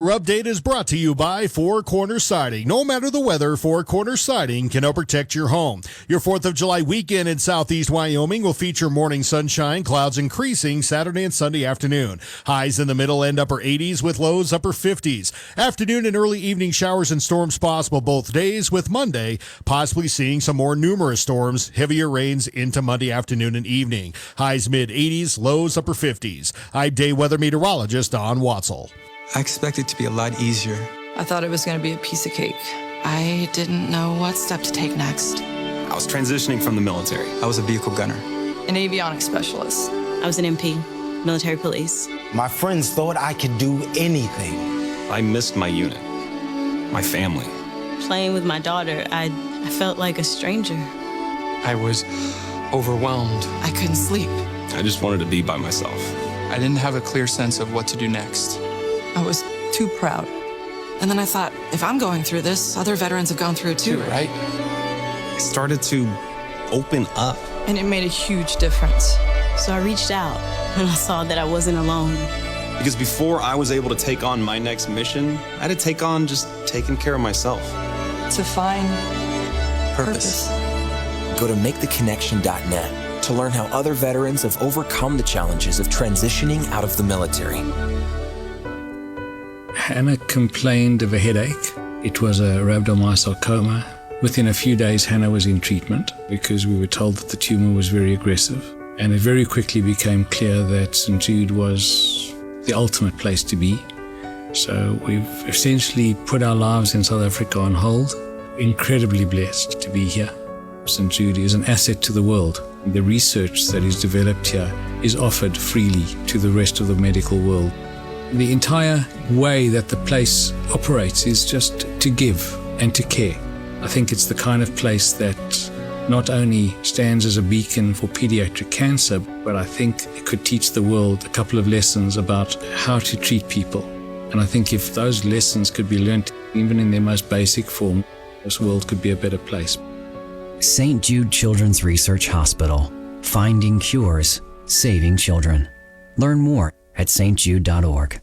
Update is brought to you by Four Corners Siding. No matter the weather, Four Corners Siding can help protect your home. Your 4th of July weekend in southeast Wyoming will feature morning sunshine, clouds increasing Saturday and Sunday afternoon. Highs in the middle and upper 80s with lows upper 50s. Afternoon and early evening showers and storms possible both days, with Monday possibly seeing some more numerous storms, heavier rains into Monday afternoon and evening. Highs mid 80s, lows upper 50s. I'm day weather meteorologist Don Watzel. I expected it to be a lot easier. I thought it was going to be a piece of cake. I didn't know what step to take next. I was transitioning from the military. I was a vehicle gunner. An avionics specialist. I was an MP, military police. My friends thought I could do anything. I missed my unit, my family. Playing with my daughter, I felt like a stranger. I was overwhelmed. I couldn't sleep. I just wanted to be by myself. I didn't have a clear sense of what to do next. I was too proud. And then I thought, if I'm going through this, other veterans have gone through it too, right? I started to open up. And it made a huge difference. So I reached out and I saw that I wasn't alone. Because before I was able to take on my next mission, I had to take on just taking care of myself. To find purpose. Go to maketheconnection.net to learn how other veterans have overcome the challenges of transitioning out of the military. Hannah complained of a headache. It was a rhabdomyosarcoma. Within a few days, Hannah was in treatment because we were told that the tumor was very aggressive. And it very quickly became clear that St. Jude was the ultimate place to be. So we've essentially put our lives in South Africa on hold. Incredibly blessed to be here. St. Jude is an asset to the world. The research that is developed here is offered freely to the rest of the medical world. The entire way that the place operates is just to give and to care. I think it's the kind of place that not only stands as a beacon for pediatric cancer, but I think it could teach the world a couple of lessons about how to treat people. And I think if those lessons could be learned, even in their most basic form, this world could be a better place. St. Jude Children's Research Hospital. Finding cures, saving children. Learn more at stjude.org.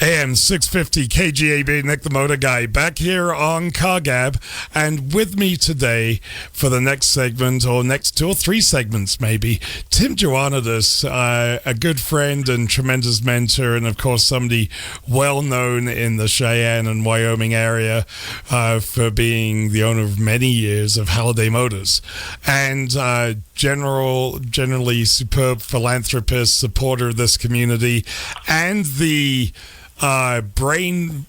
AM 650 KGAB, Nick the Motor Guy, back here on KGAB, and with me today for the next segment, or next 2 or 3 segments maybe, Tim Joannidis, a good friend and tremendous mentor, and of course somebody well known in the Cheyenne and Wyoming area for being the owner of many years of Halliday Motors, and generally superb philanthropist, supporter of this community, and the brains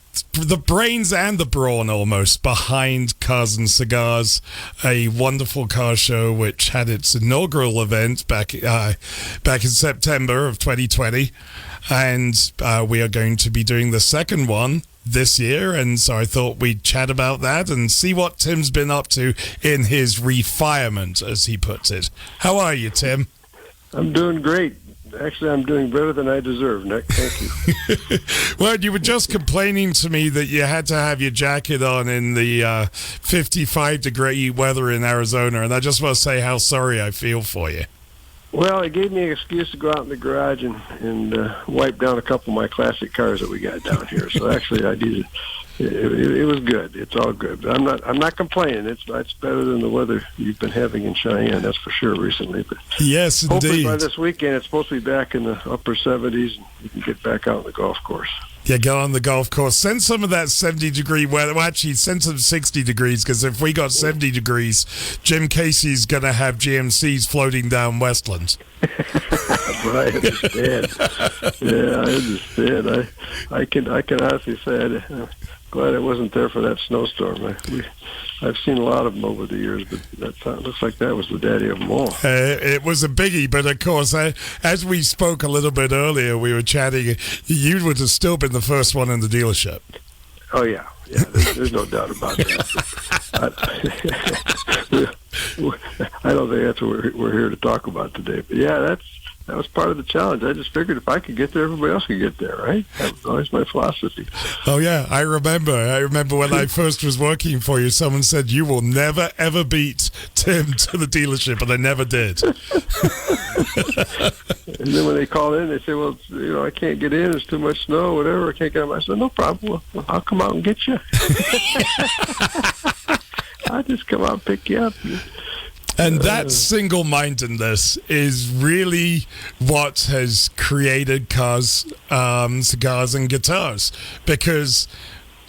and the brawn almost behind Cars and Cigars, a wonderful car show which had its inaugural event back in September of 2020, and we are going to be doing the second one this year, and so I thought we'd chat about that and see what Tim's been up to in his refirement, as he puts it. How are you, Tim? I'm doing great. Actually, I'm doing better than I deserve, Nick. Thank you. Well, you were just complaining to me that you had to have your jacket on in the 55-degree weather in Arizona, and I just want to say how sorry I feel for you. Well, it gave me an excuse to go out in the garage and wipe down a couple of my classic cars that we got down here. So actually, I needed. It was good. It's all good. But I'm not complaining. It's better than the weather you've been having in Cheyenne, that's for sure, recently. But yes, indeed. Hopefully by this weekend it's supposed to be back in the upper 70s, and you can get back out on the golf course. Yeah, go on the golf course. Send some of that 70-degree weather. Well, actually, send some 60 degrees, because if we got 70 degrees, Jim Casey's going to have GMCs floating down Westland. I understand. Yeah, I understand. I can honestly say I'm glad I wasn't there for that snowstorm. I've seen a lot of them over the years, but that looks like that was the daddy of them all. It was a biggie, but of course, as we spoke a little bit earlier, we were chatting, you would have still been the first one in the dealership. Oh, yeah. There's no doubt about that. I don't think that's what we're here to talk about today. But yeah, that was part of the challenge. I just figured if I could get there, everybody else could get there, right? That was always my philosophy. Oh, yeah, I remember when I first was working for you, someone said, you will never, ever beat Tim to the dealership, and I never did. And then when they call in, they say, well, I can't get in. It's too much snow, whatever. I can't get in. I said, no problem. Well, I'll come out and get you. I'll just come out and pick you up. And that single-mindedness is really what has created cars, cigars, and guitars. Because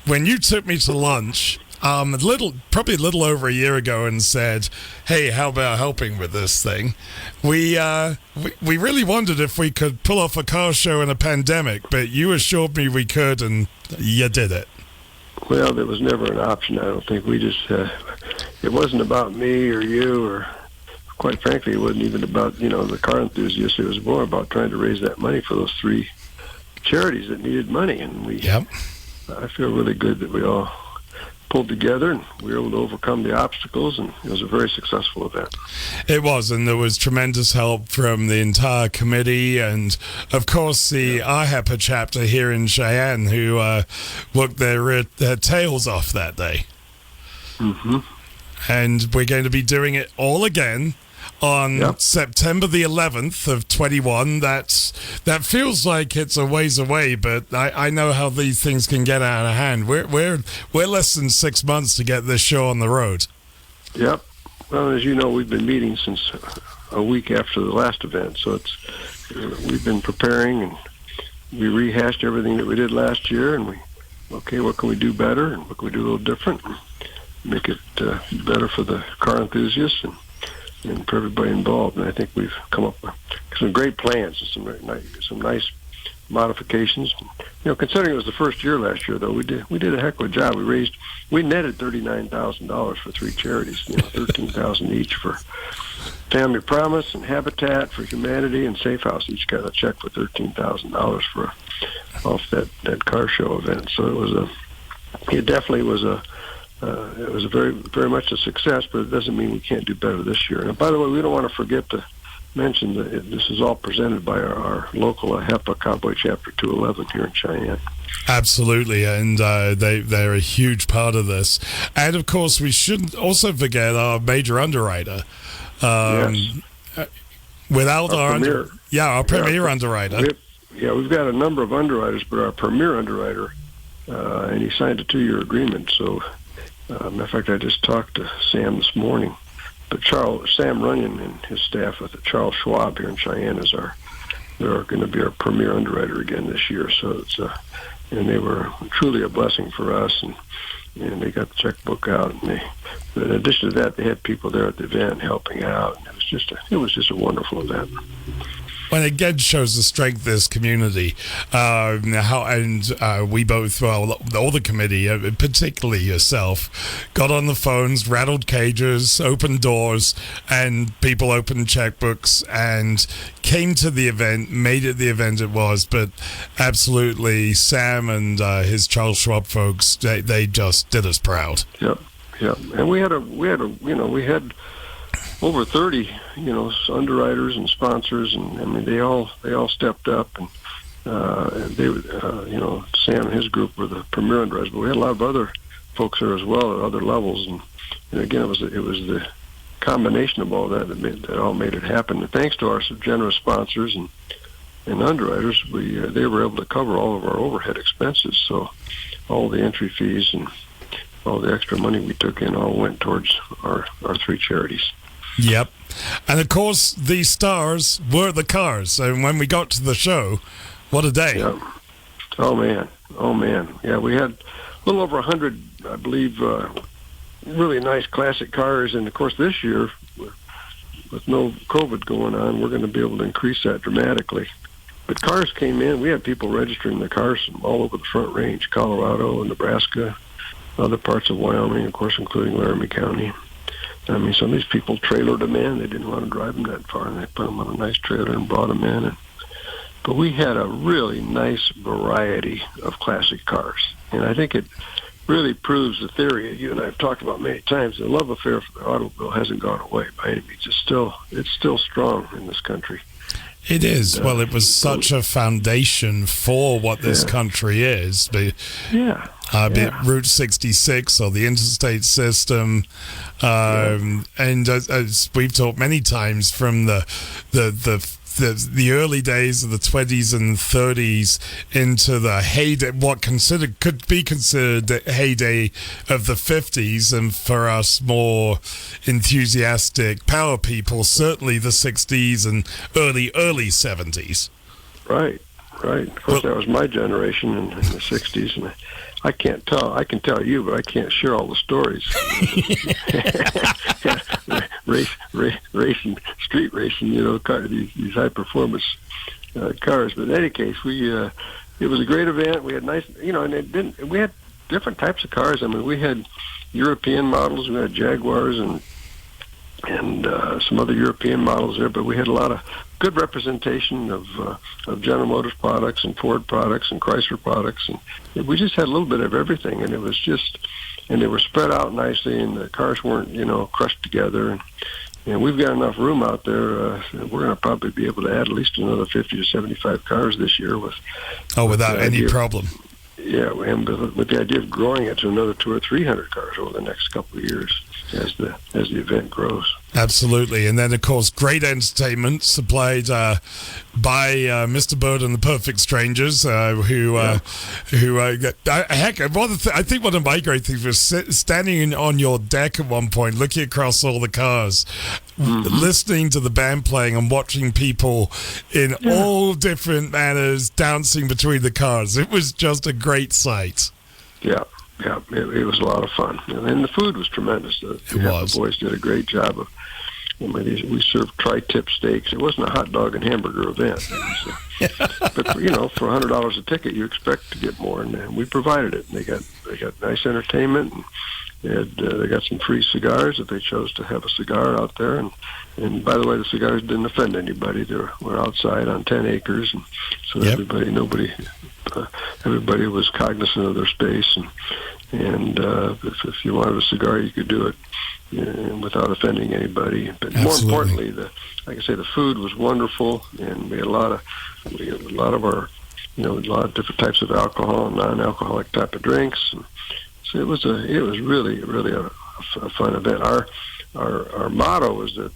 when you took me to lunch, probably a little over a year ago, and said, "Hey, how about helping with this thing?" We really wondered if we could pull off a car show in a pandemic, but you assured me we could, and you did it. Well, there was never an option. I don't think. We just it wasn't about me or you, or quite frankly, it wasn't even about the car enthusiasts. It was more about trying to raise that money for those 3 charities that needed money, and I feel really good that we all pulled together and we were able to overcome the obstacles, and it was a very successful event. It was, and there was tremendous help from the entire committee, and of course the IHAPA chapter here in Cheyenne, who worked their tails off that day. Mm-hmm. And we're going to be doing it all again on September the 11th of 21. That feels like it's a ways away, but I know how these things can get out of hand. We're less than 6 months to get this show on the road. Yep. Well, as you know, we've been meeting since a week after the last event, so we've been preparing, and we rehashed everything that we did last year, and what can we do better, and what can we do a little different, and make it better for the car enthusiasts and for everybody involved. And I think we've come up with some great plans and some nice modifications. Considering it was the first year last year, though, we did a heck of a job. We netted $39,000 for 3 charities. $13,000 each for Family Promise and Habitat for Humanity and Safe House. Each got a check for $13,000 for off that car show event. So it definitely was a very, very much a success, but it doesn't mean we can't do better this year. And by the way, we don't want to forget to mention that this is all presented by our local HEPA Cowboy Chapter 211 here in Cheyenne. Absolutely, and they're a huge part of this. And of course, we shouldn't also forget our major underwriter. Without our premier underwriter. We've got a number of underwriters, but our premier underwriter, and he signed a 2-year agreement, so matter of fact, I just talked to Sam this morning. But Sam Runyon and his staff with Charles Schwab here in Cheyenne they're going to be our premier underwriter again this year. So and they were truly a blessing for us, and they got the checkbook out. And in addition to that, they had people there at the event helping out. And it was just a wonderful event. Well, it again shows the strength of this community. We both, all the committee, particularly yourself, got on the phones, rattled cages, opened doors, and people opened checkbooks and came to the event, made it the event it was. But absolutely, Sam and his Charles Schwab folks, they just did us proud. Yep. And we had over 30, underwriters and sponsors, and I mean they all stepped up, and Sam and his group were the premier underwriters, but we had a lot of other folks there as well at other levels, and again it was the combination of all that all made it happen. And thanks to our generous sponsors and underwriters, they were able to cover all of our overhead expenses, so all the entry fees and all the extra money we took in all went towards our 3 charities. Yep. And of course, the stars were the cars. And when we got to the show, what a day. Yeah. Oh, man. Yeah, we had a little over 100, I believe, really nice classic cars. And, of course, this year, with no COVID going on, we're going to be able to increase that dramatically. But cars came in. We had people registering their cars from all over the Front Range, Colorado, Nebraska, other parts of Wyoming, of course, including Laramie County. I mean, some of these people trailered them in. They didn't want to drive them that far, and they put them on a nice trailer and brought them in. But we had a really nice variety of classic cars, and I think it really proves the theory you and I have talked about many times. The love affair for the automobile hasn't gone away by any means. It's still strong in this country. It is. Well, it was such a foundation for what this country is. Be it Route 66 or the interstate system. And as we've talked many times, from the the early days of the 20s and 30s into the heyday, what could be considered the heyday of the 50s, and for us more enthusiastic power people, certainly the 60s and early 70s. Right. Of course, that was my generation in the 60s, and I can't tell. I can tell you, but I can't share all the stories. Racing, street racing, these high performance cars. But in any case, it was a great event. We had nice, and we had different types of cars. I mean, we had European models, we had Jaguars and some other European models there, but we had a lot of good representation of General Motors products and Ford products and Chrysler products, and we just had a little bit of everything, and it was just, and they were spread out nicely, and the cars weren't, crushed together, and we've got enough room out there. We're going to probably be able to add at least another 50 to 75 cars this year without any problem. Yeah, and with the idea of growing it to another 200 or 300 cars over the next couple of years as the event grows. Absolutely, and then of course great entertainment supplied by Mr. Bird and the Perfect Strangers, I think one of my great things was standing on your deck at one point, looking across all the cars, listening to the band playing and watching people in all different manners dancing between the cars. It was just a great sight. Yeah, it was a lot of fun, and the food was tremendous. The boys did a great job of. We served tri-tip steaks. It wasn't a hot dog and hamburger event. But for $100 a ticket, you expect to get more, and we provided it. And they got nice entertainment, and they got some free cigars if they chose to have a cigar out there. And by the way, the cigars didn't offend anybody. They were outside on 10 acres, and so everybody was cognizant of their space. And if you wanted a cigar, you could do it without offending anybody. But more importantly, like I say, the food was wonderful, and we had a lot of our, a lot of different types of alcohol and non-alcoholic type of drinks. And so it was really a fun event. Our motto was that,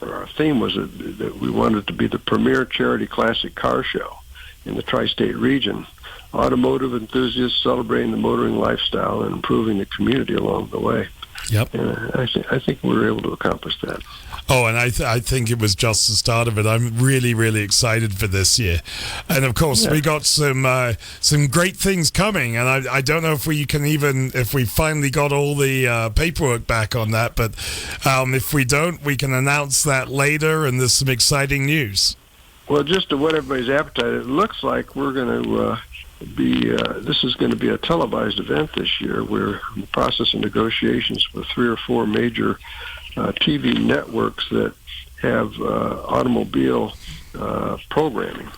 or our theme was that we wanted it to be the premier charity classic car show in the tri-state region. Automotive enthusiasts celebrating the motoring lifestyle and improving the community along the way. Yep. And I think we were able to accomplish that. Oh, and I think it was just the start of it. I'm really, really excited for this year. And of course, we got some great things coming. And I don't know if we finally got all the paperwork back on that. But if we don't, we can announce that later. And there's some exciting news. Well, just to whet everybody's appetite, it looks like we're going to this is going to be a televised event this year. We're in the process of negotiations with 3 or 4 major TV networks that have automobile programming,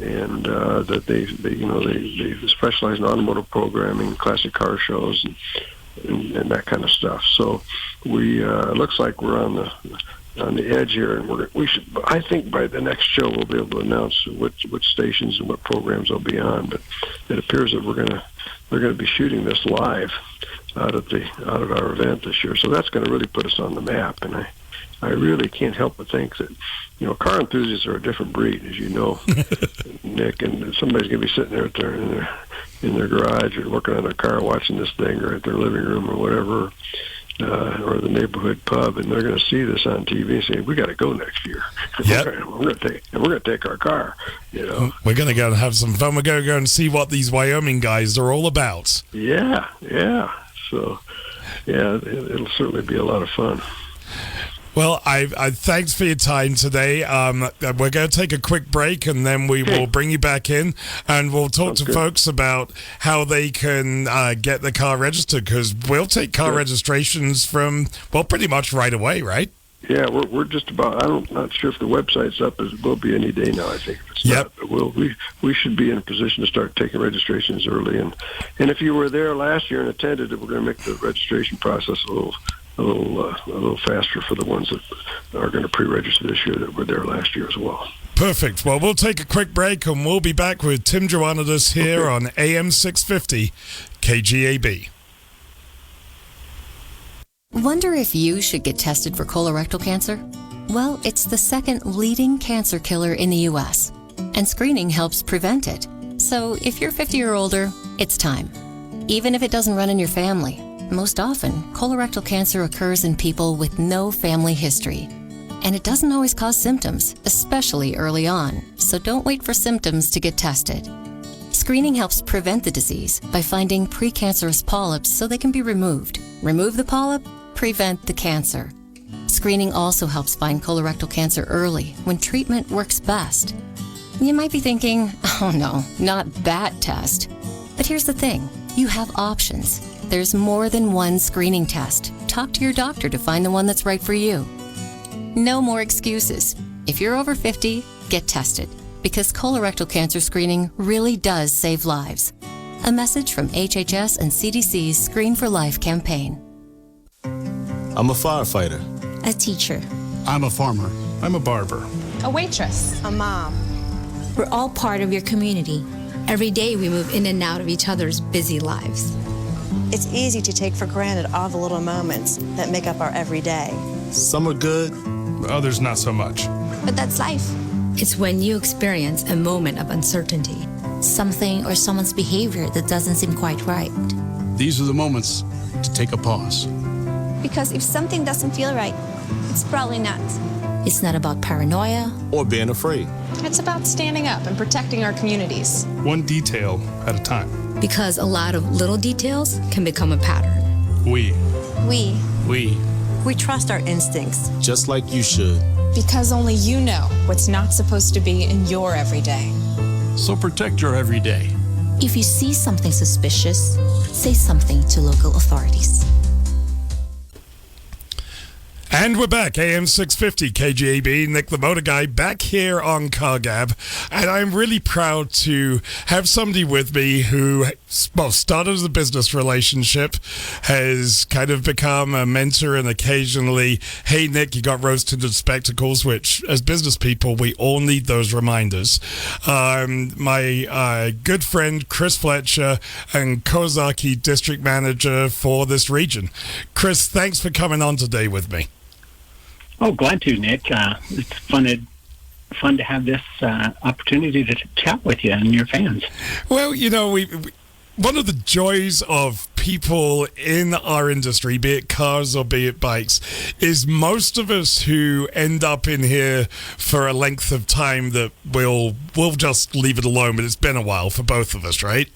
and that they specialize in automotive programming, classic car shows, and that kind of stuff. So we looks like we're on the edge here, and I think by the next show we'll be able to announce which stations and what programs they'll be on. But it appears that they're going to be shooting this live out of our event this year. So that's going to really put us on the map. And I really can't help but think that car enthusiasts are a different breed, as you know, Nick. And somebody's going to be sitting there in their garage or working on their car, watching this thing, or at their living room or whatever. Or the neighborhood pub, and they're going to see this on TV and say, "We got to go next year. Yep. We're going to take our car." We're going to go and have some fun. We're going to go and see what these Wyoming guys are all about. Yeah. So, it'll certainly be a lot of fun. Well, I thanks for your time today. We're going to take a quick break, and then we will bring you back in, and we'll talk to folks about how they can get the car registered, because we'll take car registrations from, pretty much right away, right? Yeah, we're just about. I'm not sure if the website's up. It will be any day now, I think. If it's not, but we should be in a position to start taking registrations early, and if you were there last year and attended, we're going to make the registration process a little faster for the ones that are going to pre-register this year that were there last year as well. Perfect. Well, we'll take a quick break, and we'll be back with Tim Joannidis here on AM 650 KGAB. Wonder if you should get tested for colorectal cancer? Well, it's the second leading cancer killer in the U.S., and screening helps prevent it. So if you're 50 or older, it's time. Even if it doesn't run in your family, most often, colorectal cancer occurs in people with no family history. And it doesn't always cause symptoms, especially early on, so don't wait for symptoms to get tested. Screening helps prevent the disease by finding precancerous polyps so they can be removed. Remove the polyp, prevent the cancer. Screening also helps find colorectal cancer early when treatment works best. You might be thinking, oh no, not that test. But here's the thing, you have options. There's more than one screening test. Talk to your doctor to find the one that's right for you. No more excuses. If you're over 50, get tested, because colorectal cancer screening really does save lives. A message from HHS and CDC's Screen for Life campaign. I'm a firefighter. A teacher. I'm a farmer. I'm a barber. A waitress. A mom. We're all part of your community. Every day we move in and out of each other's busy lives. It's easy to take for granted all the little moments that make up our everyday. Some are good, others not so much. But that's life. It's when you experience a moment of uncertainty. Something or someone's behavior that doesn't seem quite right. These are the moments to take a pause. Because if something doesn't feel right, it's probably not. It's not about paranoia or being afraid. It's about standing up and protecting our communities. One detail at a time. Because a lot of little details can become a pattern. We trust our instincts. Just like you should. Because only you know what's not supposed to be in your everyday. So protect your everyday. If you see something suspicious, say something to local authorities. And we're back, AM 650 KGAB, Nick the Motor Guy, back here on KGAB. And I'm really proud to have somebody with me who, well, started as a business relationship, has kind of become a mentor, and occasionally, hey, Nick, you got rose-tinted spectacles, which, as business people, we all need those reminders. My good friend, Chris Fletcher, and Kawasaki District Manager for this region. Chris, thanks for coming on today with me. Oh, glad to, Nick. It's fun to have this opportunity to chat with you and your fans. Well, you know, we one of the joys of people in our industry, be it cars or be it bikes, is most of us who end up in here for a length of time that we'll just leave it alone, but it's been a while for both of us, right?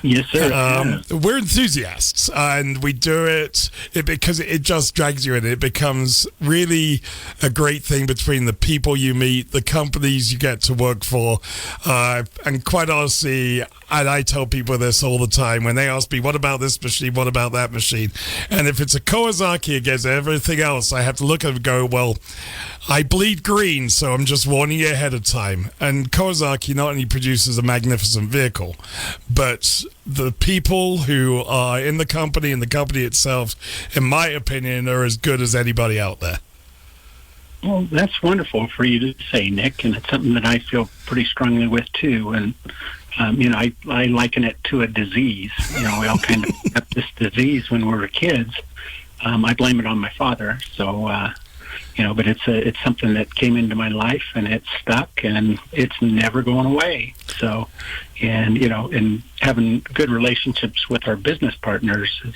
Yes, sir. We're enthusiasts, and we do it because it just drags you in. It becomes really a great thing between the people you meet, the companies you get to work for, and quite honestly, and I tell people this all the time when they ask me, what about this machine, what about that machine? And if it's a Kawasaki against everything else, I have to look at it and go, well, I bleed green, so I'm just warning you ahead of time. And Kawasaki not only produces a magnificent vehicle, but the people who are in the company and the company itself, in my opinion, are as good as anybody out there. Well, that's wonderful for you to say, Nick, and it's something that I feel pretty strongly with, too. And, you know, I liken it to a disease. You know, we all kind of got this disease when we were kids. I blame it on my father, so... you know, but it's something that came into my life, and it's stuck, and it's never going away. So, and you know, and having good relationships with our business partners, is,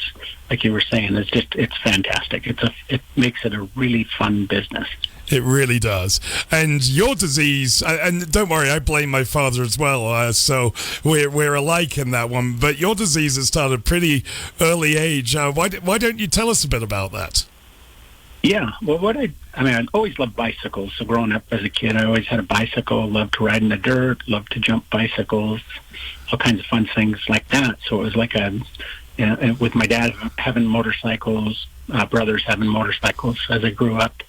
like you were saying, it's fantastic. It makes it a really fun business. It really does. And your disease, and don't worry, I blame my father as well, so we're alike in that one, but your disease has started pretty early age. Why don't you tell us a bit about that? Yeah, well, I always loved bicycles. So growing up as a kid, I always had a bicycle, loved to ride in the dirt, loved to jump bicycles, all kinds of fun things like that. So it was like with my dad having motorcycles, brothers having motorcycles as I grew up.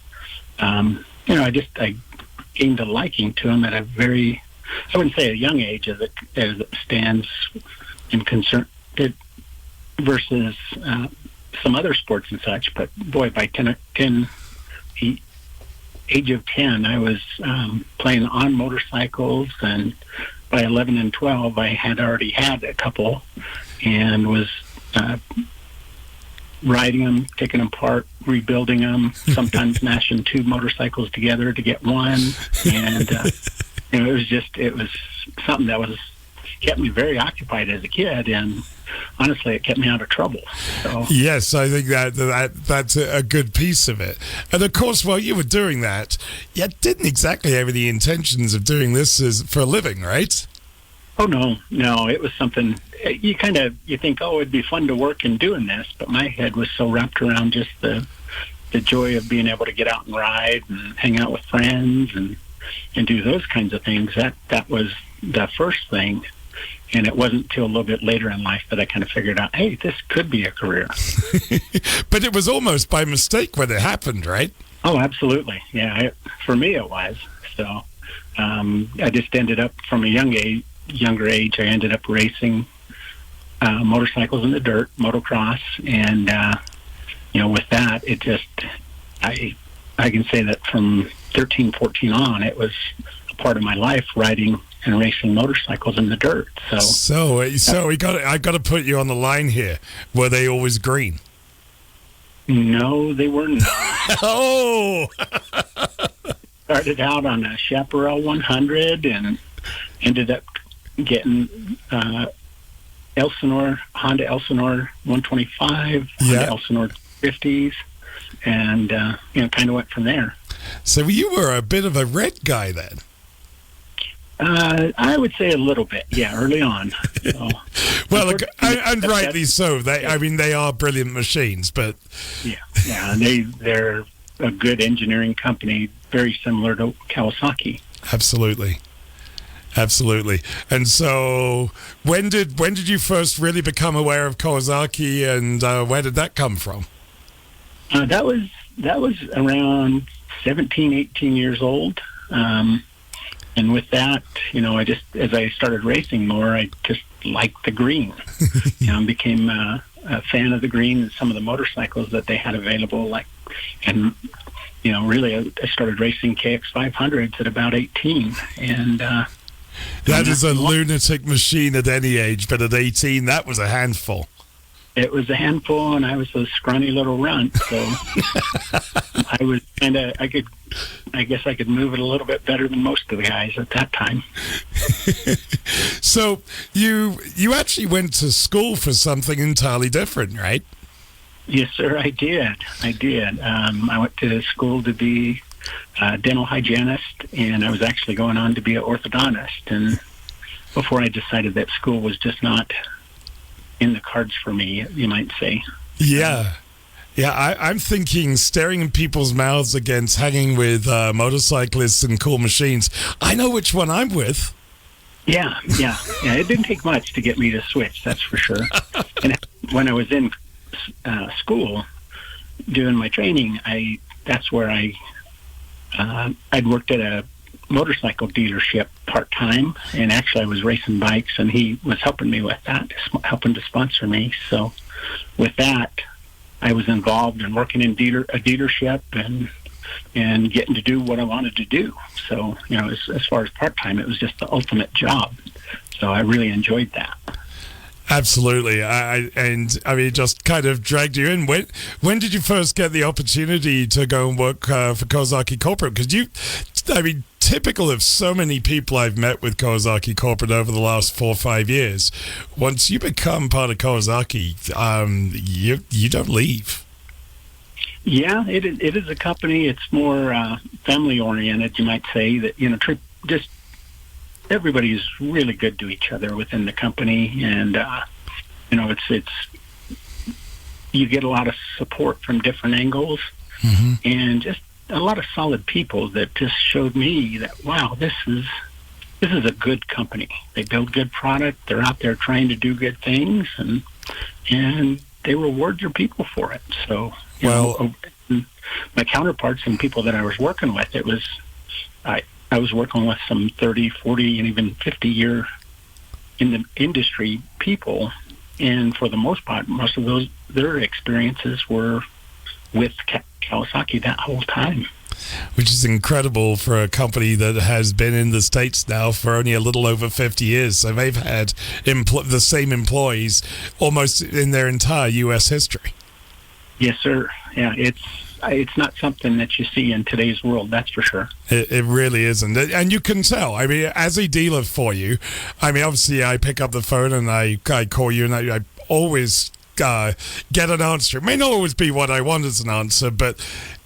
You know, I gained a liking to them at a very, I wouldn't say a young age as it stands in concern versus some other sports and such, but boy, by age of 10, I was playing on motorcycles, and by 11 and 12, I had already had a couple, and was riding them, taking them apart, rebuilding them, sometimes mashing two motorcycles together to get one. And, it was something that kept me very occupied as a kid. And honestly, it kept me out of trouble. So. Yes, I think that's a good piece of it. And of course, while you were doing that, you didn't exactly have any intentions of doing this for a living, right? Oh, no, it was something you think, oh, it'd be fun to work in doing this, but my head was so wrapped around just the joy of being able to get out and ride and hang out with friends and do those kinds of things. That was the first thing. And it wasn't until a little bit later in life that I kind of figured out, hey, this could be a career. But it was almost by mistake when it happened, right? Oh, absolutely. Yeah, for me it was. So I just ended up from a younger age, I ended up racing motorcycles in the dirt, motocross. And, with that, it just, I can say that from 13, 14 on, it was a part of my life riding and racing motorcycles in the dirt. So I got to put you on the line here. Were they always green? No, they were not. Oh! Started out on a Chaparral 100 and ended up getting Honda Elsinore 125, Honda Elsinore 50s, and kind of went from there. So you were a bit of a red guy then. I would say a little bit, early on. So, well, look, and rightly so. They are brilliant machines, but they're a good engineering company, very similar to Kawasaki. Absolutely. And so, when did you first really become aware of Kawasaki, and where did that come from? That was around 17, 18 years old. And with that, I just, as I started racing more, I just liked the green. Became a fan of the green and some of the motorcycles that they had available. Really, I started racing KX500s at about 18. And that is a lunatic machine at any age, but at 18, that was a handful. It was a handful, and I was a scrawny little runt, so I was I guess I could move it a little bit better than most of the guys at that time. So you actually went to school for something entirely different, right? Yes, sir, I did. I went to school to be a dental hygienist, and I was actually going on to be an orthodontist. And before I decided that school was just not in the cards for me, you might say. Yeah. I'm thinking staring in people's mouths against hanging with motorcyclists and cool machines. I know which one I'm with. Yeah. It didn't take much to get me to switch, that's for sure. And when I was in school doing my training, that's where I'd worked at a motorcycle dealership part-time, and actually I was racing bikes, and he was helping me with that, helping to sponsor me. So with that, I was involved in working in a dealership and getting to do what I wanted to do. So, as far as part-time, it was just the ultimate job. So I really enjoyed that. Absolutely. It just kind of dragged you in. When did you first get the opportunity to go and work for Kawasaki Corporate? Because typical of so many people I've met with Kawasaki Corporate over the last 4 or 5 years, once you become part of Kawasaki, you don't leave. Yeah, it is a company. It's more family oriented, you might say. That just everybody's really good to each other within the company, and it's you get a lot of support from different angles, and just a lot of solid people that just showed me that, wow, this is a good company. They build good product. They're out there trying to do good things, and they reward their people for it. So, my counterparts and people that I was working with, it was I was working with some 30, 40, and even 50-year in the industry people, and for the most part, most of their experiences were with Kawasaki that whole time. Which is incredible for a company that has been in the States now for only a little over 50 years. So they've had the same employees almost in their entire U.S. history. Yes, sir. Yeah, it's not something that you see in today's world, that's for sure. It really isn't. And you can tell. I mean, as a dealer for you, I mean, obviously I pick up the phone and I call you, and I always get an answer. It may not always be what I want as an answer, but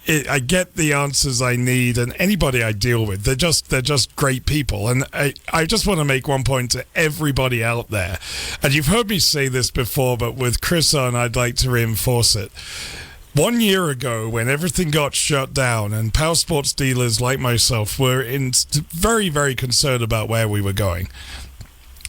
I get the answers I need, and anybody I deal with, they're just great people. And I just want to make one point to everybody out there, and you've heard me say this before, but with Chris on, I'd like to reinforce it. 1 year ago, when everything got shut down and power sports dealers like myself were very, very concerned about where we were going,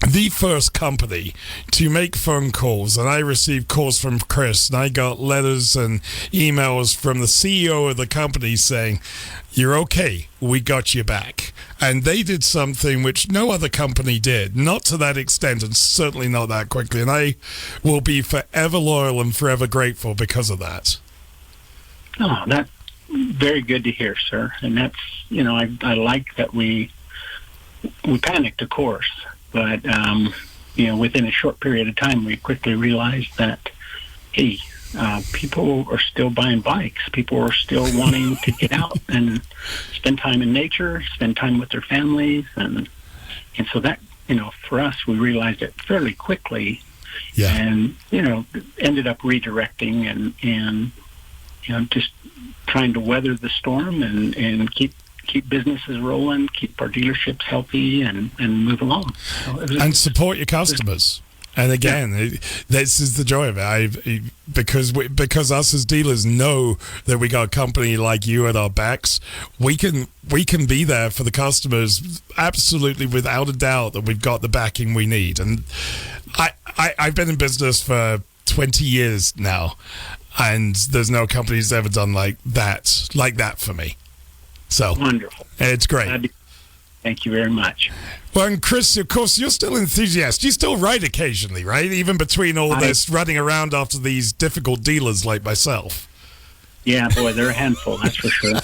the first company to make phone calls, and I received calls from Chris, and I got letters and emails from the CEO of the company saying, "You're okay, we got you back." And they did something which no other company did, not to that extent, and certainly not that quickly, and I will be forever loyal and forever grateful because of that. Oh, that's very good to hear, sir. And that's, I like that we panicked, of course. But, within a short period of time, we quickly realized that, hey, people are still buying bikes. People are still wanting to get out and spend time in nature, spend time with their families. And so that, for us, we realized it fairly quickly. Yeah. And, ended up redirecting and just trying to weather the storm and keep businesses rolling, keep our dealerships healthy, and move along. And support your customers. And again, this is the joy of it. Because us as dealers know that we got a company like you at our backs, we can be there for the customers absolutely without a doubt that we've got the backing we need. And I've been in business for 20 years now, and there's no company that's ever done like that for me. So wonderful. It's great. Thank you very much. Well, and Chris, of course, you're still an enthusiast. You still ride occasionally, right? Even between all this running around after these difficult dealers like myself. Yeah, boy, they're a handful, that's for sure.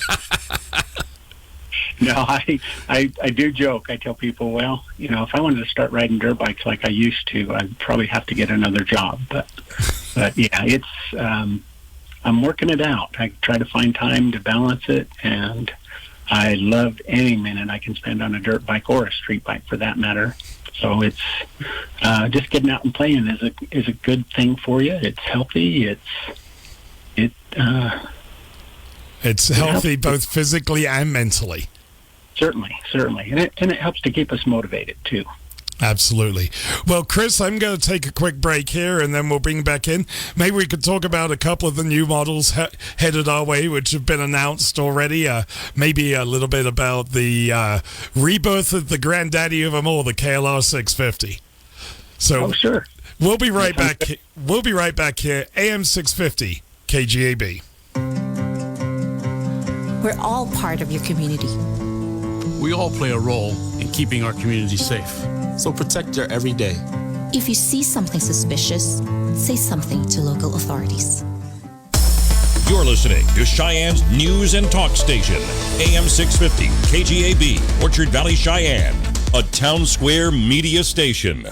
No, I do joke. I tell people, well, if I wanted to start riding dirt bikes like I used to, I'd probably have to get another job. But yeah, it's I'm working it out. I try to find time to balance it, and I love any minute I can spend on a dirt bike or a street bike for that matter. So it's just getting out and playing is a good thing for you. It's healthy. It's healthy both physically and mentally. Certainly, and it helps to keep us motivated too. Absolutely. Well, Chris, I'm going to take a quick break here, and then we'll bring back in. Maybe we could talk about a couple of the new models headed our way, which have been announced already. Maybe a little bit about the rebirth of the granddaddy of them all, the KLR 650. So, sure. We'll be right back. We'll be right back here. AM 650 KGAB. We're all part of your community. We all play a role in keeping our community safe. So protect your everyday. If you see something suspicious, say something to local authorities. You're listening to Cheyenne's News and Talk Station, AM 650 KGAB, Orchard Valley, Cheyenne, a town square media station.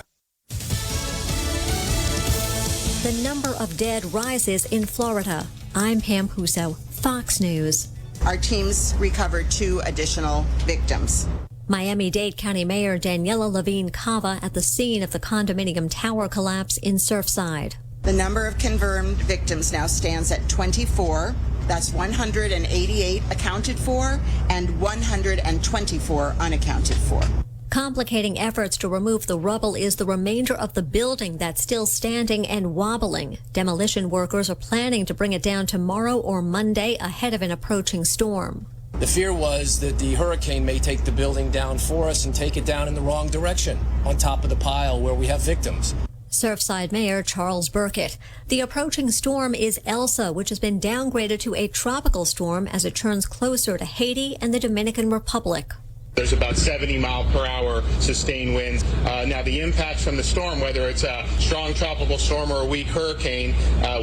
The number of dead rises in Florida. I'm Pam Huso, Fox News. Our teams recovered 2 additional victims. Miami-Dade County Mayor Daniela Levine Cava at the scene of the condominium tower collapse in Surfside. The number of confirmed victims now stands at 24. That's 188 accounted for and 124 unaccounted for. Complicating efforts to remove the rubble is the remainder of the building that's still standing and wobbling. Demolition workers are planning to bring it down tomorrow or Monday ahead of an approaching storm. The fear was that the hurricane may take the building down for us and take it down in the wrong direction, on top of the pile where we have victims. Surfside Mayor Charles Burkett. The approaching storm is Elsa, which has been downgraded to a tropical storm as it turns closer to Haiti and the Dominican Republic. There's about 70-mile-per-hour sustained winds. Now, the impact from the storm, whether it's a strong tropical storm or a weak hurricane,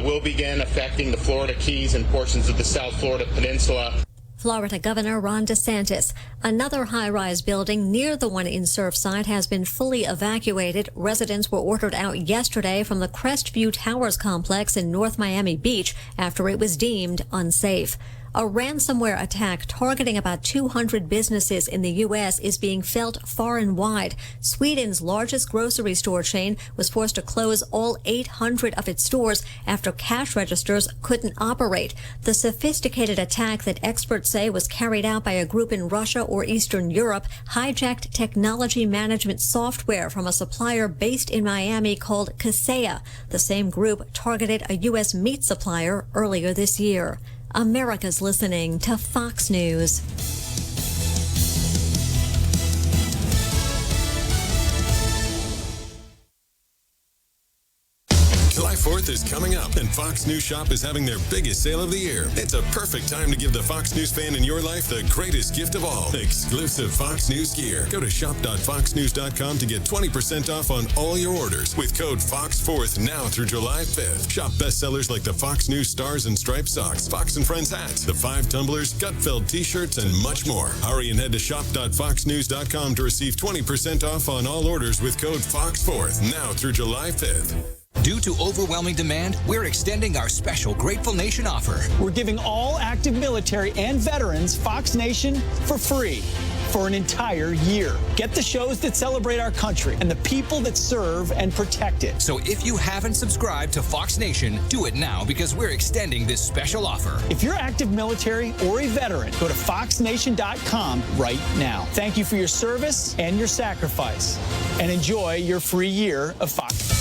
will begin affecting the Florida Keys and portions of the South Florida Peninsula. Florida Governor Ron DeSantis. Another high-rise building near the one in Surfside has been fully evacuated. Residents were ordered out yesterday from the Crestview Towers complex in North Miami Beach after it was deemed unsafe. A ransomware attack targeting about 200 businesses in the U.S. is being felt far and wide. Sweden's largest grocery store chain was forced to close all 800 of its stores after cash registers couldn't operate. The sophisticated attack that experts say was carried out by a group in Russia or Eastern Europe hijacked technology management software from a supplier based in Miami called Kaseya. The same group targeted a U.S. meat supplier earlier this year. America's listening to Fox News. July 4th is coming up, and Fox News Shop is having their biggest sale of the year. It's a perfect time to give the Fox News fan in your life the greatest gift of all, exclusive Fox News gear. Go to shop.foxnews.com to get 20% off on all your orders with code FOX4TH now through July 5th. Shop bestsellers like the Fox News Stars and Striped Socks, Fox and Friends hats, the 5 tumblers, Gutfeld t-shirts, and much more. Hurry and head to shop.foxnews.com to receive 20% off on all orders with code FOX4TH now through July 5th. Due to overwhelming demand, we're extending our special Grateful Nation offer. We're giving all active military and veterans Fox Nation for free for an entire year. Get the shows that celebrate our country and the people that serve and protect it. So if you haven't subscribed to Fox Nation, do it now because we're extending this special offer. If you're active military or a veteran, go to foxnation.com right now. Thank you for your service and your sacrifice, and enjoy your free year of Fox.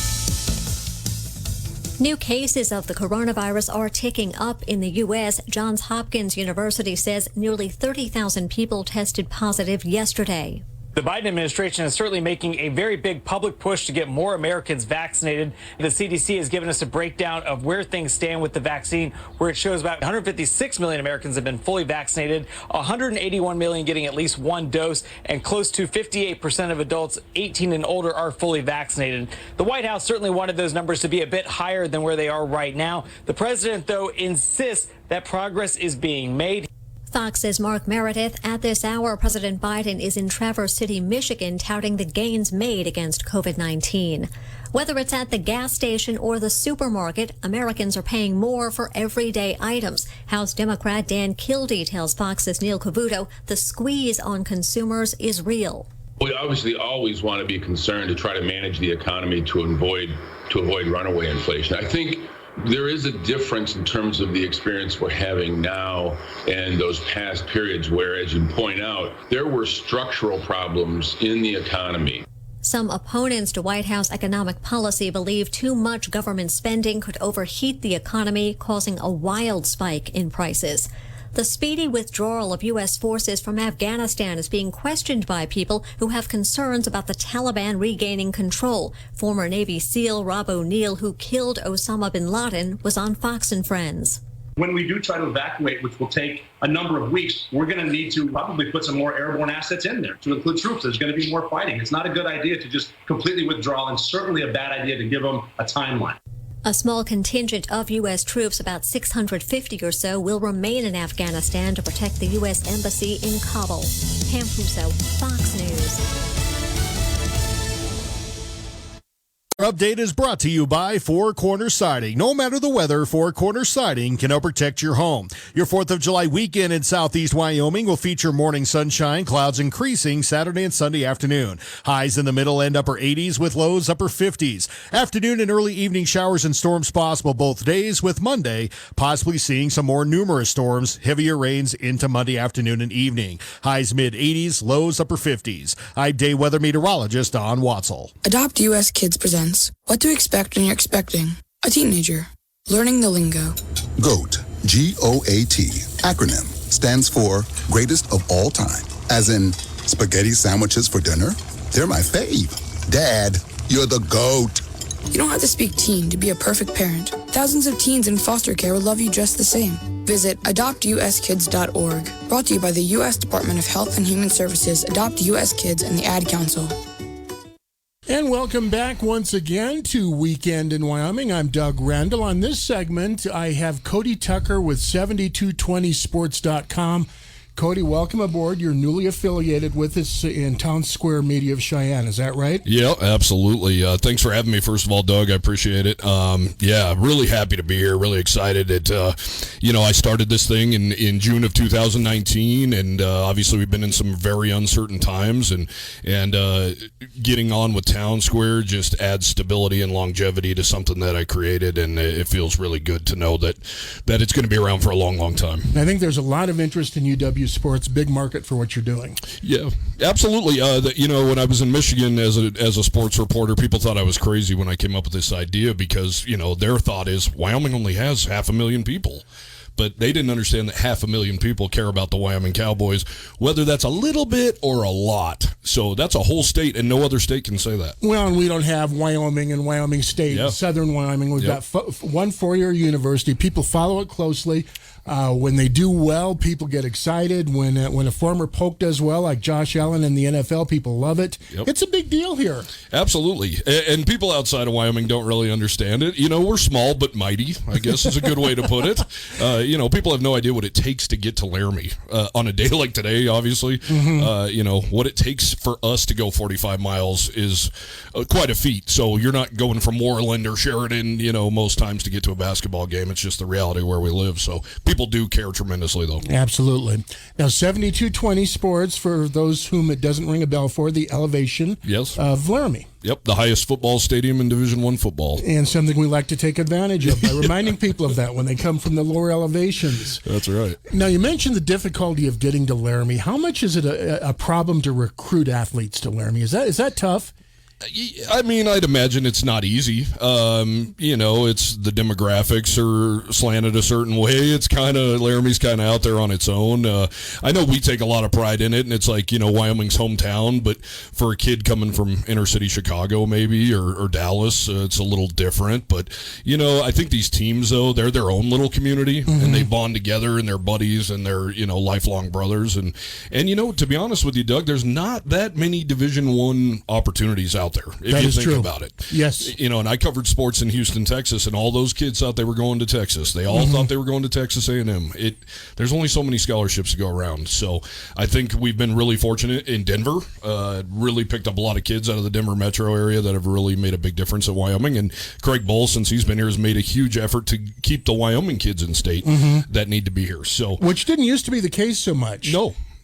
New cases of the coronavirus are ticking up in the U.S. Johns Hopkins University says nearly 30,000 people tested positive yesterday. The Biden administration is certainly making a very big public push to get more Americans vaccinated. The CDC has given us a breakdown of where things stand with the vaccine, where it shows about 156 million Americans have been fully vaccinated, 181 million getting at least one dose, and close to 58% of adults 18 and older are fully vaccinated. The White House certainly wanted those numbers to be a bit higher than where they are right now. The president, though, insists that progress is being made. Fox's Mark Meredith. At this hour, President Biden is in Traverse City, Michigan, touting the gains made against COVID-19. Whether it's at the gas station or the supermarket, Americans are paying more for everyday items. House Democrat Dan Kildee tells Fox's Neil Cavuto the squeeze on consumers is real. We obviously always want to be concerned to try to manage the economy to avoid runaway inflation. I think there is a difference in terms of the experience we're having now and those past periods where, as you point out, there were structural problems in the economy. Some opponents to White House economic policy believe too much government spending could overheat the economy, causing a wild spike in prices. The speedy withdrawal of U.S. forces from Afghanistan is being questioned by people who have concerns about the Taliban regaining control. Former Navy SEAL Rob O'Neill, who killed Osama bin Laden, was on Fox and Friends. When we do try to evacuate, which will take a number of weeks, we're going to need to probably put some more airborne assets in there to include troops. There's going to be more fighting. It's not a good idea to just completely withdraw, and certainly a bad idea to give them a timeline. A small contingent of U.S. troops, about 650 or so, will remain in Afghanistan to protect the U.S. Embassy in Kabul. Pam Puso, Fox News. Our update is brought to you by Four Corners Siding. No matter the weather, Four Corners Siding can help protect your home. Your 4th of July weekend in southeast Wyoming will feature morning sunshine, clouds increasing Saturday and Sunday afternoon. Highs in the middle and upper 80s with lows upper 50s. Afternoon and early evening showers and storms possible both days, with Monday possibly seeing some more numerous storms, heavier rains into Monday afternoon and evening. Highs mid 80s, lows upper 50s. I'm day weather meteorologist Don Watzel. Adopt US Kids presents What to Expect When You're Expecting a Teenager. Learning the lingo. GOAT, G-O-A-T, acronym, stands for Greatest of All Time. As in, spaghetti sandwiches for dinner? They're my fave. Dad, you're the GOAT. You don't have to speak teen to be a perfect parent. Thousands of teens in foster care will love you just the same. Visit adoptuskids.org. Brought to you by the U.S. Department of Health and Human Services, Adopt U.S. Kids, and the Ad Council. And welcome back once again to Weekend in Wyoming. I'm Doug Randall. On this segment, I have Cody Tucker with 7220sports.com. Cody, welcome aboard. You're newly affiliated with us in Town Square Media of Cheyenne. Is that right? Yeah, absolutely. Thanks for having me, first of all, Doug. I appreciate it. Really happy to be here. Really excited. I started this thing in June of 2019, and obviously we've been in some very uncertain times, and getting on with Town Square just adds stability and longevity to something that I created, and it feels really good to know that it's going to be around for a long, long time. I think there's a lot of interest in UW sports, big market for what you're doing. Yeah, absolutely. When I was in Michigan as a sports reporter, people thought I was crazy when I came up with this idea because, their thought is Wyoming only has 500,000 people. But they didn't understand that 500,000 people care about the Wyoming Cowboys, whether that's a little bit or a lot. So that's a whole state, and no other state can say that. Well, and we don't have Wyoming and Wyoming State, Southern Wyoming. We've got one four-year university. People follow it closely. When they do well, people get excited. When a former Polk does well, like Josh Allen in the NFL, people love it. Yep. It's a big deal here. Absolutely. And people outside of Wyoming don't really understand it. We're small but mighty, I guess is a good way to put it. People have no idea what it takes to get to Laramie. On a day like today, obviously, what it takes for us to go 45 miles is quite a feat. So you're not going from Moreland or Sheridan, most times to get to a basketball game. It's just the reality where we live. So people do care tremendously, though. Absolutely. Now, 7220 Sports, for those whom it doesn't ring a bell for, the elevation of Laramie. Yep, the highest football stadium in Division I football. And something we like to take advantage of by reminding people of that when they come from the lower elevations. That's right. Now, you mentioned the difficulty of getting to Laramie. How much is it a problem to recruit athletes to Laramie? Is that tough? I mean, I'd imagine it's not easy. It's the demographics are slanted a certain way. It's Laramie's kind of out there on its own. I know we take a lot of pride in it, and it's like, Wyoming's hometown, but for a kid coming from inner city Chicago maybe or Dallas, it's a little different. But, I think these teams, though, they're their own little community, and they bond together, and they're buddies, and they're, lifelong brothers. And to be honest with you, Doug, there's not that many Division I opportunities out there, if you think about it. Yes. And I covered sports in Houston, Texas, and all those kids thought they were going to Texas. They all thought they were going to Texas A&M. There's only so many scholarships to go around. So I think we've been really fortunate in Denver. Really picked up a lot of kids out of the Denver metro area that have really made a big difference at Wyoming. And Craig Bull, since he's been here, has made a huge effort to keep the Wyoming kids in state that need to be here. So, which didn't used to be the case so much.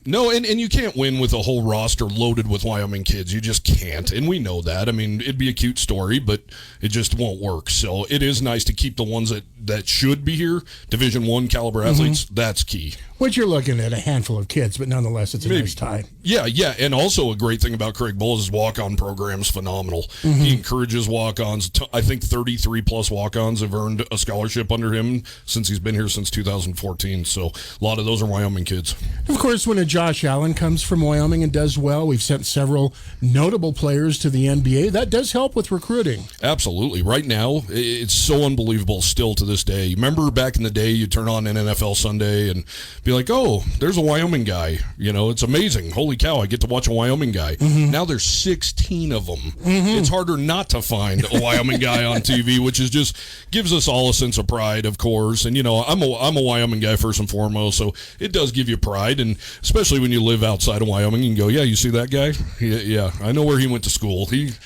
No, and you can't win with a whole roster loaded with Wyoming kids. You just can't, and we know that. I mean, it'd be a cute story, but it just won't work. So it is nice to keep the ones that should be here, Division I caliber athletes. That's key. Which you're looking at a handful of kids, but nonetheless, it's a nice tie. Yeah, and also a great thing about Craig Bull is his walk-on program is phenomenal. He encourages walk-ons. I think 33-plus walk-ons have earned a scholarship under him since he's been here since 2014. So a lot of those are Wyoming kids. Of course, when a Josh Allen comes from Wyoming and does well, we've sent several notable players to the NBA. That does help with recruiting. Absolutely. Right now, it's so unbelievable still to this day. Remember back in the day, you turn on an NFL Sunday and be like, oh, there's a Wyoming guy. It's amazing. Holy cow, I get to watch a Wyoming guy. Now there's 16 of them. It's harder not to find a Wyoming guy on TV, which is just gives us all a sense of pride, of course. And, I'm a Wyoming guy first and foremost, so it does give you pride. And especially when you live outside of Wyoming and go, yeah, you see that guy? Yeah, I know where he went to school. He's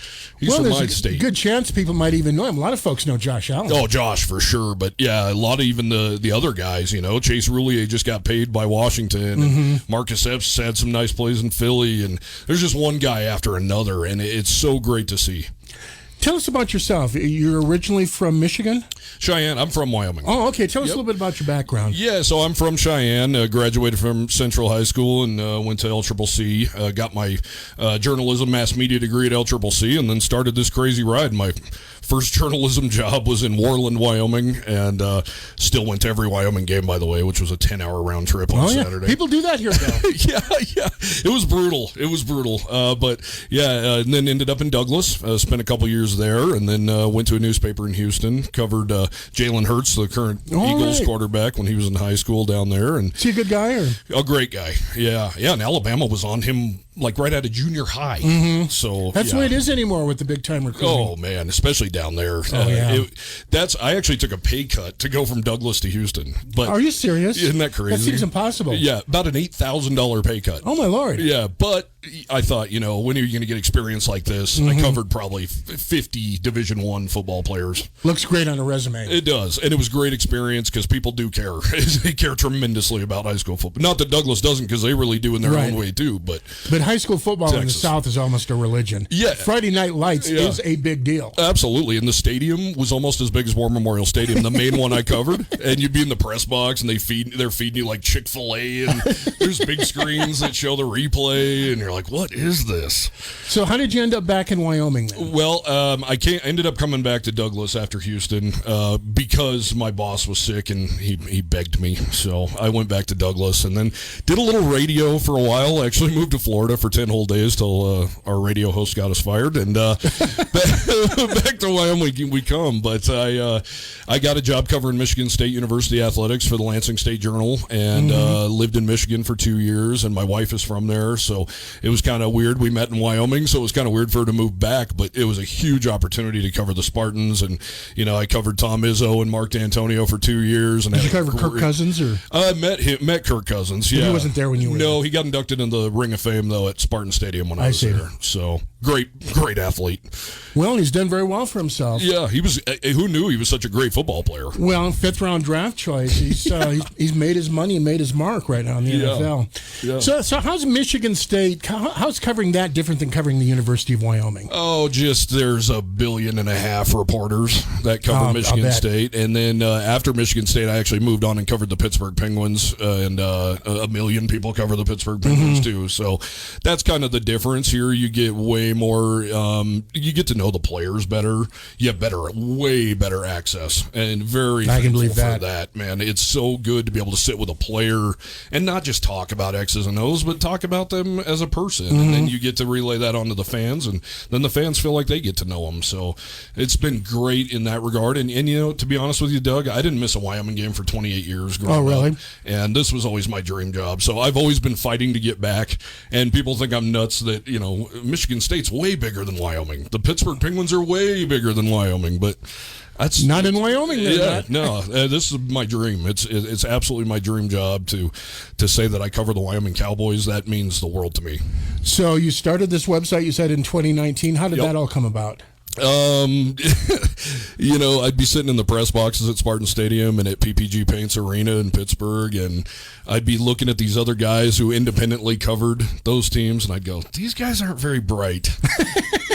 from my state. Good chance people might even know him. A lot of folks know Josh Allen. Oh, Josh, for sure. But, yeah, a lot of even the other guys, Chase Roulier just got paid by Washington. And Marcus Epps had some nice plays in Philly. And there's just one guy after another, and it's so great to see. Tell us about yourself. You're originally from Michigan? Cheyenne. I'm from Wyoming. Oh, okay. Tell us a little bit about your background. Yeah, so I'm from Cheyenne. Graduated from Central High School and went to LCCC. Got my journalism mass media degree at LCCC and then started this crazy ride. My first journalism job was in Moreland, Wyoming, and still went to every Wyoming game, by the way, which was a 10-hour round trip on Saturday. People do that here, though. Yeah. It was brutal. And then ended up in Douglas. Spent a couple years there, and then went to a newspaper in Houston. Covered Jalen Hurts, the current Eagles quarterback, when he was in high school down there. And is he a good guy? Or? A great guy. Yeah. And Alabama was on him like right out of junior high. So that's the way it is anymore with the big time recruiting. Oh man, especially down there. Yeah. I actually took a pay cut to go from Douglas to Houston. But are you serious? Isn't that crazy? That seems impossible. Yeah, about an $8,000 pay cut. Oh my Lord. Yeah, but I thought, when are you going to get experience like this? I covered probably 50 Division I football players. Looks great on a resume. It does, and it was great experience because people do care. They care tremendously about high school football. Not that Douglas doesn't, because they really do in their own way too. But high school football in the South is almost a religion. Yeah, Friday Night Lights is a big deal. Absolutely, and the stadium was almost as big as War Memorial Stadium, the main one I covered. And you'd be in the press box, and they're feeding you like Chick-fil-A, and there's big screens that show the replay, and you're like, what is this? So how did you end up back in Wyoming then? Well, I ended up coming back to Douglas after Houston because my boss was sick, and he begged me. So I went back to Douglas and then did a little radio for a while. I actually moved to Florida for 10 whole days till our radio host got us fired, and back to Wyoming we come. But I got a job covering Michigan State University athletics for the Lansing State Journal, and lived in Michigan for 2 years, and my wife is from there, so it was kind of weird. We met in Wyoming, so it was kind of weird for her to move back, but it was a huge opportunity to cover the Spartans, and I covered Tom Izzo and Mark D'Antonio for 2 years. And did you cover Kirk Cousins? Or I met Kirk Cousins. Yeah, he wasn't there when you were there. No, he got inducted in the Ring of Fame though at Spartan Stadium when I was there. So great athlete. Well, he's done very well for himself. Yeah, he was. Who knew he was such a great football player? Well, 5th round draft choice. He's made his money and made his mark right now in the NFL. Yeah. So how's Michigan State? How's covering that different than covering the University of Wyoming? Oh, just there's 1.5 billion reporters that cover Michigan State, and then after Michigan State, I actually moved on and covered the Pittsburgh Penguins, and 1 million people cover the Pittsburgh Penguins too. So that's kind of the difference here. You get way more. You get to know the players better. You have way better access, and very. I can believe that, man. It's so good to be able to sit with a player and not just talk about X's and O's, but talk about them as a person, and then you get to relay that onto the fans, and then the fans feel like they get to know them. So it's been great in that regard. And to be honest with you, Doug, I didn't miss a Wyoming game for 28 years growing up. And this was always my dream job. So I've always been fighting to get back. And people think I'm nuts that, Michigan State's way bigger than Wyoming. The Pittsburgh Penguins are way bigger than Wyoming, but that's not in Wyoming. No, this is my dream. It's absolutely my dream job to say that I cover the Wyoming Cowboys. That means the world to me. So you started this website, you said in 2019. How did that all come about? I'd be sitting in the press boxes at Spartan Stadium and at PPG Paints Arena in Pittsburgh, and I'd be looking at these other guys who independently covered those teams, and I'd go, these guys aren't very bright.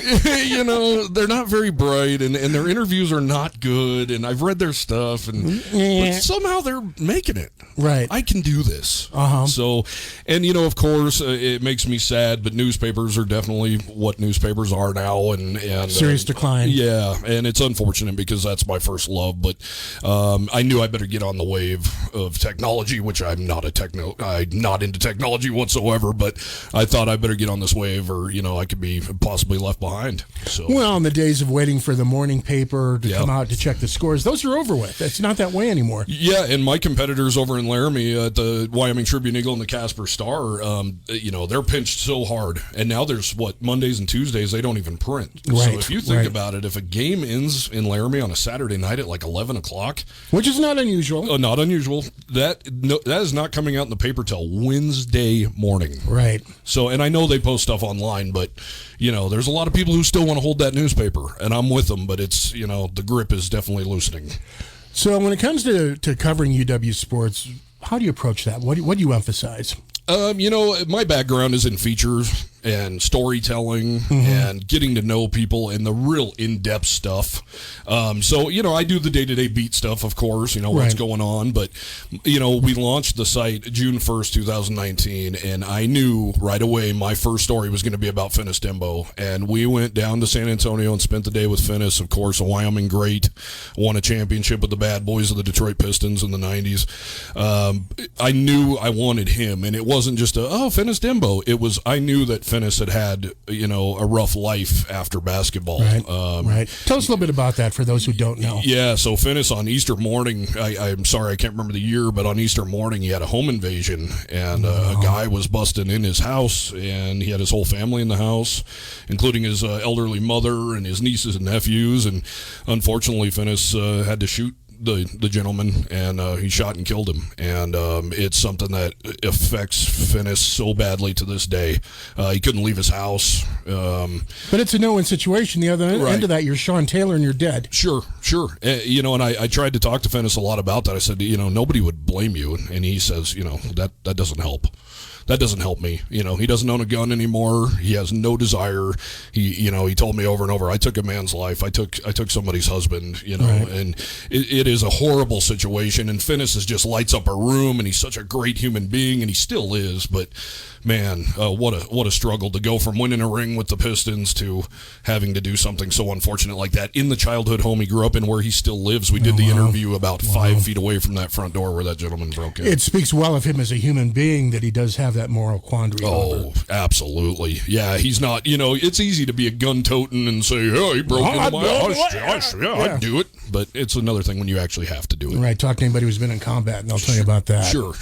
They're not very bright, and their interviews are not good, and I've read their stuff, but somehow they're making it. Right. I can do this. So, and of course, it makes me sad, but newspapers are definitely what newspapers are now, and serious decline. Yeah, and it's unfortunate because that's my first love, but I knew I better get on the wave of technology, which I'm not not into technology whatsoever, but I thought I better get on this wave, or I could be possibly left behind. So, well, in the days of waiting for the morning paper to come out to check the scores, those are over with. It's not that way anymore. Yeah, and my competitors over in Laramie at the Wyoming Tribune Eagle and the Casper Star, they're pinched so hard, and now there's Mondays and Tuesdays they don't even print. Right. So if you think about it, if a game ends in Laramie on a Saturday night at 11 o'clock, which is not unusual, that is not coming out in the paper till Wednesday morning. Right. So, and I know they post stuff online, but there's a lot of people who still want to hold that newspaper, and I'm with them, but it's the grip is definitely loosening. So when it comes to covering UW sports, how do you approach that? What do you emphasize? My background is in features and storytelling and getting to know people and the real in-depth stuff. So, I do the day-to-day beat stuff, of course, what's going on. But, we launched the site June 1st, 2019, and I knew right away my first story was going to be about Finis Dembo. And we went down to San Antonio and spent the day with Finis, of course, a Wyoming great, won a championship with the bad boys of the Detroit Pistons in the 90s. I knew I wanted him, and it wasn't just Finis Dembo. It was, I knew that Finnis had a rough life after basketball. Right. Tell us a little bit about that for those who don't know. Yeah, so Finnis on Easter morning, I'm sorry, I can't remember the year, but on Easter morning he had a home invasion, and a guy was busting in his house, and he had his whole family in the house, including his elderly mother and his nieces and nephews, and unfortunately Finnis had to shoot the gentleman, and he shot and killed him, and it's something that affects Finnis so badly to this day. He couldn't leave his house. But it's a no-win situation. The other end of that, you're Sean Taylor and you're dead. Sure. And I tried to talk to Finnis a lot about that. I said, nobody would blame you, and he says, that doesn't help. That doesn't help me. He doesn't own a gun anymore. He has no desire. He told me over and over, I took a man's life. I took somebody's husband, Right. And it is a horrible situation. And Finnis just lights up a room, and he's such a great human being, and he still is. But man, what a struggle to go from winning a ring with the Pistons to having to do something so unfortunate like that in the childhood home he grew up in, where he still lives. We did the interview about 5 feet away from that front door where that gentleman broke in. It speaks well of him as a human being that he does have that moral quandary. Absolutely. Yeah, he's not, it's easy to be a gun-toting and say, he broke into my house. I'd do it. But it's another thing when you actually have to do it. Right, talk to anybody who's been in combat, and they'll tell you about that. Sure.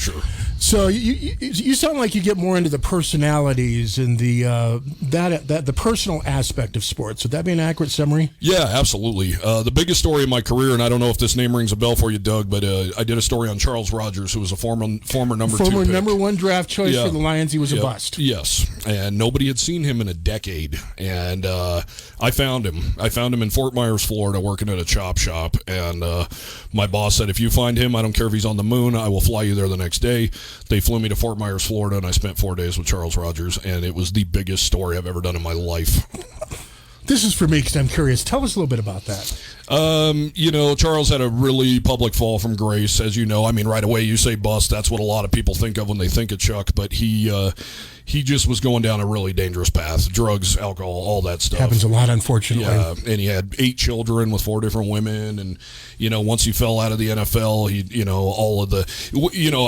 So you sound like you get more into the personalities and the personal aspect of sports. Would that be an accurate summary? Yeah, absolutely. The biggest story of my career, and I don't know if this name rings a bell for you, Doug, but I did a story on Charles Rogers, who was a former number 2 pick. Number 1 draft choice for the Lions. He was a bust. Yes, and nobody had seen him in a decade. And I found him. I found him in Fort Myers, Florida, working at a chop shop. And my boss said, if you find him, I don't care if he's on the moon, I will fly you there the next day. They flew me to Fort Myers, Florida, and I spent 4 days with Charles Rogers, and it was the biggest story I've ever done in my life. This is for me because I'm curious. Tell us a little bit about that. Charles had a really public fall from grace, as you know. I mean, right away you say bust. That's what a lot of people think of when they think of Chuck. But he just was going down a really dangerous path. Drugs, alcohol, all that stuff. Happens a lot, unfortunately. Yeah, and he had 8 children with 4 different women. And, once he fell out of the NFL, all of the,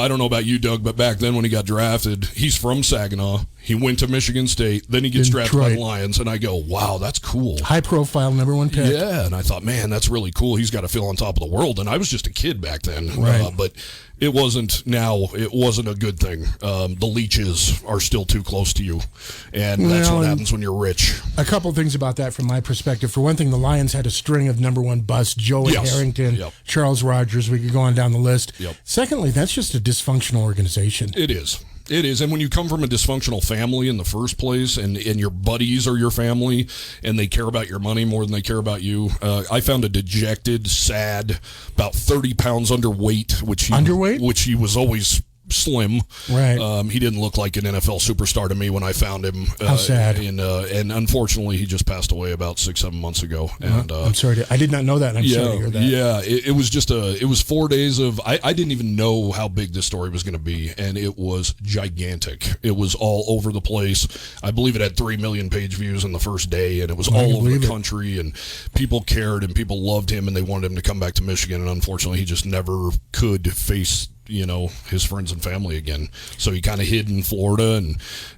I don't know about you, Doug, but back then when he got drafted, he's from Saginaw. He went to Michigan State. Then he gets drafted by the Lions. And I go, wow, that's cool. High profile, number 1 pick. Yeah, and I thought, man, that's really cool. He's got to feel on top of the world. And I was just a kid back then. Right. But it wasn't a good thing. The leeches are still too close to you. And that's what happens when you're rich. A couple things about that from my perspective. For one thing, the Lions had a string of number 1 busts. Joey Harrington, Charles Rogers. We could go on down the list. Yep. Secondly, that's just a dysfunctional organization. It is. It is, and when you come from a dysfunctional family in the first place, and your buddies are your family, and they care about your money more than they care about you, I found a dejected, sad, about 30 pounds underweight, which he was always slim. Right. He didn't look like an NFL superstar to me when I found him. How sad. And unfortunately, he just passed away about 6-7 months ago. And I'm sorry. I did not know that. I'm sorry to hear that. Yeah. It was just it was 4 days of, I didn't even know how big this story was going to be. And it was gigantic. It was all over the place. I believe it had 3 million page views in the first day, and it was all over the country, and people cared and people loved him, and they wanted him to come back to Michigan. And unfortunately, he just never could face his friends and family again. So he kind of hid in Florida,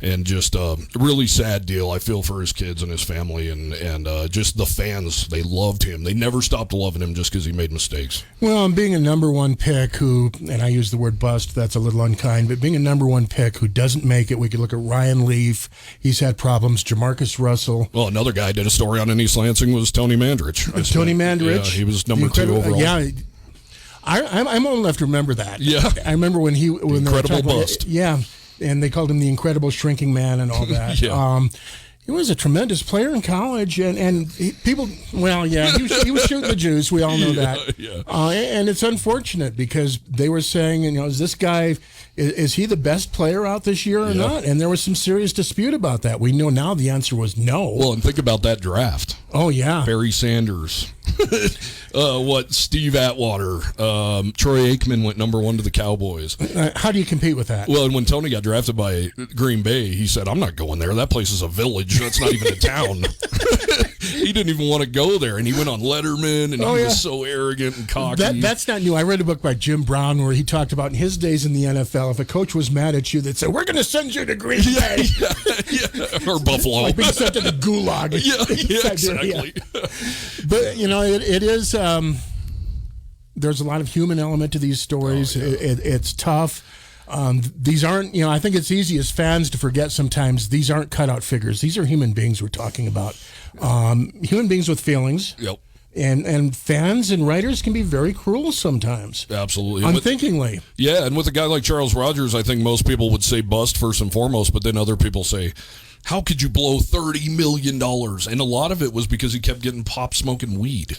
and just a really sad deal. I feel for his kids and his family, and just the fans. They loved him. They never stopped loving him just because he made mistakes. Well, being a number 1 pick and I use the word bust, that's a little unkind, but being a number 1 pick who doesn't make it, we could look at Ryan Leaf. He's had problems. Jamarcus Russell. Well, another guy I did a story on in East Lansing was Tony Mandrich. Tony Mandrich. Yeah, he was number 2 overall. Yeah. I'm old enough to remember that. Yeah. I remember when Incredible bust. And they called him the Incredible Shrinking Man and all that. He was a tremendous player in college, and he was shooting the juice. We all know that. Yeah. And it's unfortunate because they were saying, is this guy, is he the best player out this year or not? And there was some serious dispute about that. We know now the answer was no. Well, and think about that draft. Oh, yeah. Barry Sanders. Steve Atwater. Troy Aikman went number 1 to the Cowboys. How do you compete with that? Well, and when Tony got drafted by Green Bay, he said, I'm not going there. That place is a village. That's not even a town. He didn't even want to go there, and he went on Letterman, and he was so arrogant and cocky. That's not new. I read a book by Jim Brown where he talked about in his days in the NFL, if a coach was mad at you, they'd say, "We're going to send you to Green Bay." Or Buffalo. Like being sent to the gulag. Yeah, exactly. But, it is... there's a lot of human element to these stories. It's tough. These aren't, I think it's easy as fans to forget sometimes these aren't cutout figures. These are human beings we're talking about. Human beings with feelings. Yep. And fans and writers can be very cruel sometimes. Absolutely. Unthinkingly. And with a guy like Charles Rogers, I think most people would say bust first and foremost, but then other people say, how could you blow $30 million? And a lot of it was because he kept getting pop smoking weed.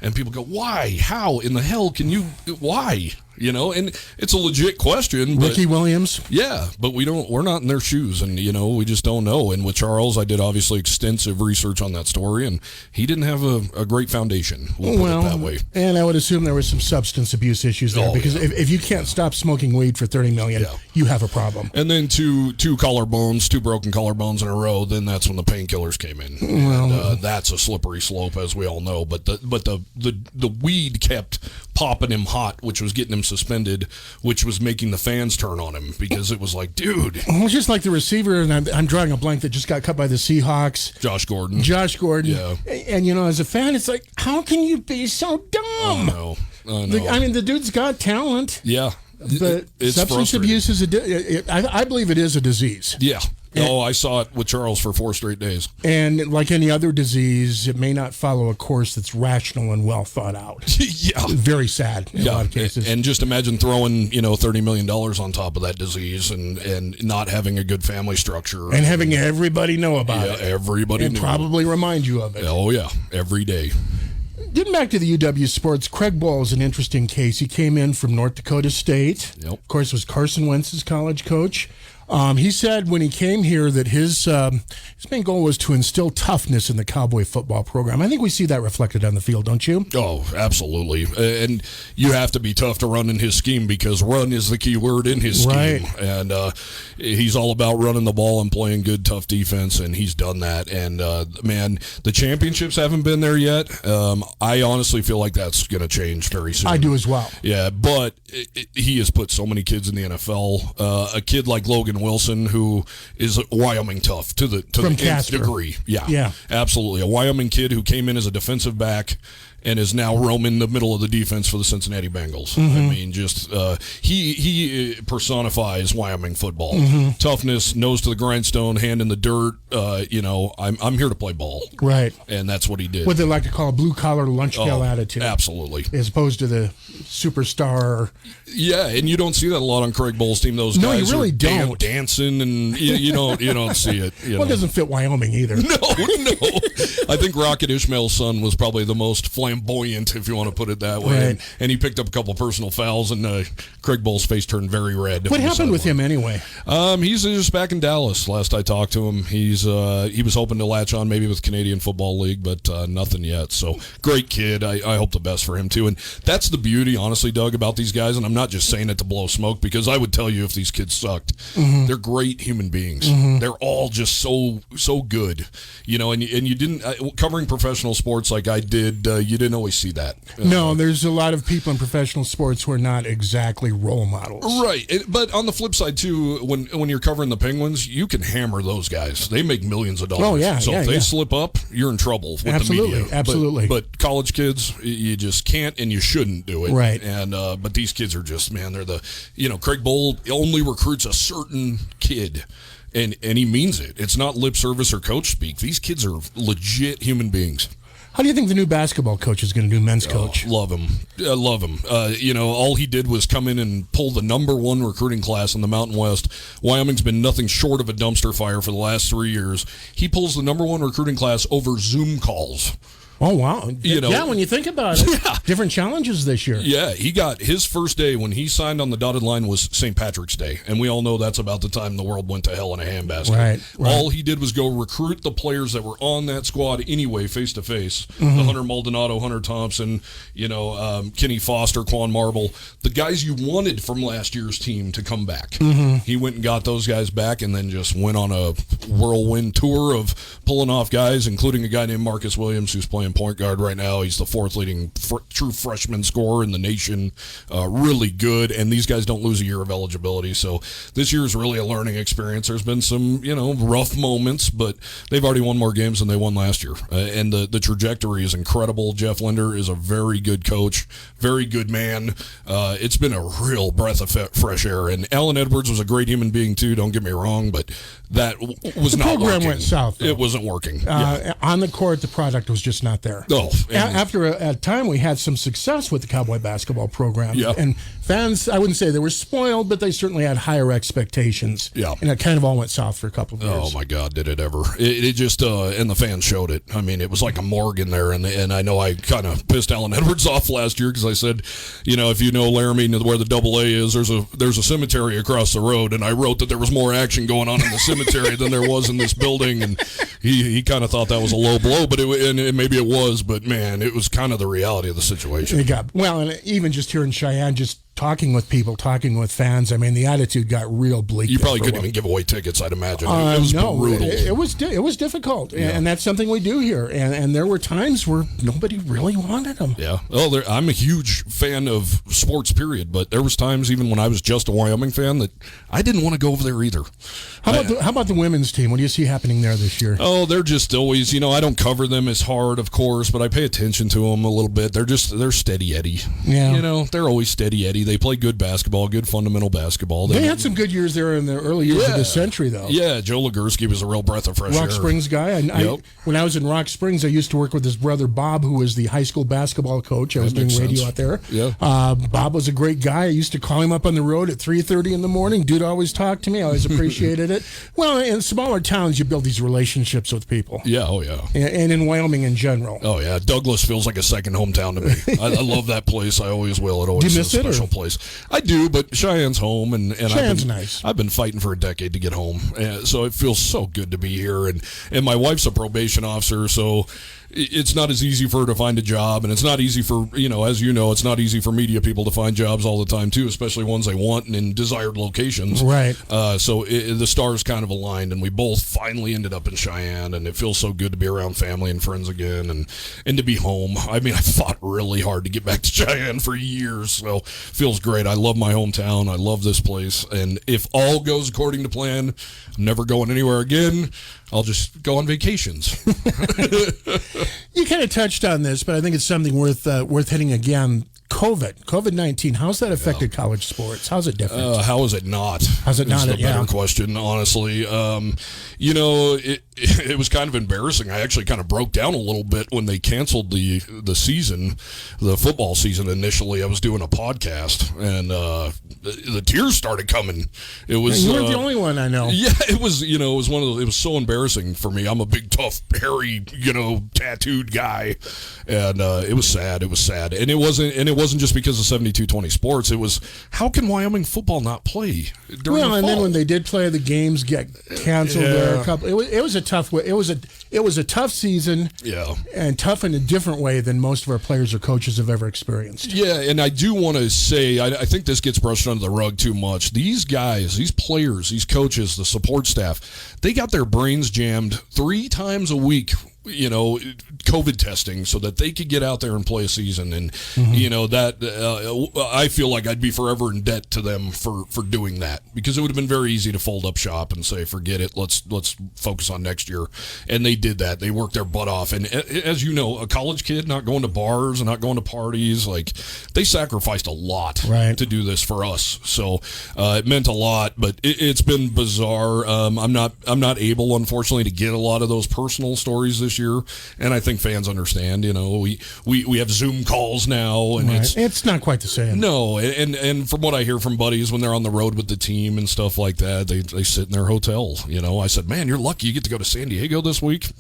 And people go, why? How in the hell can you? Why? And it's a legit question. But, Ricky Williams. Yeah, but we're not in their shoes, and we just don't know. And with Charles, I did obviously extensive research on that story, and he didn't have a great foundation. We'll put it that way. And I would assume there was some substance abuse issues there because if you can't stop smoking weed for $30 million, you have a problem. And then two broken collarbones in a row. Then that's when the painkillers came in. And, that's a slippery slope, as we all know. But the weed kept popping him hot, which was getting him suspended, which was making the fans turn on him because it was like, dude. Well, just like the receiver, and I'm drawing a blank, that just got cut by the Seahawks. Josh Gordon. Yeah. And, as a fan, it's like, how can you be so dumb? I know. I mean, the dude's got talent. Yeah. But substance abuse is I believe it is a disease. Yeah. I saw it with Charles for 4 straight days. And like any other disease, it may not follow a course that's rational and well thought out. Very sad in a lot of cases. And just imagine throwing, $30 million on top of that disease and not having a good family structure. And having everybody know about it. Everybody and probably remind you of it. Oh, yeah. Every day. Getting back to the UW sports, Craig Ball is an interesting case. He came in from North Dakota State. Yep. Of course, was Carson Wentz's college coach. He said when he came here that his main goal was to instill toughness in the Cowboy football program. I think we see that reflected on the field, don't you? Oh, absolutely. And you have to be tough to run in his scheme because run is the key word in his scheme. Right. And he's all about running the ball and playing good, tough defense, and he's done that. And, man, the championships haven't been there yet. I honestly feel like that's going to change very soon. I do as well. Yeah, but he has put so many kids in the NFL. A kid like Logan Wilson, who is Wyoming tough to the nth degree. Yeah, absolutely. A Wyoming kid who came in as a defensive back and is now roaming the middle of the defense for the Cincinnati Bengals. Mm-hmm. I mean, just he personifies Wyoming football. Mm-hmm. Toughness, nose to the grindstone, hand in the dirt. I'm here to play ball. Right. And that's what he did. What they like to call a blue-collar lunch pail attitude. Absolutely. As opposed to the superstar. Yeah, and you don't see that a lot on Craig Ball's team. Those guys you really don't. Dancing, and you don't see it. It doesn't fit Wyoming either. No. I think Rocket Ishmael's son was probably the most flamboyant, if you want to put it that way. Right. And he picked up a couple personal fouls, and Craig Ball's face turned very red. What happened with him anyway? He's just back in Dallas. Last I talked to him, he was hoping to latch on maybe with Canadian Football League, but nothing yet. So great kid. I hope the best for him too. And that's the beauty, honestly, Doug, about these guys. And I'm not just saying it to blow smoke, because I would tell you if these kids sucked. Mm-hmm. They're great human beings. Mm-hmm. They're all just so good, and you didn't covering professional sports like I did. You didn't always see that. No, there's a lot of people in professional sports who are not exactly role models. Right, but on the flip side too, when you're covering the Penguins, you can hammer those guys. They make millions of dollars. Oh yeah, so if they slip up, you're in trouble with the media. Absolutely. But college kids, you just can't and you shouldn't do it. Right. And but these kids are just, man, they're Craig Bohl only recruits a certain kid. And he means it. It's not lip service or coach speak. These kids are legit human beings. How do you think the new basketball coach is going to do, men's coach? Love him. Love him. All he did was come in and pull the #1 recruiting class in the Mountain West. Wyoming's been nothing short of a dumpster fire for the last 3 years. He pulls the #1 recruiting class over Zoom calls Oh, wow. Yeah, when you think about it, different challenges this year. Yeah, he got his first day when he signed on the dotted line was St. Patrick's Day, and we all know that's about the time the world went to hell in a handbasket. Right. All he did was go recruit the players that were on that squad anyway, face to face. The Hunter Maldonado, Hunter Thompson, Kenny Foster, Quan Marble, the guys you wanted from last year's team to come back. He went and got those guys back, and then just went on a whirlwind tour of pulling off guys, including a guy named Marcus Williams, who's playing point guard right now. He's the fourth leading true freshman scorer in the nation. Really good, and these guys don't lose a year of eligibility. So this year is really a learning experience. There's been some, rough moments, but they've already won more games than they won last year. And the trajectory is incredible. Jeff Linder is a very good coach, very good man. It's been a real breath of fresh air. And Alan Edwards was a great human being too, don't get me wrong, but that was not working. The program went south, though. It wasn't working. On the court, the product was just not there. No. After a time, we had some success with the Cowboy basketball program. Yeah. And fans, I wouldn't say they were spoiled, but they certainly had higher expectations. Yeah. And it kind of all went south for a couple of years. Oh, my God, did it ever. It just, and the fans showed it. I mean, it was like a morgue in there, and I know I kind of pissed Alan Edwards off last year because I said, if you know Laramie, where the AA is, there's a cemetery across the road, and I wrote that there was more action going on in the cemetery than there was in this building, and he kind of thought that was a low blow, but maybe it was, but man, it was kind of the reality of the situation. And even just here in Cheyenne, just talking with people, talking with fans, I mean, the attitude got real bleak. You probably couldn't even give away tickets, I'd imagine. It was brutal. It was difficult, and that's something we do here. And there were times where nobody really wanted them. Yeah. Well, I'm a huge fan of sports, period, but there was times even when I was just a Wyoming fan that I didn't want to go over there either. How about the women's team? What do you see happening there this year? Oh, they're just always, I don't cover them as hard, of course, but I pay attention to them a little bit. They're steady Eddie. Yeah. They're always steady Eddie. They play good basketball, good fundamental basketball. They had some good years there in the early years of the century, though. Yeah, Joe Legursky was a real breath of fresh air. Rock Springs guy. When I was in Rock Springs, I used to work with his brother Bob, who was the high school basketball coach. I was doing radio out there. Yeah. Bob was a great guy. I used to call him up on the road at 3:30 in the morning. Dude always talked to me. I always appreciated it. Well, in smaller towns, you build these relationships with people. Yeah, oh yeah. And in Wyoming in general. Oh yeah, Douglas feels like a second hometown to me. I love that place. I always will. It always is a special place. I do, but Cheyenne's home, and Cheyenne's nice. I've been fighting for a decade to get home, so it feels so good to be here. And my wife's a probation officer, so it's not as easy for her to find a job, and it's not easy for, as you know, it's not easy for media people to find jobs all the time too, especially ones they want and in desired locations. Right. So the stars kind of aligned, and we both finally ended up in Cheyenne, and it feels so good to be around family and friends again, and to be home. I mean, I fought really hard to get back to Cheyenne for years, so it feels great. I love my hometown. I love this place, and if all goes according to plan, I'm never going anywhere again. I'll just go on vacations. You kind of touched on this, but I think it's something worth hitting again. COVID-19, how's that affected college sports? How's it different? How is it not? How's it not? That's the better question, honestly. It was kind of embarrassing. I actually kind of broke down a little bit when they canceled the season, the football season initially. I was doing a podcast, and the tears started coming. It was you weren't the only one I know. Yeah, it was. It was one of those. It was so embarrassing for me. I'm a big, tough, hairy, tattooed guy, and it was sad. It was sad, and it wasn't just because of 72-20 sports. It was, how can Wyoming football not play during the fall? And then when they did play, the games get canceled there. It was a tough way. It was a tough season. Yeah, and tough in a different way than most of our players or coaches have ever experienced. Yeah, and I do want to say, I think this gets brushed under the rug too much. These guys, these players, these coaches, the support staff, they got their brains jammed 3 times a week, COVID testing, so that they could get out there and play a season. And, I feel like I'd be forever in debt to them for doing that, because it would have been very easy to fold up shop and say, forget it, let's focus on next year. And they did that. They worked their butt off. And as you know, a college kid not going to bars and not going to parties, like, they sacrificed a lot to do this for us. So it meant a lot, but it's been bizarre. I'm not able, unfortunately, to get a lot of those personal stories this this year, and I think fans understand. We have Zoom calls now, and it's not quite the same. No, and from what I hear from buddies when they're on the road with the team and stuff like that, they sit in their hotel. I said, man, you're lucky you get to go to San Diego this week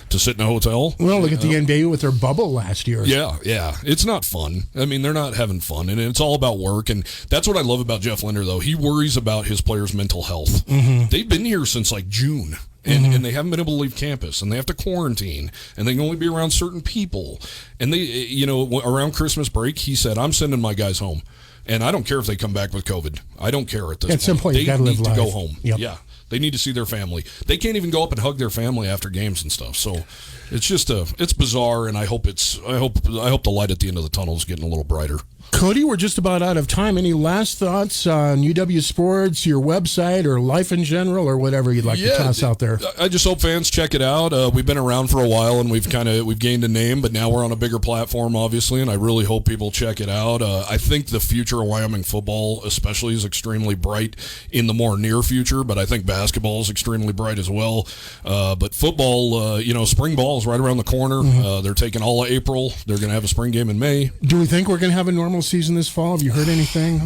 to sit in a hotel. Well, look at the NBA with their bubble last year. Yeah, it's not fun. I mean, they're not having fun, and it's all about work, and that's what I love about Jeff Linder, though. He worries about his players' mental health. Mm-hmm. They've been here since like June. And they haven't been able to leave campus, and they have to quarantine, and they can only be around certain people. And they, around Christmas break, he said, I'm sending my guys home. And I don't care if they come back with COVID. I don't care at this point. At some point, you got to live life. They need to go home. Yep. Yeah. They need to see their family. They can't even go up and hug their family after games and stuff. So it's just it's bizarre, and I hope the light at the end of the tunnel is getting a little brighter. Cody, we're just about out of time. Any last thoughts on UW Sports, your website, or life in general, or whatever you'd like to toss out there? I just hope fans check it out. We've been around for a while, and we've gained a name, but now we're on a bigger platform, obviously, and I really hope people check it out. I think the future of Wyoming football, especially, is extremely bright in the more near future, but I think basketball is extremely bright as well. But football, spring ball is right around the corner. They're taking all of April. They're going to have a spring game in May. Do we think we're going to have a normal season this fall? Have you heard anything?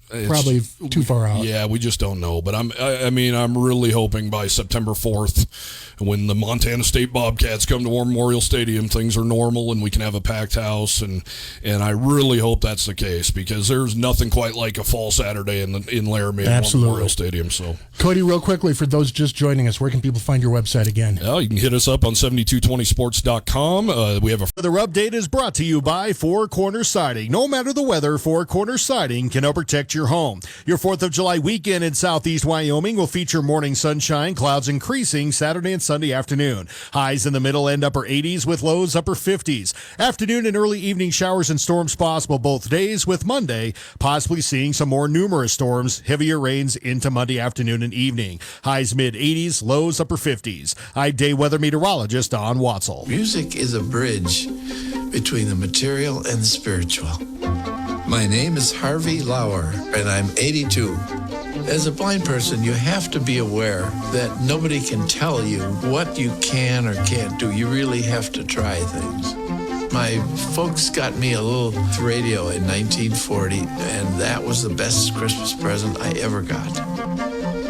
It's probably too far out. Yeah, we just don't know. But I'm really hoping by September 4th, when the Montana State Bobcats come to War Memorial Stadium, things are normal and we can have a packed house. And I really hope that's the case, because there's nothing quite like a fall Saturday in Laramie at War Memorial Stadium. So, Cody, real quickly, for those just joining us, where can people find your website again? Well, you can hit us up on 7220sports.com. We have a further update is brought to you by Four Corners Siding. No matter the weather, Four Corners Siding can help protect your home. Your 4th of July weekend in southeast Wyoming will feature morning sunshine, clouds increasing Saturday and Sunday afternoon. Highs in the middle and upper 80s with lows upper 50s. Afternoon and early evening showers and storms possible both days, with Monday possibly seeing some more numerous storms, heavier rains into Monday afternoon and evening. Highs mid 80s, lows upper 50s. I'm day weather meteorologist Don Watzel. Music is a bridge between the material and the spiritual. My name is Harvey Lauer, and I'm 82. As a blind person, you have to be aware that nobody can tell you what you can or can't do. You really have to try things. My folks got me a little radio in 1940, and that was the best Christmas present I ever got.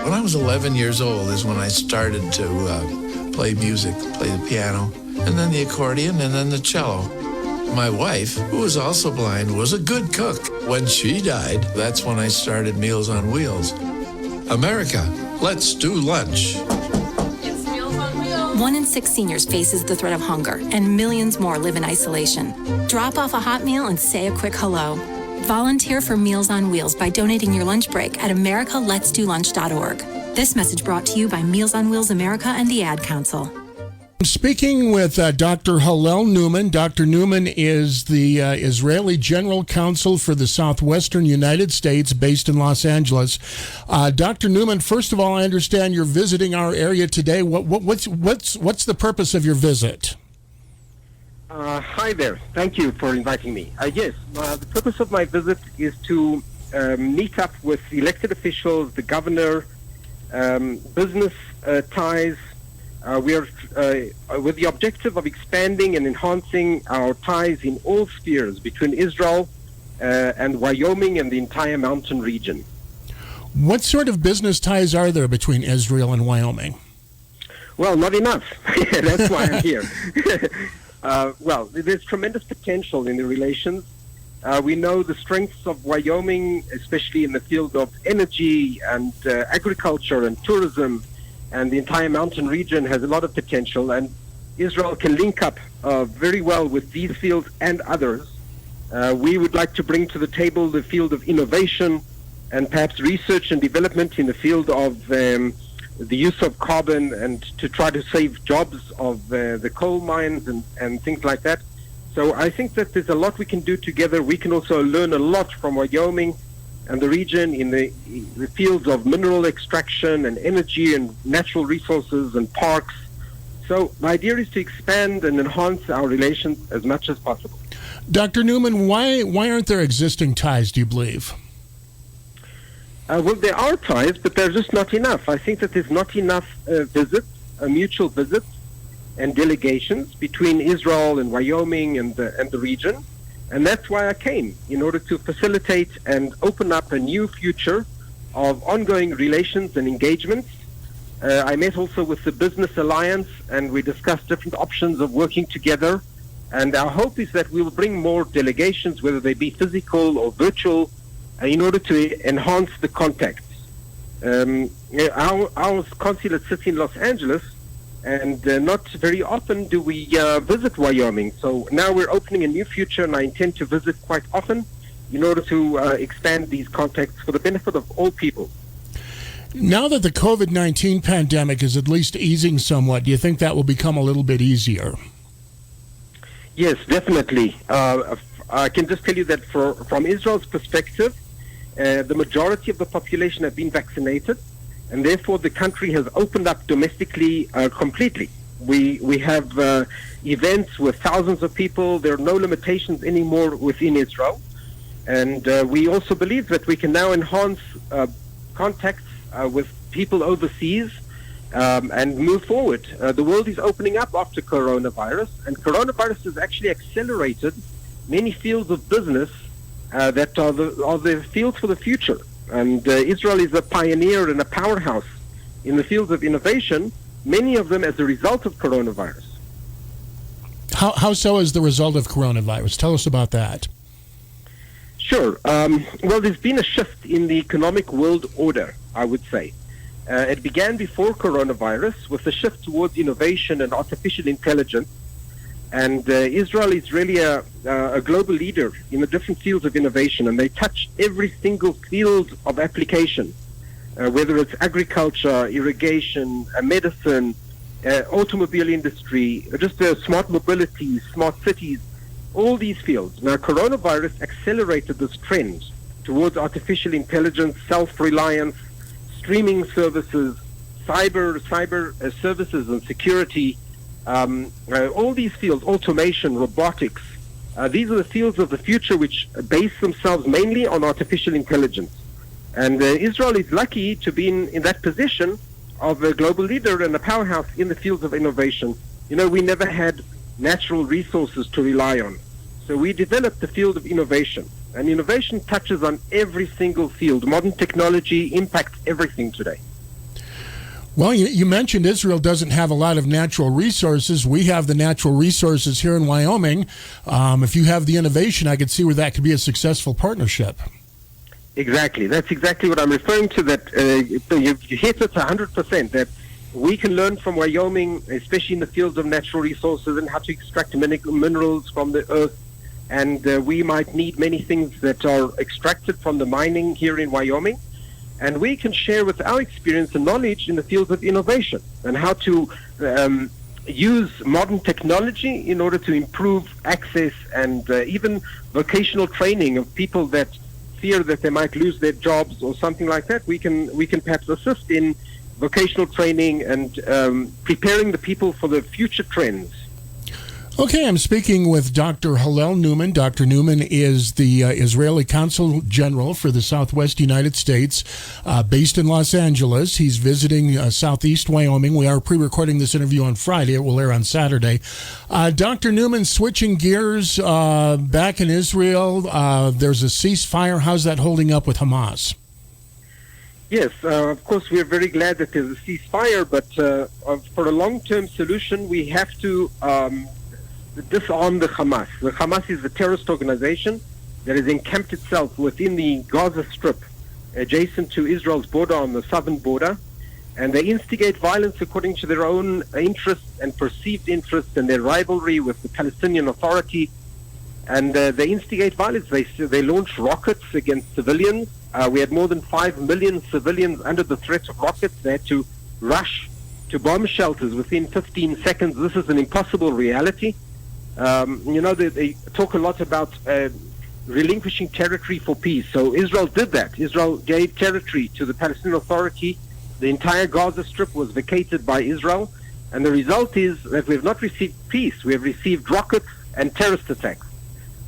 When I was 11 years old is when I started to play music, play the piano, and then the accordion, and then the cello. My wife, who was also blind, was a good cook. When she died, that's when I started Meals on Wheels. America, let's do lunch. It's Meals on Wheels. 1 in 6 seniors faces the threat of hunger, and millions more live in isolation. Drop off a hot meal and say a quick hello. Volunteer for Meals on Wheels by donating your lunch break at americaletsdolunch.org. This message brought to you by Meals on Wheels America and the Ad Council. Speaking with Dr. Hillel Newman. Dr. Newman is the Israeli General Counsel for the Southwestern United States, based in Los Angeles. Dr. Newman, first of all, I understand you're visiting our area today. What's the purpose of your visit? Hi there. Thank you for inviting me. Yes, the purpose of my visit is to meet up with elected officials, the governor, business ties. We are with the objective of expanding and enhancing our ties in all spheres between Israel and Wyoming and the entire mountain region. What sort of business ties are there between Israel and Wyoming? Well, not enough. That's why I'm here. Well, there's tremendous potential in the relations. We know the strengths of Wyoming, especially in the field of energy and agriculture and tourism. And the entire mountain region has a lot of potential, and Israel can link up very well with these fields and others. We would like to bring to the table the field of innovation and perhaps research and development in the field of the use of carbon, and to try to save jobs of the coal mines and things like that. So I think that there's a lot we can do together. We can also learn a lot from Wyoming and the region in the fields of mineral extraction and energy and natural resources and parks. So my idea is to expand and enhance our relations as much as possible. Dr. Newman, why aren't there existing ties, do you believe? Well, there are ties, but there's just not enough. I think that there's not enough visits, mutual visits. and delegations between Israel and Wyoming and the region. And that's why I came, in order to facilitate and open up a new future of ongoing relations and engagements. I met also with the Business Alliance, and we discussed different options of working together. And our hope is that we will bring more delegations, whether they be physical or virtual, in order to enhance the contacts. Our consulate sits in Los Angeles, and not very often do we visit Wyoming. So now we're opening a new future, and I intend to visit quite often in order to expand these contacts for the benefit of all people. Now that the COVID-19 pandemic is at least easing somewhat, do you think that will become a little bit easier? Yes, definitely. I can just tell you that from Israel's perspective, the majority of the population have been vaccinated, and therefore the country has opened up domestically completely. We have events with thousands of people. There are no limitations anymore within Israel. And we also believe that we can now enhance contacts with people overseas and move forward. The world is opening up after coronavirus, and coronavirus has actually accelerated many fields of business that are the fields for the future. And Israel is a pioneer and a powerhouse in the fields of innovation, many of them as a result of coronavirus. How so as the result of coronavirus? Tell us about that. Sure. Well, there's been a shift in the economic world order, I would say. It began before coronavirus with a shift towards innovation and artificial intelligence. And Israel is really a global leader in the different fields of innovation, and they touch every single field of application, whether it's agriculture, irrigation, medicine, automobile industry, just smart mobility, smart cities, all these fields. Now, coronavirus accelerated this trend towards artificial intelligence, self-reliance, streaming services, cyber services and security. All these fields, automation, robotics, these are the fields of the future which base themselves mainly on artificial intelligence. And Israel is lucky to be in that position of a global leader and a powerhouse in the fields of innovation. You know, we never had natural resources to rely on. So we developed the field of innovation. And innovation touches on every single field. Modern technology impacts everything today. Well, you mentioned Israel doesn't have a lot of natural resources. We have the natural resources here in Wyoming. If you have the innovation, I could see where that could be a successful partnership. Exactly. That's exactly what I'm referring to, that you hit it 100%, that we can learn from Wyoming, especially in the fields of natural resources and how to extract minerals from the earth. And we might need many things that are extracted from the mining here in Wyoming. And we can share with our experience and knowledge in the fields of innovation and how to use modern technology in order to improve access and even vocational training of people that fear that they might lose their jobs or something like that. We can perhaps assist in vocational training and preparing the people for the future trends. Okay, I'm speaking with Dr. Hillel Newman. Dr. Newman is the Israeli Consul General for the Southwest United States, based in Los Angeles. He's visiting Southeast Wyoming. We are pre-recording this interview on Friday. It will air on Saturday. Dr. Newman, switching gears, back in Israel, there's a ceasefire. How's that holding up with Hamas? Yes, of course, we are very glad that there's a ceasefire, but for a long-term solution, we have to disarm the Hamas. The Hamas is a terrorist organization that has encamped itself within the Gaza Strip, adjacent to Israel's border on the southern border, and they instigate violence according to their own interests and perceived interests and their rivalry with the Palestinian Authority. And they instigate violence. They launch rockets against civilians. We had more than 5 million civilians under the threat of rockets. They had to rush to bomb shelters within 15 seconds. This is an impossible reality. They talk a lot about relinquishing territory for peace. So Israel did that. Israel gave territory to the Palestinian Authority. The entire Gaza Strip was vacated by Israel. And the result is that we have not received peace. We have received rockets and terrorist attacks.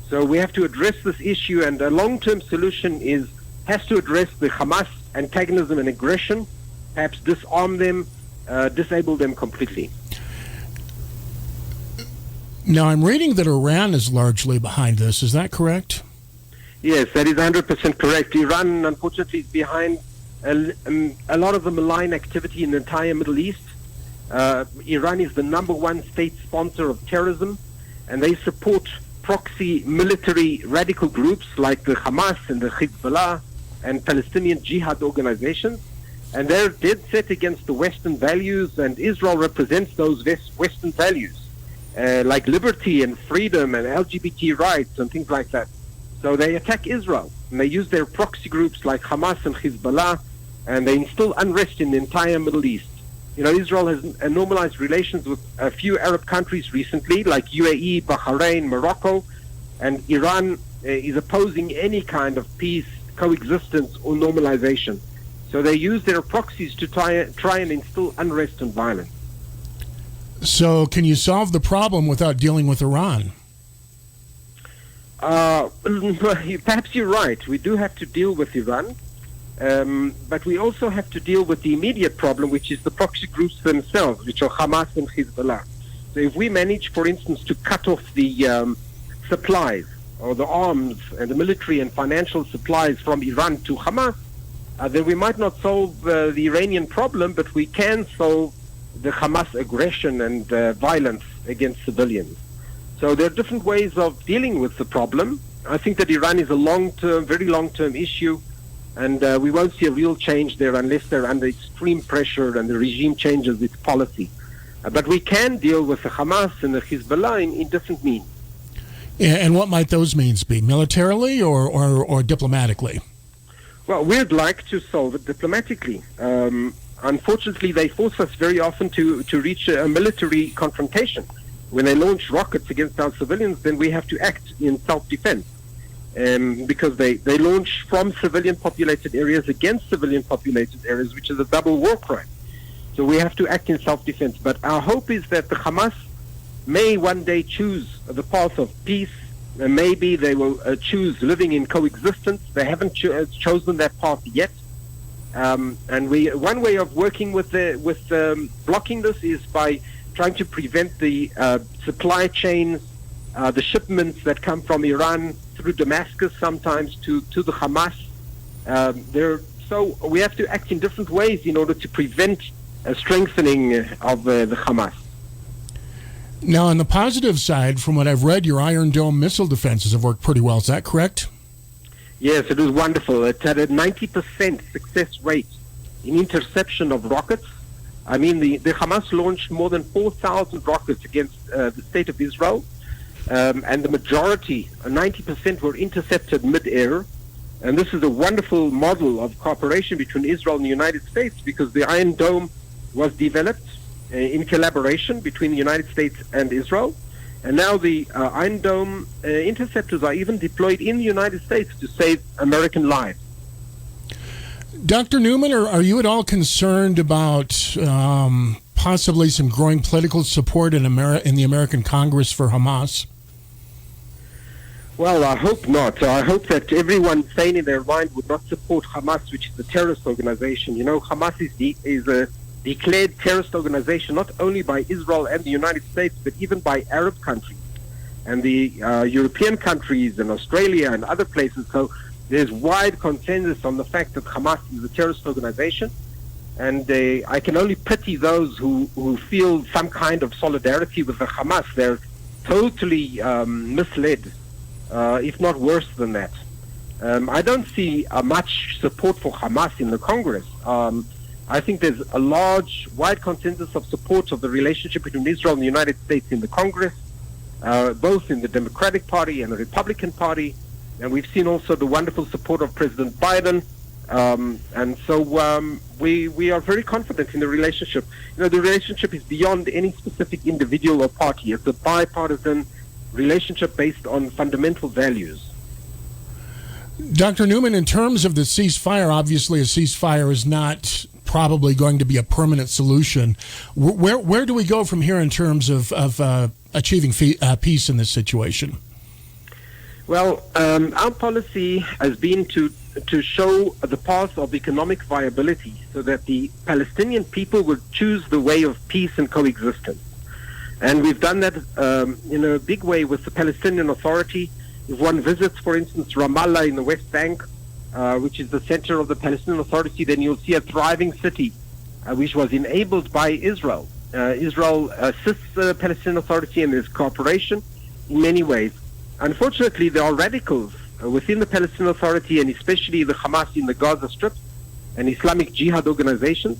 So we have to address this issue, and a long-term solution has to address the Hamas antagonism and aggression, perhaps disarm them, disable them completely. Now, I'm reading that Iran is largely behind this. Is that correct? Yes, that is 100% correct. Iran, unfortunately, is behind a lot of the malign activity in the entire Middle East. Iran is the number one state sponsor of terrorism, and they support proxy military radical groups like the Hamas and the Hezbollah and Palestinian jihad organizations. And they're dead set against the Western values, and Israel represents those Western values, like liberty and freedom and LGBT rights and things like that. So they attack Israel, and they use their proxy groups like Hamas and Hezbollah, and they instill unrest in the entire Middle East. You know, Israel has normalized relations with a few Arab countries recently, like UAE, Bahrain, Morocco, and Iran is opposing any kind of peace, coexistence, or normalization. So they use their proxies to try and instill unrest and violence. So can you solve the problem without dealing with Iran? Perhaps you're right. We do have to deal with Iran, but we also have to deal with the immediate problem, which is the proxy groups themselves, which are Hamas and Hezbollah. So if we manage, for instance, to cut off the supplies or the arms and the military and financial supplies from Iran to Hamas, then we might not solve the Iranian problem, but we can solve the Hamas aggression and violence against civilians. So there are different ways of dealing with the problem. I think that Iran is a long-term, very long-term issue, and we won't see a real change there unless they're under extreme pressure and the regime changes its policy. But we can deal with the Hamas and the Hezbollah in different means. And what might those means be? Militarily or diplomatically? Well, we'd like to solve it diplomatically. Unfortunately, they force us very often to reach a military confrontation. When they launch rockets against our civilians, then we have to act in self-defense. Because they launch from civilian-populated areas against civilian-populated areas, which is a double war crime. So we have to act in self-defense. But our hope is that the Hamas may one day choose the path of peace, and maybe they will choose living in coexistence. They haven't chosen that path yet. And one way of working with blocking this is by trying to prevent the supply chains, the shipments that come from Iran through Damascus sometimes to the Hamas. So we have to act in different ways in order to prevent a strengthening of the Hamas. Now, on the positive side, from what I've read, your Iron Dome missile defenses have worked pretty well. Is that correct? Yes, it was wonderful. It had a 90% success rate in interception of rockets. I mean, the Hamas launched more than 4,000 rockets against the state of Israel, and the majority, 90%, were intercepted mid-air. And this is a wonderful model of cooperation between Israel and the United States, because the Iron Dome was developed in collaboration between the United States and Israel. And now the Iron Dome interceptors are even deployed in the United States to save American lives. Dr. Newman, are you at all concerned about possibly some growing political support in the American Congress for Hamas? Well, I hope not. I hope that everyone sane in their mind would not support Hamas, which is a terrorist organization. You know, Hamas is a declared terrorist organization not only by Israel and the United States, but even by Arab countries and the European countries and Australia and other places. So there's wide consensus on the fact that Hamas is a terrorist organization, and I can only pity those who feel some kind of solidarity with the Hamas. They're totally misled, if not worse than that. I don't see much support for Hamas in the Congress. I think there's a wide consensus of support of the relationship between Israel and the United States in the Congress, both in the Democratic Party and the Republican Party. And we've seen also the wonderful support of President Biden. And so we are very confident in the relationship. You know, the relationship is beyond any specific individual or party. It's a bipartisan relationship based on fundamental values. Dr. Newman, in terms of the ceasefire, obviously a ceasefire is not probably going to be a permanent solution. Where do we go from here in terms of achieving peace in this situation? Well, our policy has been to show the path of economic viability so that the Palestinian people would choose the way of peace and coexistence. And we've done that in a big way with the Palestinian Authority. If one visits, for instance, Ramallah in the West Bank, which is the center of the Palestinian Authority, then you'll see a thriving city, which was enabled by Israel. Israel assists the Palestinian Authority in this cooperation in many ways. Unfortunately, there are radicals within the Palestinian Authority, and especially the Hamas in the Gaza Strip and Islamic Jihad organizations,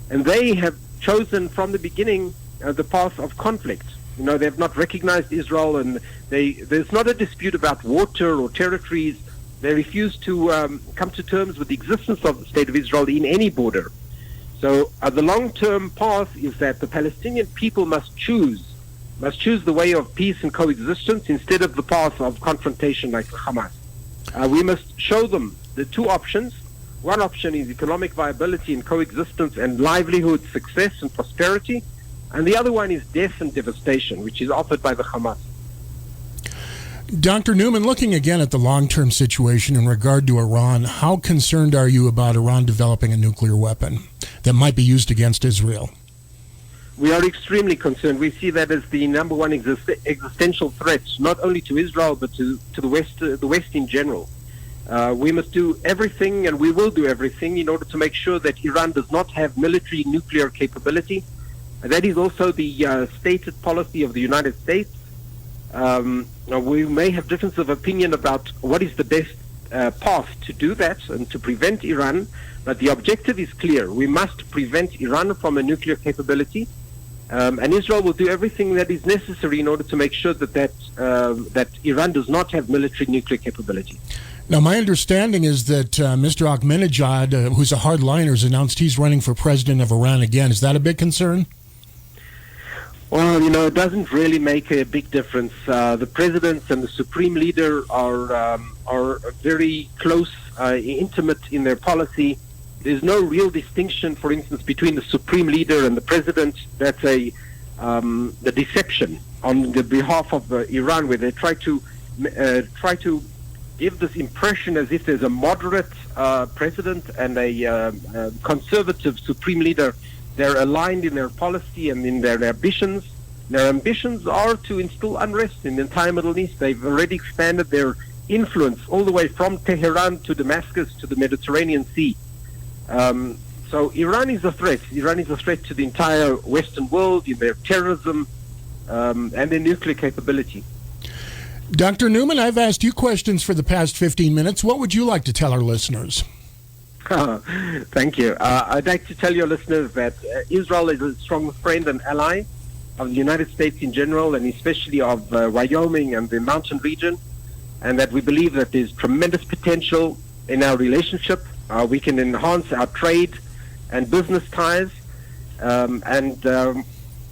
and they have chosen from the beginning the path of conflict. You know, they have not recognized Israel, and there's not a dispute about water or territories. They refuse to come to terms with the existence of the State of Israel in any border. So the long-term path is that the Palestinian people must choose the way of peace and coexistence instead of the path of confrontation like Hamas. We must show them the two options. One option is economic viability and coexistence and livelihood, success and prosperity. And the other one is death and devastation, which is offered by the Hamas. Dr. Newman, looking again at the long-term situation in regard to Iran, how concerned are you about Iran developing a nuclear weapon that might be used against Israel? We are extremely concerned. We see that as the number one existential threat, not only to Israel, but to the West in general. We must do everything, and we will do everything, in order to make sure that Iran does not have military nuclear capability. That is also the stated policy of the United States. We may have difference of opinion about what is the best path to do that and to prevent Iran, but the objective is clear. We must prevent Iran from a nuclear capability, and Israel will do everything that is necessary in order to make sure that Iran does not have military nuclear capability. Now, my understanding is that Mr. Ahmadinejad, who's a hardliner, has announced he's running for president of Iran again. Is that a big concern? Well, it doesn't really make a big difference. The president and the supreme leader are very close, intimate in their policy. There's no real distinction, for instance, between the supreme leader and the president. That's the deception on the behalf of Iran, where they try to give this impression as if there's a moderate president and a conservative supreme leader. They're aligned in their policy and in their ambitions. Their ambitions are to instill unrest in the entire Middle East. They've already expanded their influence all the way from Tehran to Damascus to the Mediterranean Sea. So Iran is a threat. Iran is a threat to the entire Western world in their terrorism and their nuclear capability. Dr. Newman, I've asked you questions for the past 15 minutes. What would you like to tell our listeners? Thank you. I'd like to tell your listeners that Israel is a strong friend and ally of the United States in general, and especially of Wyoming and the mountain region, and that we believe that there's tremendous potential in our relationship. We can enhance our trade and business ties, and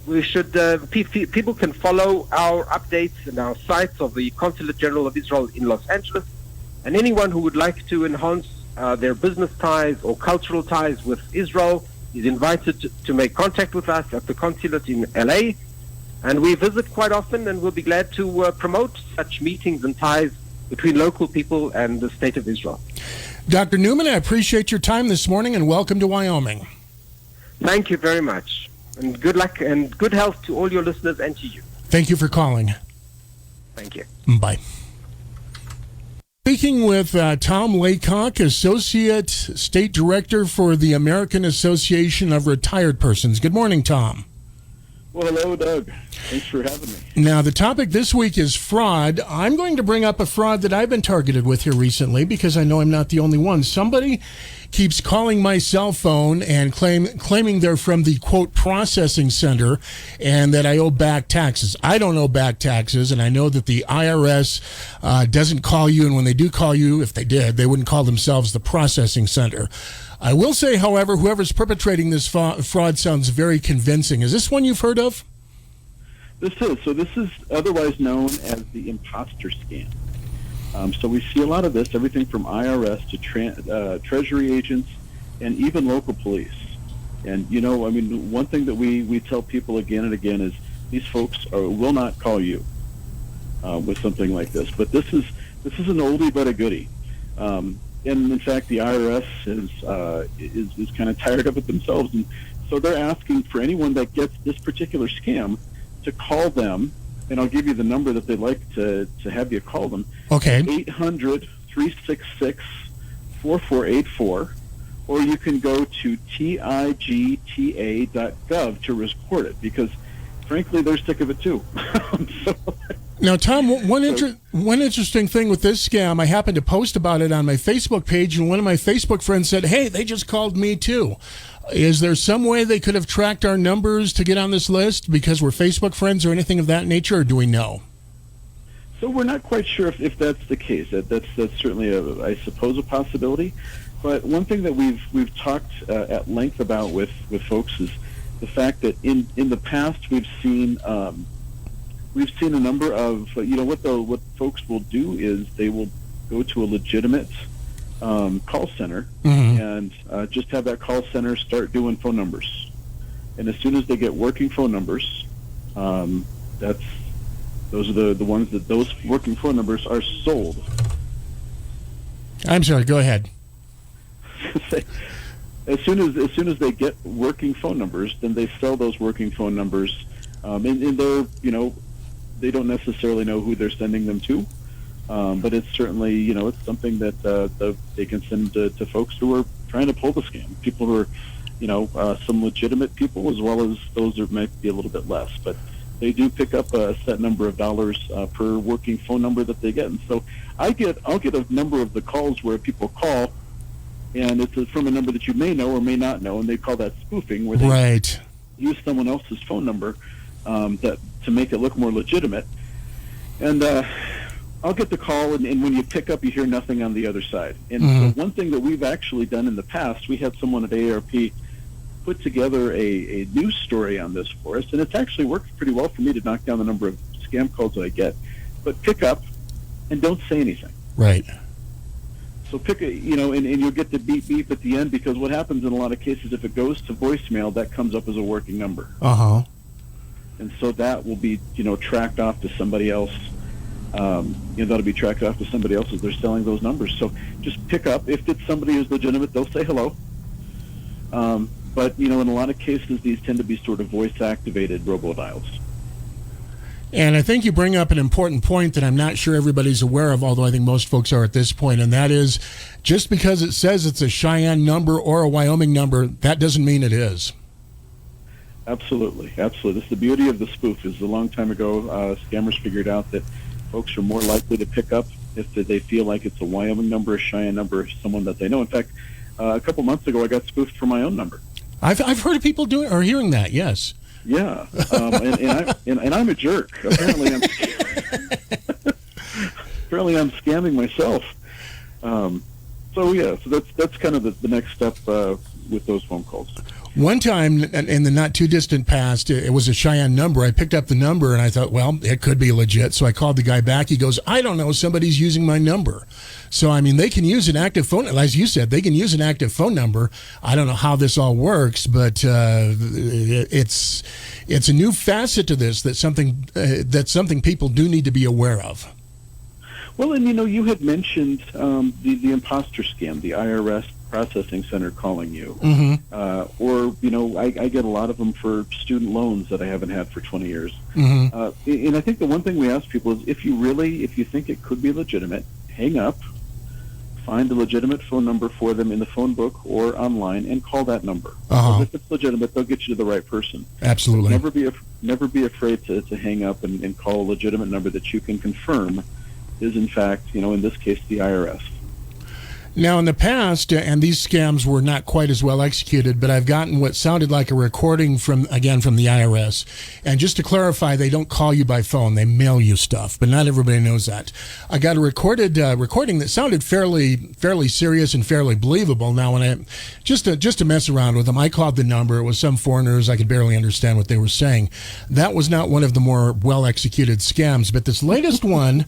we should. People can follow our updates and our sites of the Consulate General of Israel in Los Angeles, and anyone who would like to enhance their business ties or cultural ties with Israel is invited to make contact with us at the consulate in LA, and we visit quite often, and we'll be glad to promote such meetings and ties between local people and the State of Israel. Dr. Newman, I appreciate your time this morning, and welcome to Wyoming. Thank you very much, and good luck and good health to all your listeners and to you. Thank you for calling. Thank you. Bye. Speaking with Tom Laycock, Associate State Director for the American Association of Retired Persons. Good morning, Tom. Well, hello, Doug. Thanks for having me. Now, the topic this week is fraud. I'm going to bring up a fraud that I've been targeted with here recently because I know I'm not the only one. Somebody keeps calling my cell phone and claiming they're from the, quote, processing center and that I owe back taxes. I don't owe back taxes, and I know that the IRS doesn't call you, and when they do call you, if they did, they wouldn't call themselves the processing center. I will say, however, whoever's perpetrating this fraud sounds very convincing. Is this one you've heard of? This is. So this is otherwise known as the imposter scam. So we see a lot of this, everything from IRS to Treasury agents and even local police. And, one thing that we tell people again and again is these folks will not call you with something like this. But this is an oldie but a goodie. And in fact, the IRS is kind of tired of it themselves. And so they're asking for anyone that gets this particular scam to call them, and I'll give you the number that they'd like to have you call them. Okay. 800-366-4484, or you can go to tigta.gov to report it, because frankly, they're sick of it too. So, now, Tom, one interesting thing with this scam, I happened to post about it on my Facebook page, and one of my Facebook friends said, hey, they just called me too. Is there some way they could have tracked our numbers to get on this list because we're Facebook friends or anything of that nature, or do we know? So we're not quite sure if that's the case. That's certainly, I suppose, a possibility. But one thing that we've talked at length about with folks is the fact that in the past we've seen a number of what folks will do is they will go to a legitimate call center and just have that call center start doing phone numbers, and as soon as they get working phone numbers, those are the ones that those working phone numbers are sold. I'm sorry. Go ahead. As soon as they get working phone numbers, then they sell those working phone numbers, and they're they don't necessarily know who they're sending them to, but it's certainly it's something that they can send to folks who are trying to pull the scam. People who are some legitimate people as well as those that might be a little bit less, but they do pick up a set number of dollars per working phone number that they get. And so I'll get a number of the calls where people call, and it's from a number that you may know or may not know, and they call that spoofing, where they use someone else's phone number to make it look more legitimate. And I'll get the call, and when you pick up, you hear nothing on the other side. And so one thing that we've actually done in the past, we had someone at AARP put together a news story on this for us, and it's actually worked pretty well for me to knock down the number of scam calls that I get. But pick up and don't say anything. Right. So pick and you'll get the beep beep at the end, because what happens in a lot of cases, if it goes to voicemail, that comes up as a working number. And so that will be tracked off to somebody else. That'll be tracked off to somebody else as they're selling those numbers. So just pick up. If it's somebody who's legitimate, they'll say hello. But in a lot of cases, these tend to be sort of voice-activated robodials. And I think you bring up an important point that I'm not sure everybody's aware of, although I think most folks are at this point, and that is just because it says it's a Cheyenne number or a Wyoming number, that doesn't mean it is. Absolutely. That's the beauty of the spoof. Is a long time ago, scammers figured out that folks are more likely to pick up if they feel like it's a Wyoming number, a Cheyenne number, someone that they know. In fact, a couple months ago, I got spoofed for my own number. I've heard of people doing or hearing that. Yes. Yeah, and I'm a jerk. Apparently, I'm scamming myself. So that's kind of the next step with those phone calls. One time in the not too distant past, it was a Cheyenne number. I picked up the number and I thought, well, it could be legit. So I called the guy back. He goes, I don't know, somebody's using my number. So, I mean, they can use an active phone, as you said, they can use an active phone number. I don't know how this all works, but it's a new facet to this that's something people do need to be aware of. Well, and you had mentioned the imposter scam, the IRS processing center calling you, or I get a lot of them for student loans that I haven't had for 20 years. And I think the one thing we ask people is, if you think it could be legitimate, hang up, find a legitimate phone number for them in the phone book or online, and call that number. If it's legitimate, they'll get you to the right person. Absolutely. Never be afraid to hang up and call a legitimate number that you can confirm is in fact, in this case, the IRS. Now, in the past, and these scams were not quite as well executed, but I've gotten what sounded like a recording from the IRS. And just to clarify, they don't call you by phone. They mail you stuff, but not everybody knows that. I got a recording that sounded fairly serious and fairly believable. Now, when I just to mess around with them, I called the number. It was some foreigners. I could barely understand what they were saying. That was not one of the more well-executed scams, but this latest one...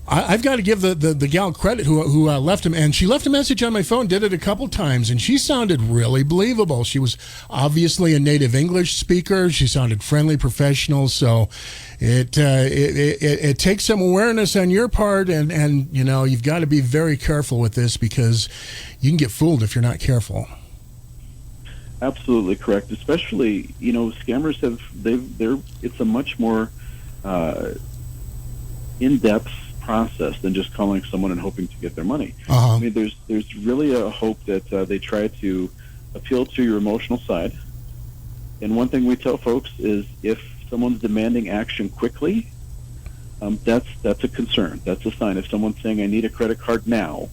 I've got to give the gal credit who left him, and she left a message on my phone, did it a couple times, and she sounded really believable. She was obviously a native English speaker. She sounded friendly, professional, so it takes some awareness on your part, and you've got to be very careful with this because you can get fooled if you're not careful. Absolutely correct. Especially, scammers it's a much more in-depth process than just calling someone and hoping to get their money. I mean, there's really a hope that they try to appeal to your emotional side. And one thing we tell folks is if someone's demanding action quickly, that's a concern. That's a sign. If someone's saying, I need a credit card now,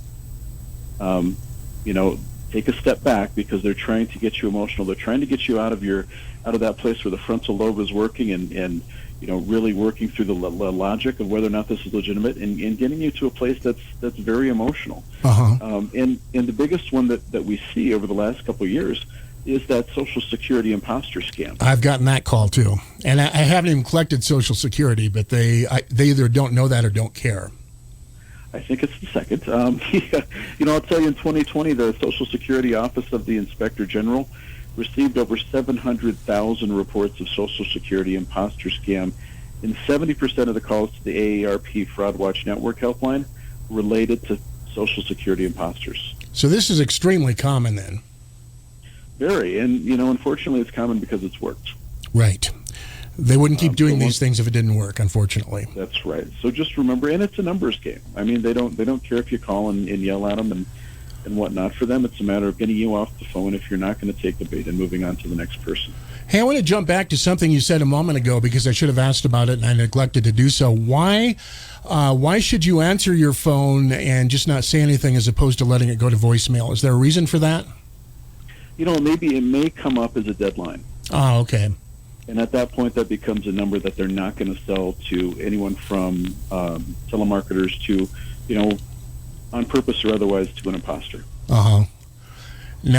take a step back, because they're trying to get you emotional. They're trying to get you out of that place where the frontal lobe is working and really working through the logic of whether or not this is legitimate, and getting you to a place that's very emotional. And the biggest one that we see over the last couple of years is that Social Security imposter scam. I've gotten that call too, and I haven't even collected Social Security, but they either don't know that or don't care. I think it's the second. I'll tell you, in 2020, the Social Security Office of the Inspector General received over 700,000 reports of Social Security imposter scam, and 70% of the calls to the AARP Fraud Watch Network helpline related to Social Security imposters. So this is extremely common then. Very, and unfortunately, it's common because it's worked. Right. They wouldn't keep doing these things if it didn't work, unfortunately. That's right. So just remember, and it's a numbers game. I mean, they don't care if you call and yell at them and whatnot. For them, it's a matter of getting you off the phone if you're not going to take the bait and moving on to the next person. Hey, I want to jump back to something you said a moment ago, because I should have asked about it and I neglected to do so. Why should you answer your phone and just not say anything as opposed to letting it go to voicemail? Is there a reason for that? Maybe it may come up as a deadline. Oh, okay. And at that point, that becomes a number that they're not going to sell to anyone from telemarketers to, on purpose or otherwise, to an imposter. Now,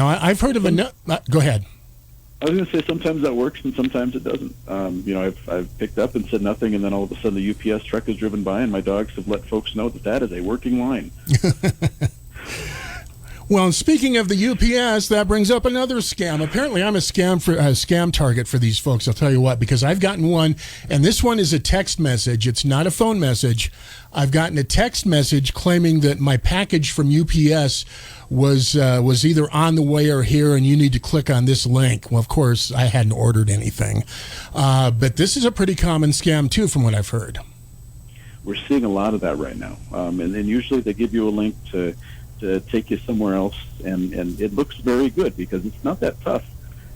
I've heard of go ahead. I was going to say sometimes that works and sometimes it doesn't. I've picked up and said nothing, and then all of a sudden the UPS truck has driven by, and my dogs have let folks know that is a working line. Well, and speaking of the UPS, that brings up another scam. Apparently, I'm a scam target for these folks. I'll tell you what, because I've gotten one, and this one is a text message. It's not a phone message. I've gotten a text message claiming that my package from UPS was either on the way or here, and you need to click on this link. Well, of course, I hadn't ordered anything. But this is a pretty common scam, too, from what I've heard. We're seeing a lot of that right now. And usually they give you a link to take you somewhere else, and it looks very good because it's not that tough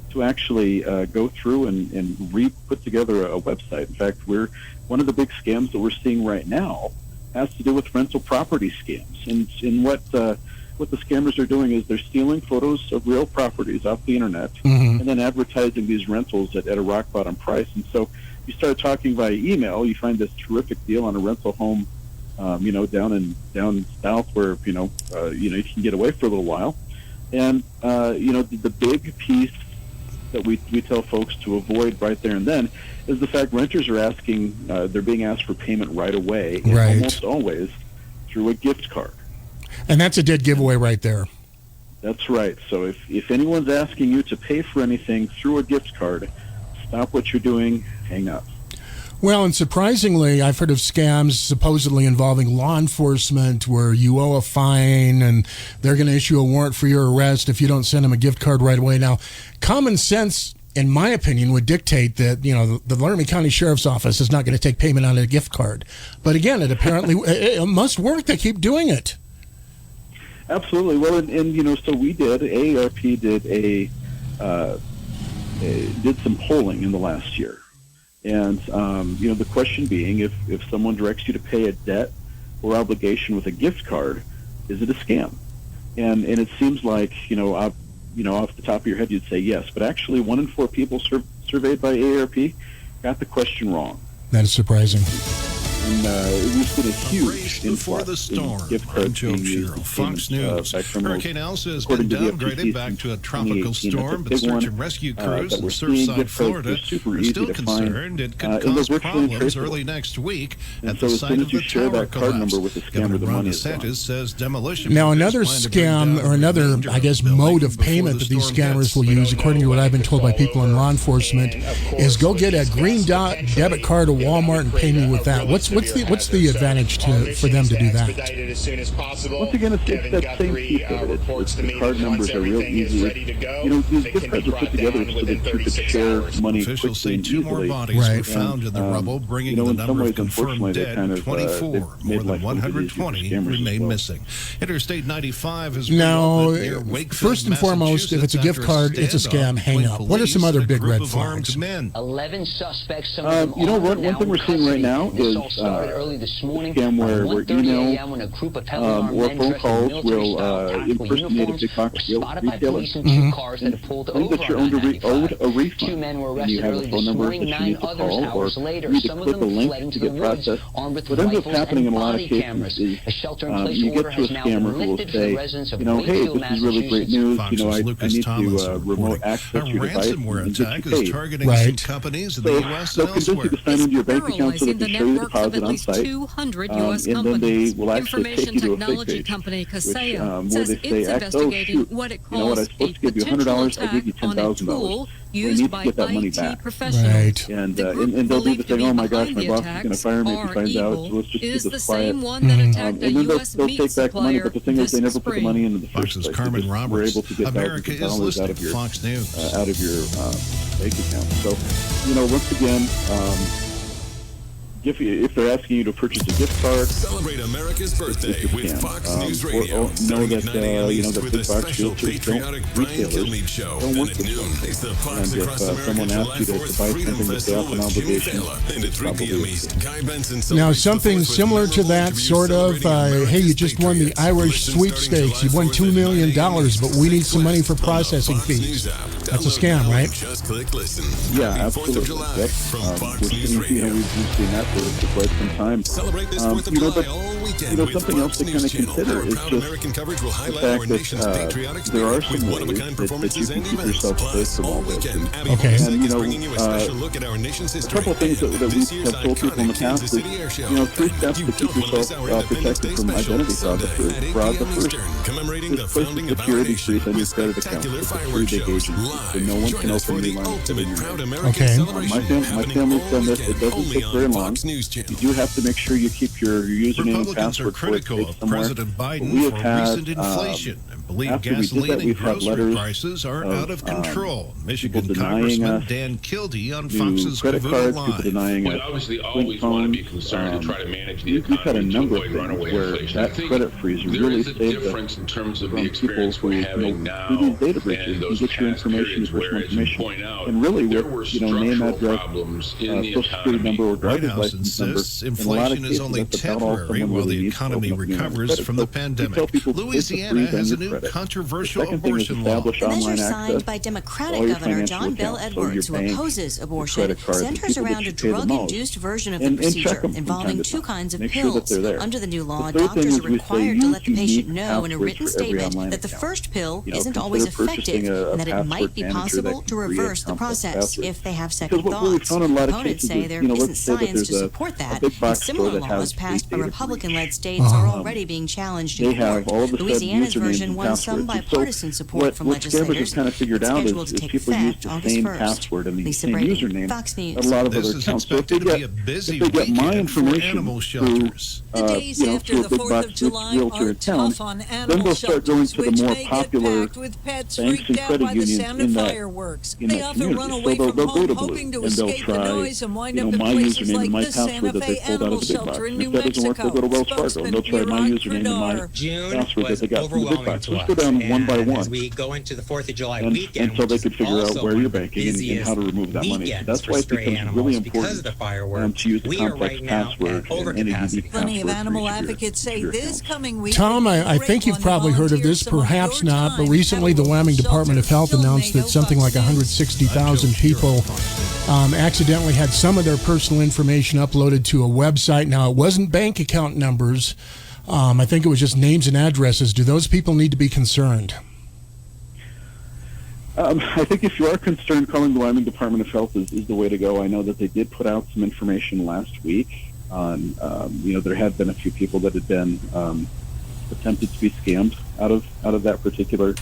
to actually go through and put together a website. In fact, one of the big scams that we're seeing right now has to do with rental property scams. And what the scammers are doing is they're stealing photos of real properties off the internet and then advertising these rentals at a rock bottom price. And so you start talking via email, you find this terrific deal on a rental home down south where you can get away for a little while, and the big piece that we tell folks to avoid right there and then is the fact renters are they're being asked for payment right away, and almost always through a gift card. And that's a dead giveaway right there. That's right. So if anyone's asking you to pay for anything through a gift card, stop what you're doing, hang up. Well, and surprisingly, I've heard of scams supposedly involving law enforcement where you owe a fine and they're going to issue a warrant for your arrest if you don't send them a gift card right away. Now, common sense, in my opinion, would dictate that, the Laramie County Sheriff's Office is not going to take payment on a gift card. But again, it apparently it must work. They keep doing it. Absolutely. Well, and so we did. AARP did some polling in the last year. And, the question being, if someone directs you to pay a debt or obligation with a gift card, is it a scam? And it seems like, off the top of your head, you'd say yes. But actually, 1 in 4 people surveyed by AARP got the question wrong. That is surprising. And we've been a huge before the storm. I'm Joe Shiro, Fox News. Hurricane Elsa has been downgraded back to a tropical storm, but search and rescue crews in Surfside, Florida are still concerned it could cause problems early next week at the site of the tower collapse. Governor Ron DeSantis says demolition. Now, another scam, or another, I guess, mode of payment that these scammers will use, according to what I've been told by people in law enforcement, is go get a green dot debit card at Walmart and pay me with that. What's what's the advantage for them to do that? As soon as possible. Once again, it's that same piece of it. The card numbers are real easy. These gift cards are put together so that you could share money Officials quickly say and 2 more easily. bodies were found in the rubble, bringing the in number some ways, of confirmed dead to 24. More than 120 remain missing. Interstate 95 has now, near Wakefield, first and foremost, if it's a gift card, it's a scam. Hang up. What are some other big red flags? 11 suspects. One thing we're seeing right now is a scam where email or phone calls will impersonate a big box retailer. Think that you're owed a refund, and you have a phone number that you need to call, or you need to click a link to get processed. What ends up happening in a lot of cases is you get to a scammer who will say, hey, this is really great news. I need to remote access your device and get you paid. Right. Companies in the U.S. They'll convince you to sign into your bank account so they can show you deposit on site, and then they will actually take you to a fake page, where they say, oh shoot, I was supposed to give you $100, I gave you $10,000. They need to get that money back. Right. And they'll do the thing, oh my gosh, my boss is going to fire me if he finds out, so let's just keep this quiet. And then they'll take back the money, but the thing is they never put the money in the first place. Carmen We're able to get thousands of dollars out of your bank account. So, once again, if they're asking you to purchase a gift card, celebrate America's birthday with Fox News Radio. Know that the big box realtors don't retailers don't work with them. And if someone asks you to buy something that they have an obligation, it's probably now something similar to that sort of. Hey, you just won the Irish sweepstakes. You won $2 million, but we need some money for processing fees. That's a scam, right? Just click listen. Yeah, absolutely. Yep. We've seen that for quite some time. Celebrate this 4th of July all weekend with something else to kind of consider is just American coverage will highlight the our fact nation's patriotic that there are spirit some with ways one-of-a-kind that you performances can and keep events. yourself safe Plus, from all all this. weekend, Abby Okay. is bringing you a special look at our nation's A history. couple of things that we have told people in the past is, 3 steps to keep yourself protected from identity fraud. The first commemorating the founding of our security nation freeze on your credit account. It's a 3-day agent, so no one can open new lines in your name. Okay. My family's done this. It doesn't take very long. You do have to make sure you keep your username and password critical of somewhere. President Biden We have for had, recent inflation and believe after we did gasoline that, and we've had grocery letters prices are out of control. Michigan people denying Congressman us Dan Kildee on new Fox's credit Kavuna cards, Live. people denying We us obviously flip always want to be phones. concerned to try to manage the We've had a economy to number of avoid things runaway where inflation. I that think credit freeze there really is a saved us difference in terms of the from experience people we're who, having now through these data breaches, and you those get your past information, periods your where, personal as you information, point out, and really there with were name, structural address, problems in the social security number or White driver's House license number. insists In a lot of inflation is cases, only that's about all temporary someone while really the needs to economy open up new lines of recovers credit. from So the we pandemic. tell people, Louisiana has a new credit. controversial The second thing is abortion law. establish The online measure access signed by to Democratic all your Governor financial John Bell accounts. So your Edwards, who bank, opposes your abortion, credit cards, the centers people that around you a pay the most. drug-induced version of the And check procedure them from involving time to 2 time. kinds of Make sure that pills. they're there. Under the new law, The third thing doctors is are we say required to use let the patient unique know in a passwords written for every statement online that the account. first pill You know, isn't always consider effective purchasing a and that it might password be manager possible that to can create reverse the complex process passwords. if they have second Because what we've thoughts. found in a lot of Opponents cases say is, there let's isn't say that science to there's support that, big and box store similar that has laws a passed by data Republican-led breach. states are already being challenged They in have court. all of a sudden Louisiana's usernames version and won some passwords. So bipartisan support from what scammers have legislators. kind of figured It's out scheduled is to take people use effect the August same 1st. password and the Lisa same Brady, username Fox News. at a lot of This other is accounts. So if expected they to be a busy get my weekend for information animal through shelters. The days after through a the big 4th box of July realtor are in town, tough on then animal they'll start going shelters, to the which more may get popular packed with pets banks and freaked out credit by the unions sound in of that fireworks. in They that often community. run So away they'll from go home to hoping to Blue, and they'll escape the try, noise and wind up my in places username and like my the Santa password that they Fe pulled out Animal of the big box. Shelter in And New if that doesn't work, they'll Mexico. go to Wells Fargo and they'll try my username and my password that they got from the big box. Let's go down one by one. As we go into the 4th of July and weekend, so they could figure out where you're banking and how to remove that money. So that's why it becomes really important to use the complex password and any unique Plenty of password animal for each advocates say this coming week. Tom, I think you've probably heard of this, perhaps not, but recently the Wyoming Department of Health announced that something like 160,000 people accidentally had some of their personal information uploaded to a website. Now, it wasn't bank account numbers. I think it was just names and addresses. Do those people need to be concerned? I think if you are concerned, calling the Wyoming Department of Health is the way to go. I know that they did put out some information last week on, there had been a few people that had been attempted to be scammed out of that particular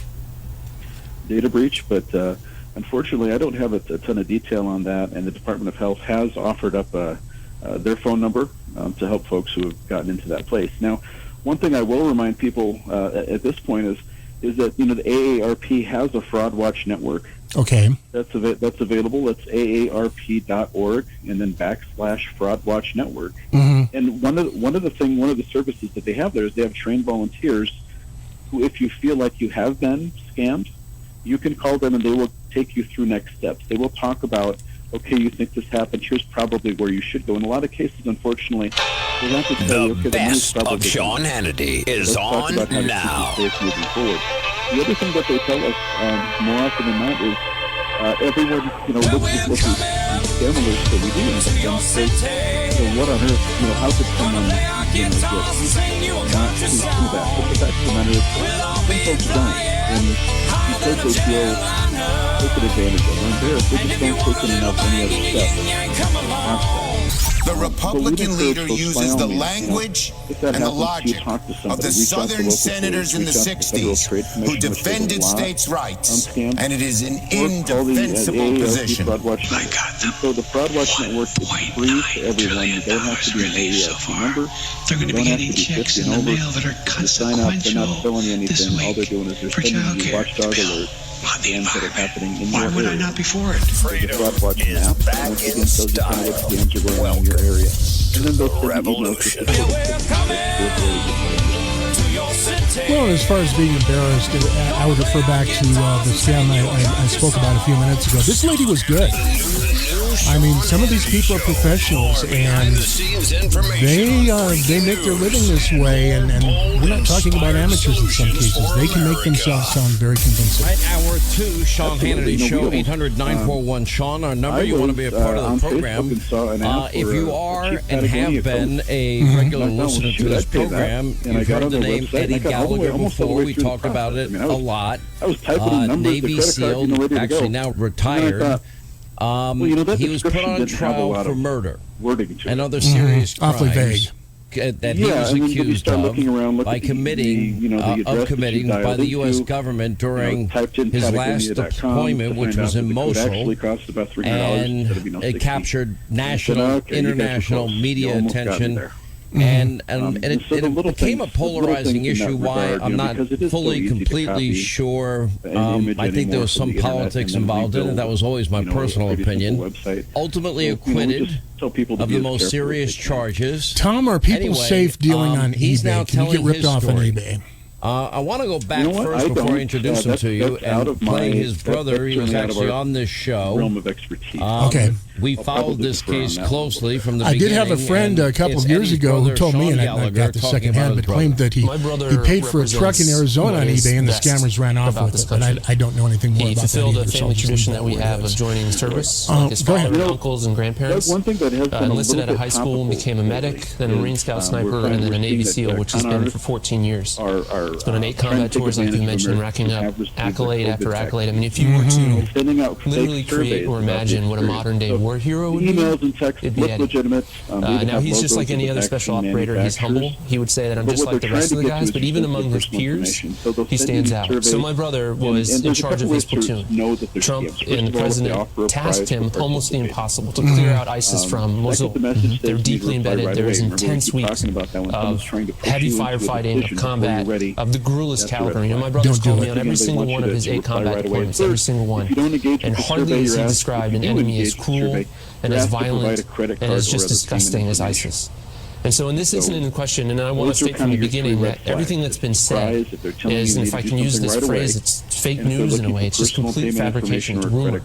data breach, but unfortunately, I don't have a ton of detail on that. And the Department of Health has offered up a their phone number to help folks who have gotten into that place. Now, one thing I will remind people at this point is that the AARP has a fraud watch network. Okay. That's available. It's aarp.org and then /fraud watch network. Mm-hmm. And one of the services that they have there is they have trained volunteers who, if you feel like you have been scammed, you can call them and they will take you through next steps. They will talk about, okay, you think this happened, here's probably where you should go. In a lot of cases, unfortunately, they have to tell you, okay, the best of Sean Hannity is on now. Moving forward. The other thing that they tell us more often than not is everyone, looks at these scam alerts that we do and says, so what on earth, how could someone, get not to do that? But the fact of the matter is, some folks don't. And because they feel taken advantage of or embarrassed, they just don't take enough any other steps. The Republican leader uses the language and the logic of the Southern senators in the 60s who defended states' rights, and it is an indefensible position. My God, so the Fraud Watch Network is free to everyone. You don't have to be an AES member. They're going to be getting checks in the mail that are consequential. They're not selling you anything. All they're doing is they're sending you watchdog alerts. Why would I not be for it? Freedom is back in style. Area. And then they'll revolution. Well, as far as being embarrassed, I would refer back to the scam I spoke about a few minutes ago. This lady was good. I mean, some of these people are professionals, and they make their living this way, and we're not talking about amateurs in some cases. They can make themselves sound very convincing. Right, Hour 2, Sean Hannity Show, 800-941-SEAN, our number. You want to be a part of the program. If you are and have been a regular listener to this program, you've heard the name Eddie Gallagher before. We talked about it a lot. Navy SEAL, actually now retired. He was put on trial for murder and other serious crimes. Awfully vague. That he was accused of by committing by the U.S. government during his last deployment, which was in Mosul, and it captured national, international media attention. And it became a polarizing issue. Why? I'm not fully, completely sure. I think there was some politics involved in it. That was always my personal opinion. Ultimately acquitted of the most serious charges. Tom, are people safe dealing on eBay? Can you get ripped off on eBay? I want to go back first before I introduce him to you and play his brother. He was actually on this show. Realm of expertise. Okay. We followed this case closely from the beginning. I did have a friend a couple of years ago who told me, and I got the second hand, but claimed that he paid for a truck in Arizona on eBay and the scammers ran off with it. But I don't know anything more about that. He fulfilled a family tradition that we have of joining service. Like his father and uncles and grandparents. Enlisted at a high school and became a medic, then a Marine Scout sniper, and then a Navy SEAL, which he's been for 14 years. It's been on 8 combat tours, like you mentioned, racking up accolade after accolade. I mean, if you were to literally create or imagine what a modern-day war hero would be, it'd be Eddie. Now, he's just like any other special operator. He's humble. He would say that I'm just like the rest of the guys, but even among his peers, he stands out. So my brother was in charge of his platoon. Trump and the president tasked him almost the impossible to clear out ISIS from Mosul. They're deeply embedded. There was intense weeks of heavy firefighting, of combat, of the guerrillas caliber. My brother's called me on every single one of his 8 combat deployments, every single one. And hardly has he described an enemy as cruel and as violent and as just disgusting as ISIS. And so, and this isn't in question, and I want to state from the beginning that everything that's been said is, and if I can use this phrase, it's fake news in a way. It's just complete fabrication, it's rumor.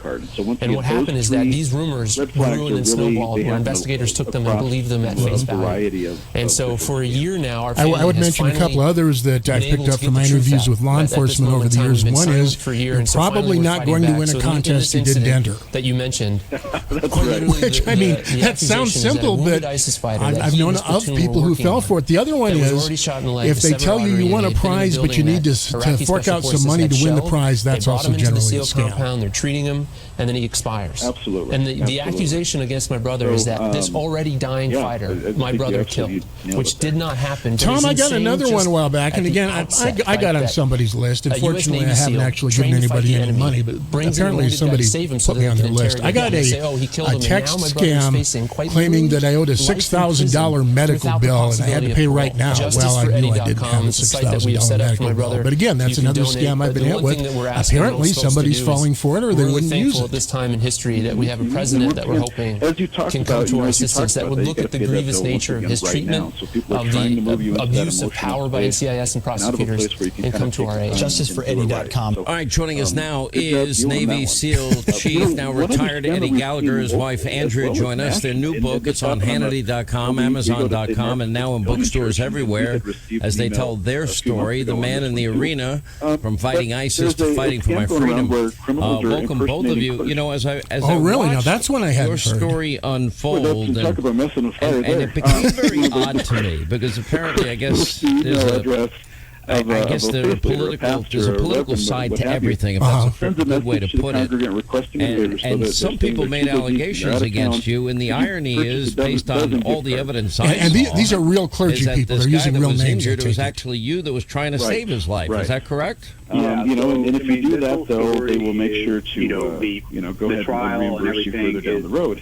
And what happened is that these rumors grew and snowballed, where investigators took them and believed them at face value. And so, for a year now, our family I would mention a couple others that I've picked up from my interviews with law enforcement over the years. One is you're probably not going to win a contest you didn't enter. That you mentioned. Which, I mean, that sounds simple, but I've known of people who fell for it. The other one is if they tell you you won a prize, but you need to fork out some money to win the surprised that's also generally a scam. They brought him into the SEAL compound, they're treating him, and then he expires. Absolutely. And the accusation against my brother is that this already dying fighter, my brother killed, which did not happen. Tom, I got another one a while back, and again, I got on somebody's list. Unfortunately, I haven't actually given anybody any money, but apparently somebody put me on their list. I got a text scam claiming that I owed a $6,000 medical bill, and I had to pay right now. Well, I knew I didn't have a $6,000 medical bill. But again, that's another scam I've been hit with. Apparently, somebody's falling for it, or they wouldn't use it. At this time in history that we have a president that we're hoping can come to our assistance, that would look at the grievous nature of his treatment, of the abuse of power by NCIS and prosecutors, and come to our aid. JusticeForEddie.com. All right, joining us now is Navy SEAL Chief, now retired Eddie Gallagher, his wife Andrea join us. Their new book, it's on Hannity.com, Amazon.com, and now in bookstores everywhere as they tell their story, the man in the arena, from fighting ISIS to fighting for my freedom. Welcome, both of you. You know, as I really? Now that's when I had your story unfold, and it became very odd to me because apparently, I guess there's I guess there's a political side to everything, if that's a good way to put it. And some people made allegations against you, and the irony is, based on all the evidence I saw, these are real clergy people. They're using real names. It was actually you that was trying to save his life. Is that correct? And if you do that, though, they will make sure to, go ahead and reimburse you further down the road.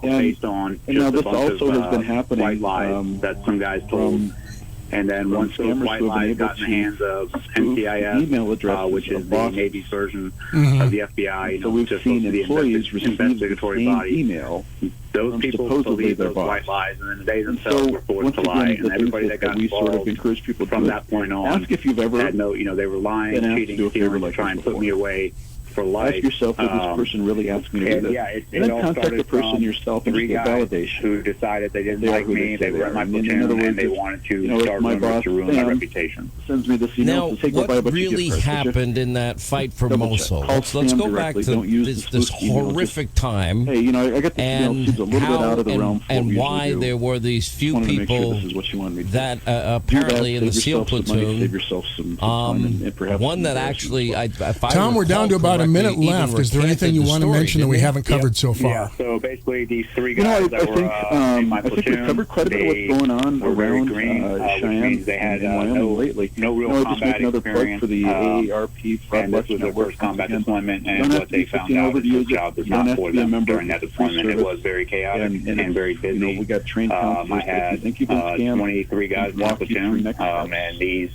Based on now this also has been happening. White lies that some guys told. And then once those white lies got in the hands of NCIS, which is the Navy's version of the FBI, so we've seen employees receive investigatory body. Email. Those people believe those white lies, and then they themselves were forced to lie. And everybody that got involved from that point on, ask if you've ever had no, they were lying, cheating, stealing, to try and put me away for life. Ask yourself, did this person really ask me to do this? Yeah, it then all contact the person yourself and get validation. Who decided they didn't like me, they were in my platoon, and they wanted to start rumors to ruin my reputation. Sends me this email. Now, what really happened in that fight for Mosul? Let's go back to this horrific time, and why there were these few people that apparently in the SEAL platoon, one that actually, Tom, we're down to about a minute left. Is there anything you want to mention that we haven't covered so far? Yeah, so basically these three guys that were in my platoon, I think we covered quite a bit of what's going on around Cheyenne they had and Wyoming lately. No real combat experience. For the AARP and this was their first combat deployment, and what they found out is this job was not for them. During that deployment, it was very chaotic and very busy. We got trained I had 23 guys in my platoon, and these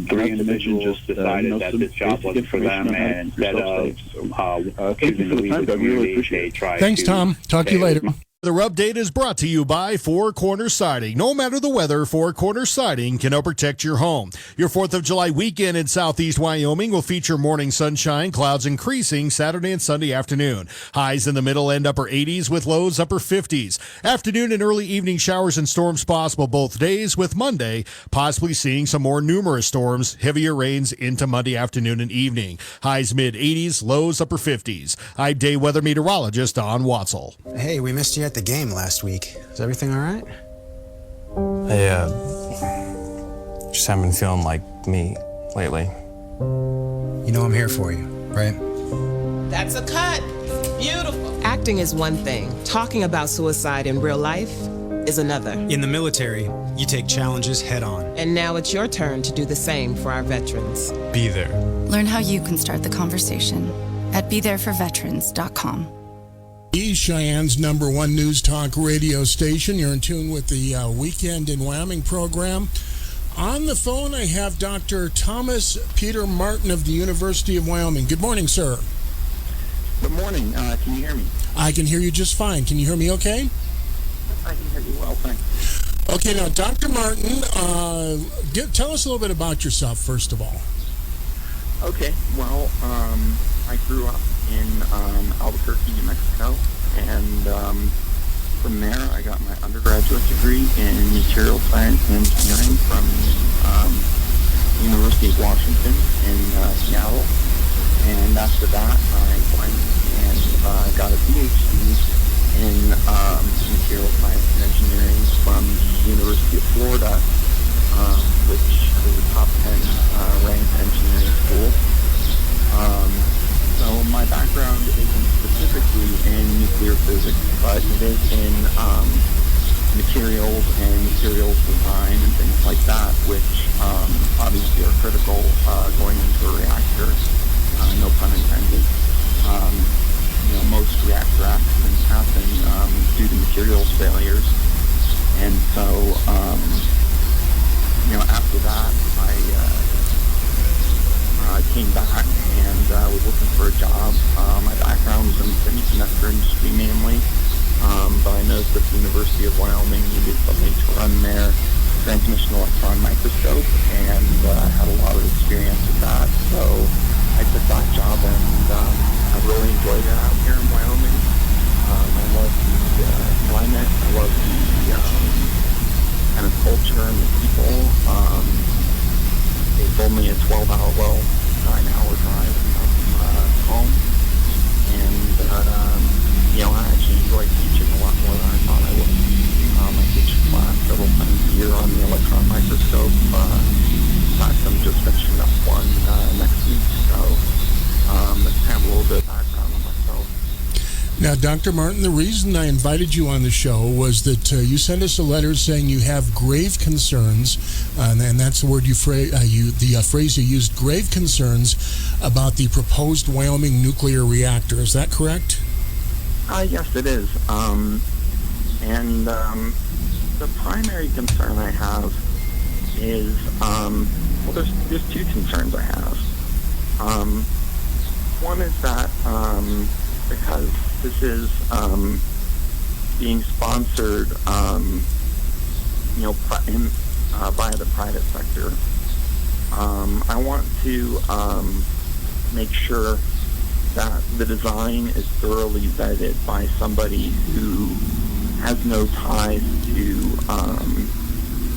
three individuals decided that this job wasn't for them, and instead of choosing to leave the community, they tried to... Thanks, Tom. Talk to you later. The update is brought to you by Four Corners Siding. No matter the weather, Four Corners Siding can help protect your home. Your 4th of July weekend in southeast Wyoming will feature morning sunshine, clouds increasing Saturday and Sunday afternoon. Highs in the middle and upper 80s with lows upper 50s. Afternoon and early evening showers and storms possible both days, with Monday possibly seeing some more numerous storms, heavier rains into Monday afternoon and evening. Highs mid 80s, lows upper 50s. I'm day weather meteorologist Don Watzel. Hey, we missed you at the game last week. Is everything all right? I just haven't been feeling like me lately. You know I'm here for you, right? That's a cut. Beautiful. Acting is one thing. Talking about suicide in real life is another. In the military, you take challenges head on. And now it's your turn to do the same for our veterans. Be there. Learn how you can start the conversation at BeThereForVeterans.com. Cheyenne's #1 news talk radio station. You're in tune with the Weekend in Wyoming program. On the phone, I have Dr. Thomas Peter Martin of the University of Wyoming. Good morning, sir. Good morning. Can you hear me? I can hear you just fine. Can you hear me okay? I can hear you well, thanks. Okay, now, Dr. Martin, tell us a little bit about yourself, first of all. Okay, well, I grew up in Albuquerque, New Mexico, and from there I got my undergraduate degree in material science and engineering from University of Washington in Seattle, and after that I went and got a PhD in material science and engineering from the University of Florida, which is a top 10 ranked engineering school. interested in materials and materials design and things like that, which obviously are critical going into a reactor, no pun intended. Most reactor accidents happen due to materials failures. And so, after that, I came back and was looking for a job. My background was in the semiconductor industry mainly. But I noticed that the University of Wyoming needed somebody to run their transmission electron microscope, and I had a lot of experience with that. So I took that job, and I really enjoyed it out here in Wyoming. I love the climate. I love the kind of culture and the people. It's only a 12-hour, 9-hour drive from home, and I actually enjoy teaching a lot more than I thought I would. I teach class several times a year on the electron microscope. In fact, I'm just finishing up one next week, so that's kind of a little bit of background on myself. Now, Dr. Martin, the reason I invited you on the show was that you sent us a letter saying you have grave concerns, and that's the word the phrase you used, grave concerns about the proposed Wyoming nuclear reactor. Is that correct? Yes, it is. And the primary concern I have is, there's two concerns I have. One is that because this is being sponsored, by the private sector, I want to make sure that the design is thoroughly vetted by somebody who has no ties to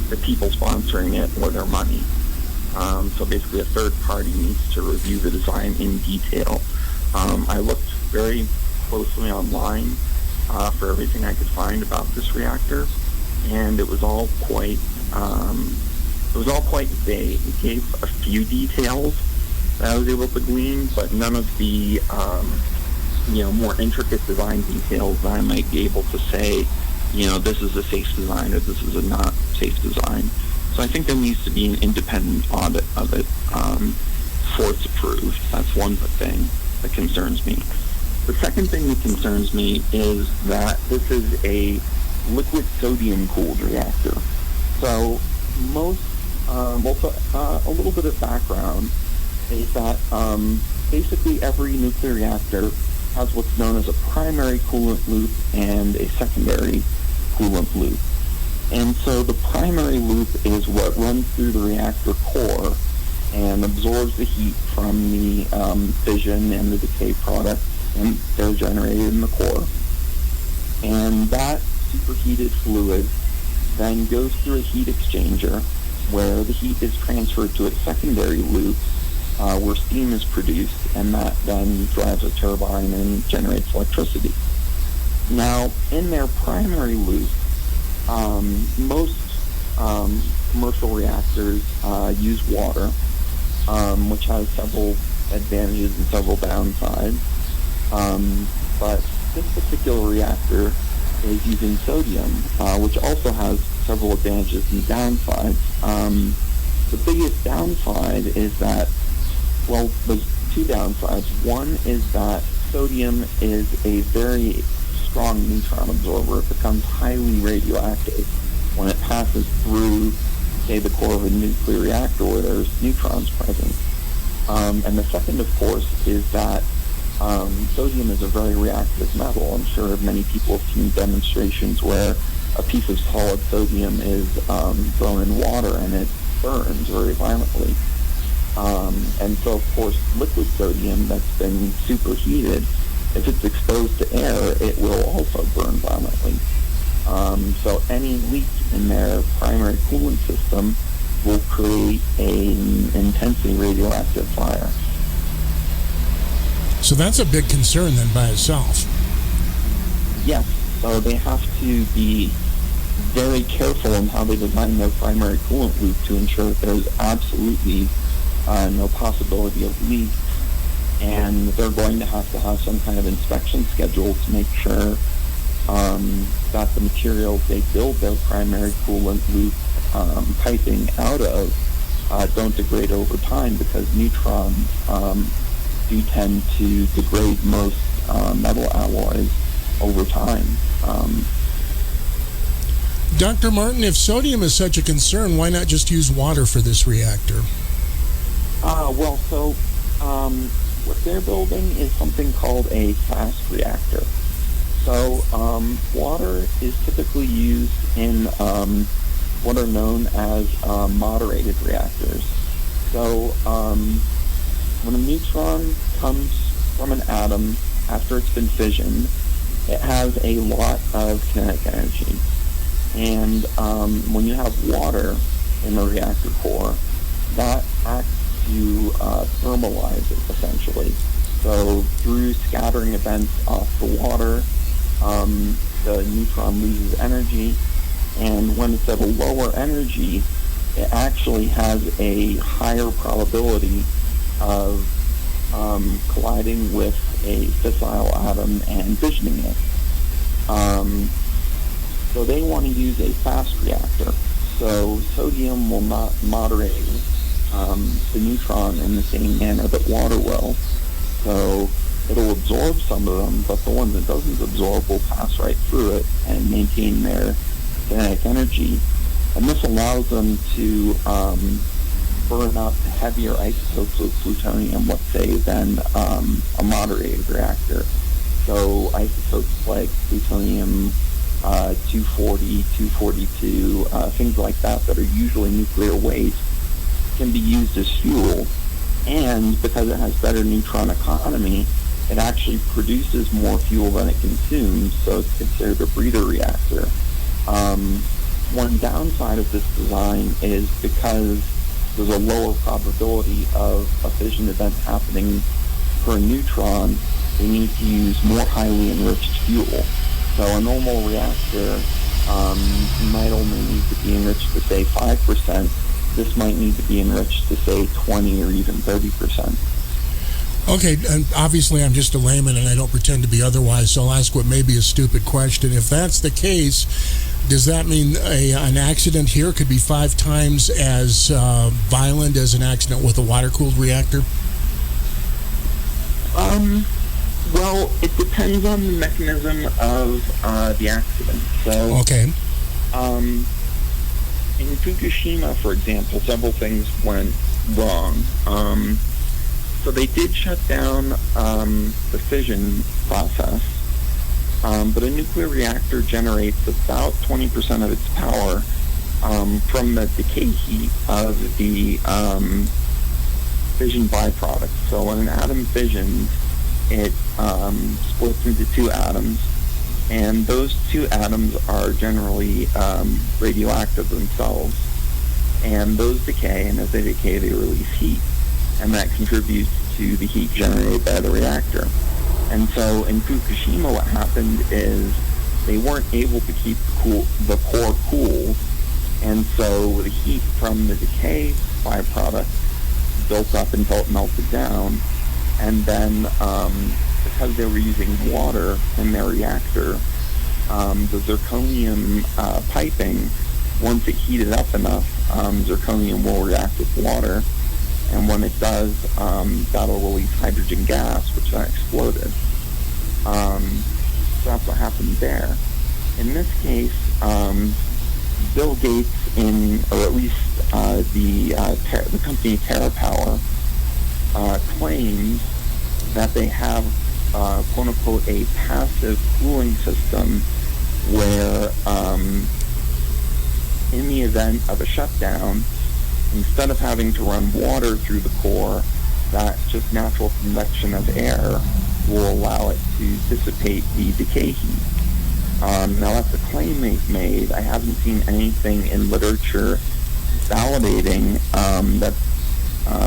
the people sponsoring it or their money. So basically a third party needs to review the design in detail. I looked very closely online for everything I could find about this reactor, and it was all quite vague. It gave a few details that I was able to glean, but none of the more intricate design details that I might be able to say, this is a safe design or this is a not safe design. So I think there needs to be an independent audit of it before it's approved. That's one thing that concerns me. The second thing that concerns me is that this is a liquid sodium cooled reactor. So a little bit of background is that basically every nuclear reactor has what's known as a primary coolant loop and a secondary coolant loop. And so the primary loop is what runs through the reactor core and absorbs the heat from the fission and the decay products, and they're generated in the core. And that superheated fluid then goes through a heat exchanger where the heat is transferred to a secondary loop where steam is produced, and that then drives a turbine and generates electricity. Now, in their primary loop, most commercial reactors use water, which has several advantages and several downsides. But this particular reactor is using sodium, which also has several advantages and downsides. The biggest downside is that, there's two downsides. One is that sodium is a very strong neutron absorber. It becomes highly radioactive when it passes through, say, the core of a nuclear reactor where there's neutrons present. And the second, of course, is that sodium is a very reactive metal. I'm sure many people have seen demonstrations where a piece of solid sodium is thrown in water and it burns very violently. And so, of course, liquid sodium that's been superheated, if it's exposed to air, it will also burn violently. So any leak in their primary coolant system will create an intensely radioactive fire. So that's a big concern then by itself. Yes, so they have to be very careful in how they design their primary coolant loop to ensure that there's absolutely no possibility of leaks, and they're going to have some kind of inspection schedule to make sure that the materials they build their primary coolant loop piping out of don't degrade over time, because neutrons do tend to degrade most metal alloys over time. Dr. Martin, if sodium is such a concern, why not just use water for this reactor? What they're building is something called a fast reactor. So water is typically used in what are known as moderated reactors. So when a neutron comes from an atom after it's been fissioned, it has a lot of kinetic energy. And when you have water in the reactor core, that acts to thermalize it, essentially. So through scattering events off the water, the neutron loses energy, and when it's at a lower energy, it actually has a higher probability of colliding with a fissile atom and fissioning it. So they want to use a fast reactor. So sodium will not moderate the neutron in the same manner that water will. So it'll absorb some of them, but the one that doesn't absorb will pass right through it and maintain their kinetic energy. And this allows them to burn up heavier isotopes of plutonium, let's say, than a moderated reactor. So isotopes like plutonium 240, 242, things like that are usually nuclear waste, can be used as fuel. And because it has better neutron economy, it actually produces more fuel than it consumes, so it's considered a breeder reactor. One downside of this design is because there's a lower probability of a fission event happening per neutron, they need to use more highly enriched fuel. So a normal reactor might only need to be enriched to, say, 5%. This might need to be enriched to, say, 20 or even 30%. Okay, and obviously I'm just a layman and I don't pretend to be otherwise, so I'll ask what may be a stupid question. If that's the case, does that mean an accident here could be 5 times as violent as an accident with a water-cooled reactor? Well, it depends on the mechanism of the accident. So, okay. In Fukushima, for example, several things went wrong. So they did shut down the fission process, but a nuclear reactor generates about 20% of its power from the decay heat of the fission byproduct. So when an atom fissions, it splits into 2 atoms, and those 2 atoms are generally radioactive themselves, and those decay, and as they decay they release heat, and that contributes to the heat generated by the reactor. And so in Fukushima what happened is they weren't able to keep the core cool, and so the heat from the decay byproduct built up until it melted down, and then because they were using water in their reactor, the zirconium piping, once it heated up enough, zirconium will react with water, and when it does, that'll release hydrogen gas, which then exploded. So that's what happened there. In this case, Bill Gates, or at least the company TerraPower, claims that they have, quote-unquote, a passive cooling system where in the event of a shutdown, instead of having to run water through the core, that just natural convection of air will allow it to dissipate the decay heat. Now that's a claim they've made. I haven't seen anything in literature validating that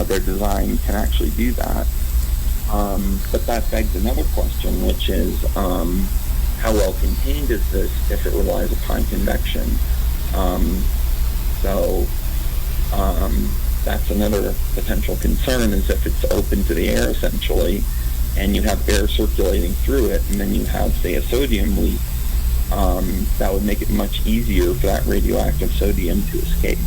their design can actually do that. But that begs another question, which is how well contained is this if it relies upon convection? That's another potential concern, is if it's open to the air essentially, and you have air circulating through it, and then you have, say, a sodium leak, that would make it much easier for that radioactive sodium to escape.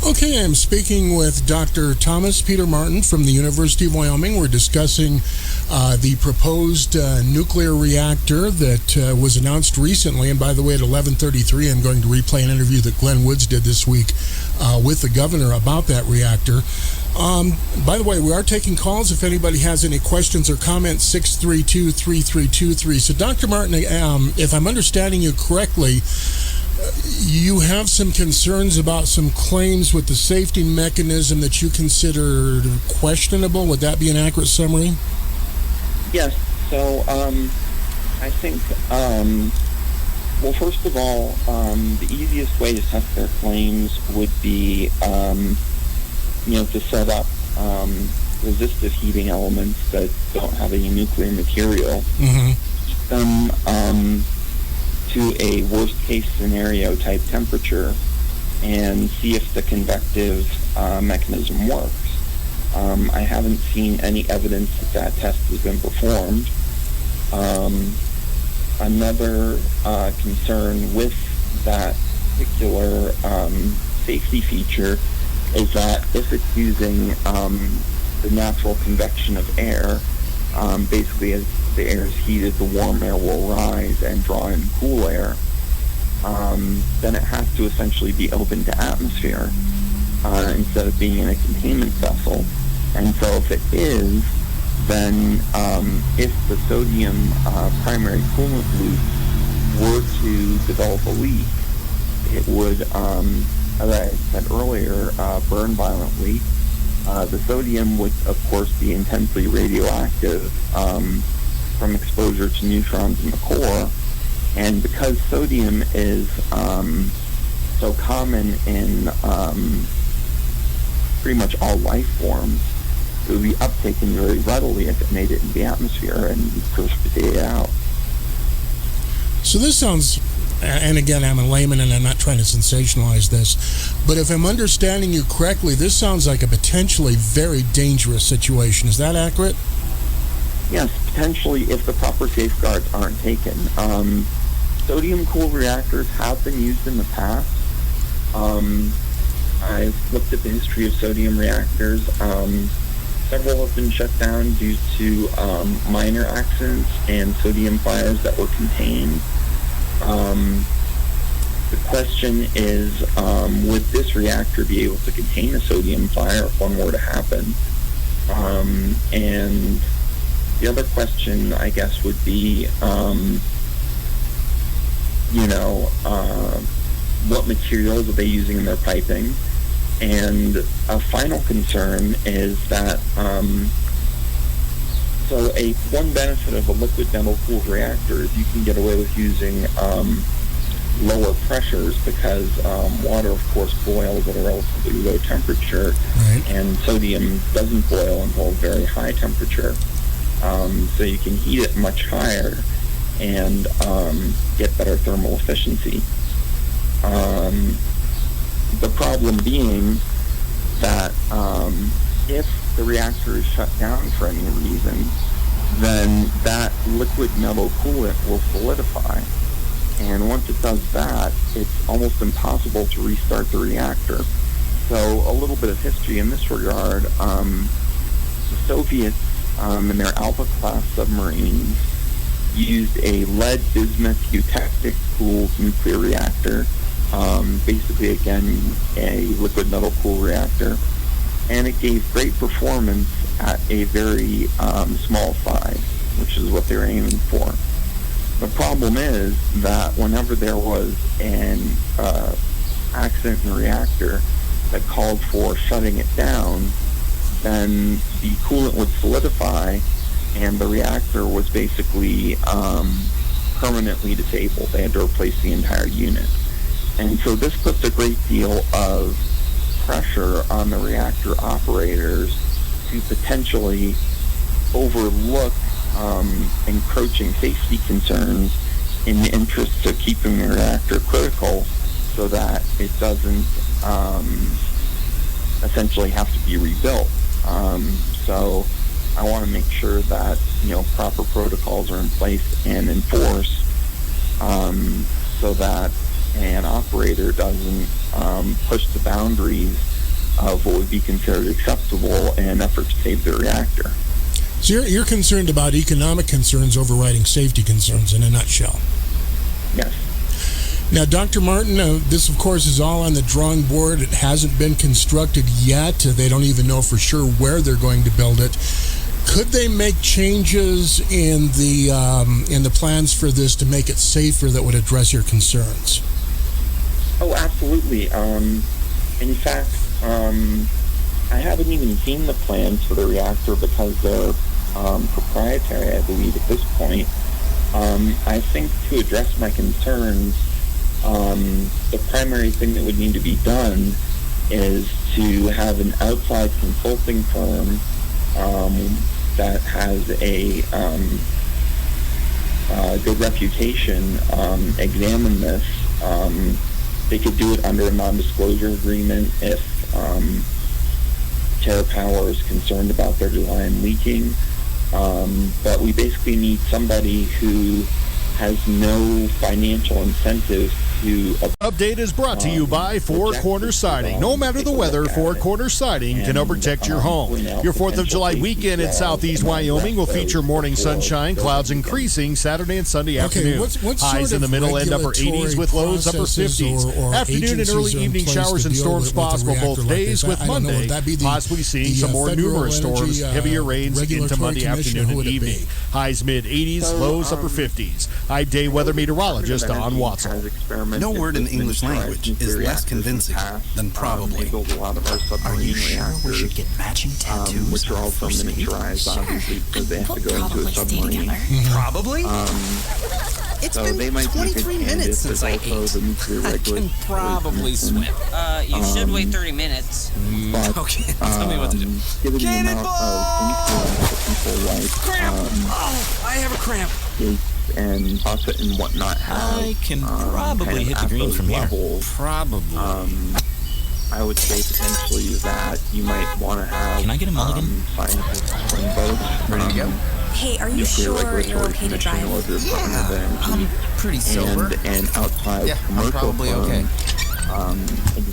Okay, I'm speaking with Dr. Thomas Peter Martin from the University of Wyoming. We're discussing the proposed nuclear reactor that was announced recently. And by the way, at 11:33, I'm going to replay an interview that Glenn Woods did this week with the governor about that reactor. By the way, we are taking calls. If anybody has any questions or comments, 632-3323. So, Dr. Martin, if I'm understanding you correctly, you have some concerns about some claims with the safety mechanism that you consider questionable. Would that be an accurate summary? Yes. So I think, well, first of all, the easiest way to test their claims would be, to set up resistive heating elements that don't have any nuclear material. To a worst-case scenario type temperature and see if the convective mechanism works. I haven't seen any evidence that that test has been performed. Another concern with that particular safety feature is that if it's using the natural convection of air, basically as the air is heated, the warm air will rise and draw in cool air. Then it has to essentially be open to atmosphere instead of being in a containment vessel. And so if it is, then if the sodium primary coolant loop were to develop a leak, it would, as I said earlier, burn violently. The sodium would, of course, be intensely radioactive from exposure to neutrons in the core. And because sodium is so common in pretty much all life forms, it would be uptaken very readily if it made it in the atmosphere and precipitated out. So this sounds, and again, I'm a layman and I'm not trying to sensationalize this, but if I'm understanding you correctly, this sounds like a potentially very dangerous situation. Is that accurate? Yes, potentially if the proper safeguards aren't taken. Sodium-cooled reactors have been used in the past. I've looked at the history of sodium reactors. Several have been shut down due to minor accidents and sodium fires that were contained. The question is, would this reactor be able to contain a sodium fire if one were to happen? And the other question, I guess, would be, what materials are they using in their piping? And a final concern is that, one benefit of a liquid metal-cooled reactor is you can get away with using lower pressures because water, of course, boils at a relatively low temperature, right, and sodium doesn't boil until a very high temperature. So you can heat it much higher and get better thermal efficiency. The problem being that if the reactor is shut down for any reason, then that liquid metal coolant will solidify. And once it does that, it's almost impossible to restart the reactor. So a little bit of history in this regard. The Soviets in their Alpha-class submarines used a lead bismuth eutectic cooled nuclear reactor, basically again a liquid metal cooled reactor, and it gave great performance at a very small size, which is what they were aiming for. The problem is that whenever there was an accident in the reactor that called for shutting it down, then the coolant would solidify and the reactor was basically permanently disabled. They had to replace the entire unit. And so this puts a great deal of pressure on the reactor operators to potentially overlook encroaching safety concerns in the interests of keeping the reactor critical so that it doesn't essentially have to be rebuilt. So I want to make sure that proper protocols are in place and enforced so that an operator doesn't push the boundaries of what would be considered acceptable in an effort to save the reactor. So you're concerned about economic concerns overriding safety concerns in a nutshell. Yes. Now, Dr. Martin, this, of course, is all on the drawing board. It hasn't been constructed yet. They don't even know for sure where they're going to build it. Could they make changes in the plans for this to make it safer that would address your concerns? Oh, absolutely. In fact, I haven't even seen the plans for the reactor because they're proprietary, I believe, at this point. I think to address my concerns, the primary thing that would need to be done is to have an outside consulting firm that has a good reputation examine this. They could do it under a non-disclosure agreement if TerraPower is concerned about their design leaking. But we basically need somebody who has no financial incentive to... Update is brought to you by Four Corners Siding. No matter the weather, Four Corners Siding can help protect your home. Your 4th of July weekend in southeast Wyoming will feature morning sunshine, clouds increasing Saturday and Sunday afternoon. What highs in the middle and upper 80s with lows upper 50s. Or afternoon and early evening showers and storms possible both days with Monday, possibly seeing some more numerous storms, heavier rains into Monday afternoon and evening. Highs mid-80s, lows upper 50s. I'm day weather meteorologist Don Watson. No word in the English language is less convincing than probably. Are you sure we should get matching tattoos? Which are also miniaturized, obviously, because they have to go into a submarine. Probably? It's been 23 minutes since I ate. I can probably swim. You should wait 30 minutes. Okay, tell me what to do. Cannonball! Cramp! Oh, I have a cramp. And Buffett and whatnot have. I can probably hit the green from here. Probably. I would say potentially that you might want to have. Can I get a mulligan? Scientists swing boats. Ready to go? Hey, are you sure you're okay to drive? Yeah, I'm pretty sober. And outside commercial I'm probably okay.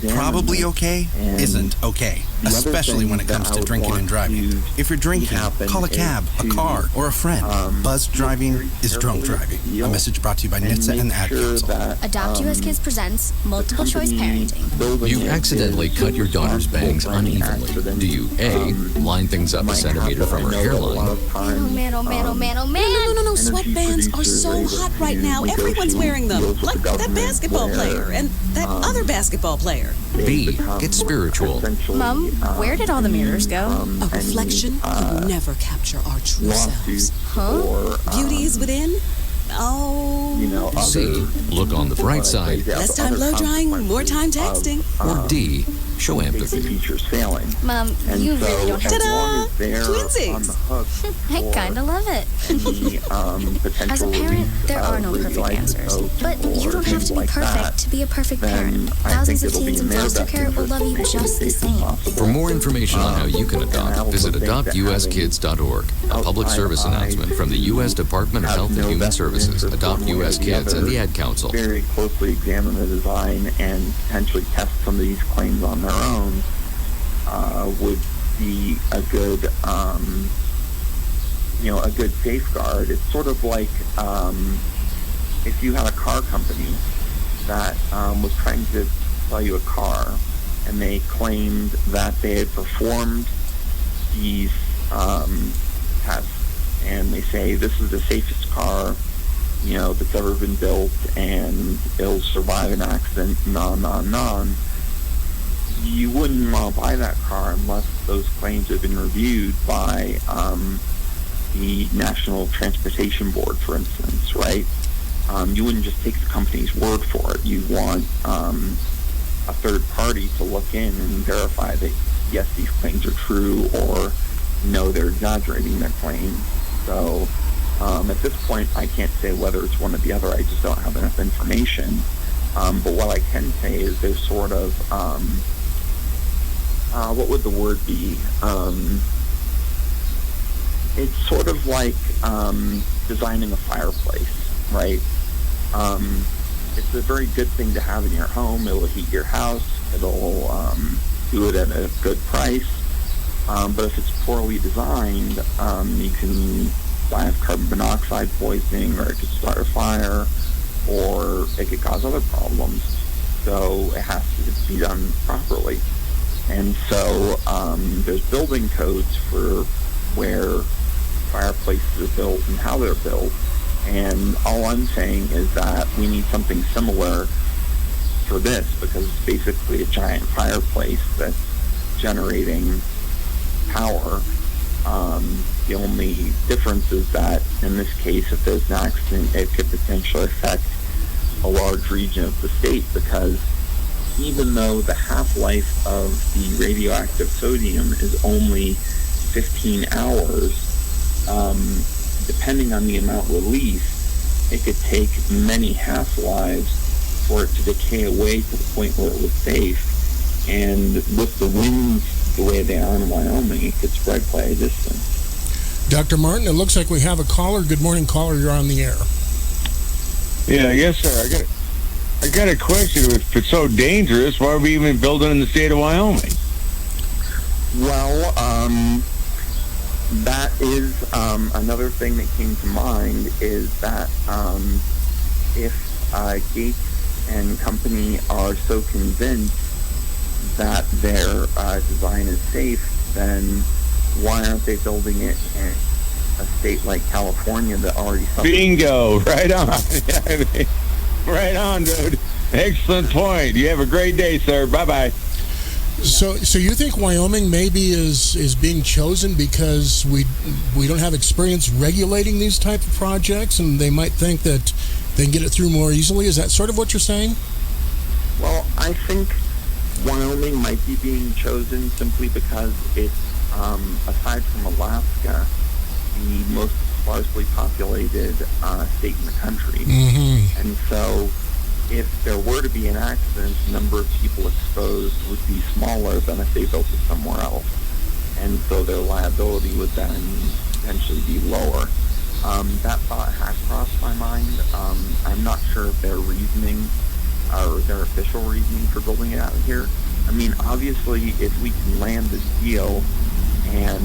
Probably okay isn't okay, especially when it comes to drinking and driving. If you're drinking, call a cab, a car, or a friend. Buzz driving is drunk driving. A message brought to you by NHTSA and the Ad Council. Adopt US Kids presents multiple choice parenting. You accidentally cut your daughter's bangs unevenly. Do you A, line things up a centimeter from her hairline? Oh man, oh man, oh man, oh man. No, sweatbands are so hot right now. Everyone's wearing them. Like that basketball player and that other basketball player. B, get spiritual. Mom, where did all the mirrors go? A reflection could never capture our true selves. Huh? Beauty is within. Oh. C, look on the bright side. Less time blow drying, more time texting. Or D, show empathy. Mom, you really don't have Ta-da! Twinsies! I kinda love it. As a parent, there are no perfect answers. But you don't have to be perfect to be a perfect parent. Thousands of teens in foster care will love you just the same. For more information on how you can adopt, visit adoptuskids.org. A public service announcement from the U.S. Department of Health and Human Services, Adopt U.S. Kids, and the Ad Council. Very closely examine the design and potentially test some of these claims on their own would be a good, a good safeguard. It's sort of like if you had a car company that was trying to sell you a car, and they claimed that they had performed these tests, and they say this is the safest car that's ever been built, and it'll survive an accident, you wouldn't want to buy that car unless those claims have been reviewed by the National Transportation Board, for instance, right? You wouldn't just take the company's word for it. You want a third party to look in and verify that, yes, these claims are true, or no, they're exaggerating their claims. So at this point, I can't say whether it's one or the other. I just don't have enough information. But what I can say is there's sort of, what would the word be? It's sort of like designing a fireplace, right? it's a very good thing to have in your home. It'll heat your house. It'll do it at a good price. But if it's poorly designed, you can die of carbon monoxide poisoning, or it could start a fire, or it could cause other problems. So it has to be done properly. And so there's building codes for where fireplaces are built and how they're built. And all I'm saying is that we need something similar for this, because it's basically a giant fireplace that's generating power. The only difference is that in this case, if there's an accident, it could potentially affect a large region of the state, because even though the half-life of the radioactive sodium is only 15 hours, depending on the amount released, it could take many half-lives for it to decay away to the point where it was safe. And with the winds the way they are in Wyoming, it could spread quite a distance. Dr. Martin, it looks like we have a caller. Good morning, caller. You're on the air. Yeah, yes, sir. I got a question. If it's so dangerous, why are we even building in the state of Wyoming? Well, that is another thing that came to mind, is that if Gates and company are so convinced that their design is safe, then why aren't they building it in a state like California that already suffers? Bingo! Right on. Right on, dude. Excellent point. You have a great day, sir. Bye-bye. So you think Wyoming maybe is being chosen because we don't have experience regulating these type of projects, and they might think that they can get it through more easily? Is that sort of what you're saying? Well, I think Wyoming might be being chosen simply because it's, aside from Alaska, the most sparsely populated state in the country. Mm-hmm. And so if there were to be an accident, the number of people exposed would be smaller than if they built it somewhere else. And so their liability would then potentially be lower. That thought has crossed my mind. I'm not sure of their reasoning or their official reasoning for building it out here. I mean, obviously, if we can land this deal and,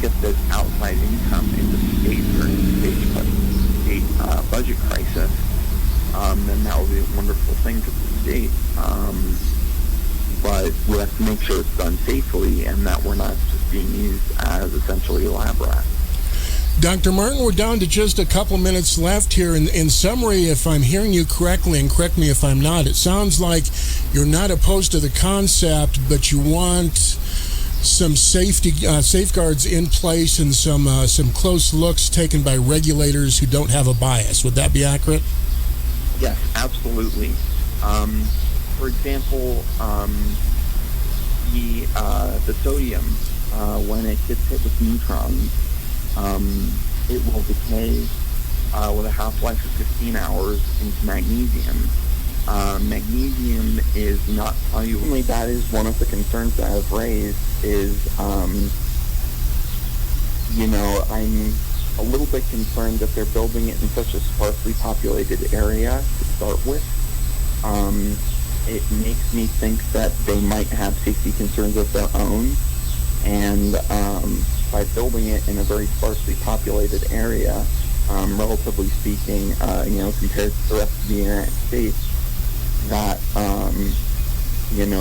get this outside income into the state during the state budget crisis, then that would be a wonderful thing for the state. But we have to make sure it's done safely and that we're not just being used as essentially a lab rat. Dr. Martin, we're down to just a couple minutes left here. In summary, if I'm hearing you correctly, and correct me if I'm not, it sounds like you're not opposed to the concept, but you want some safeguards in place and some close looks taken by regulators who don't have a bias. Would that be accurate? Yes, absolutely. For example, the sodium, when it gets hit with neutrons, it will decay with a half-life of 15 hours into magnesium. Magnesium is not soluble. That is one of the concerns that I've raised is, I'm a little bit concerned that they're building it in such a sparsely populated area to start with. It makes me think that they might have safety concerns of their own, and by building it in a very sparsely populated area, relatively speaking, compared to the rest of the United States, that,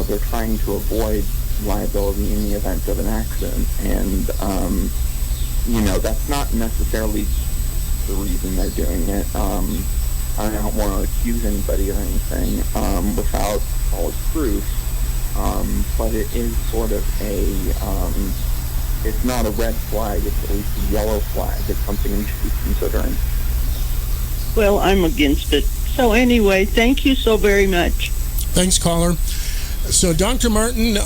they're trying to avoid liability in the event of an accident. And, that's not necessarily the reason they're doing it. I don't want to accuse anybody of anything without solid proof, but it is sort of it's not a red flag, it's at least a yellow flag. It's something we should be considering. Well, I'm against it. So anyway, thank you so very much. Thanks, caller. So, Dr. Martin,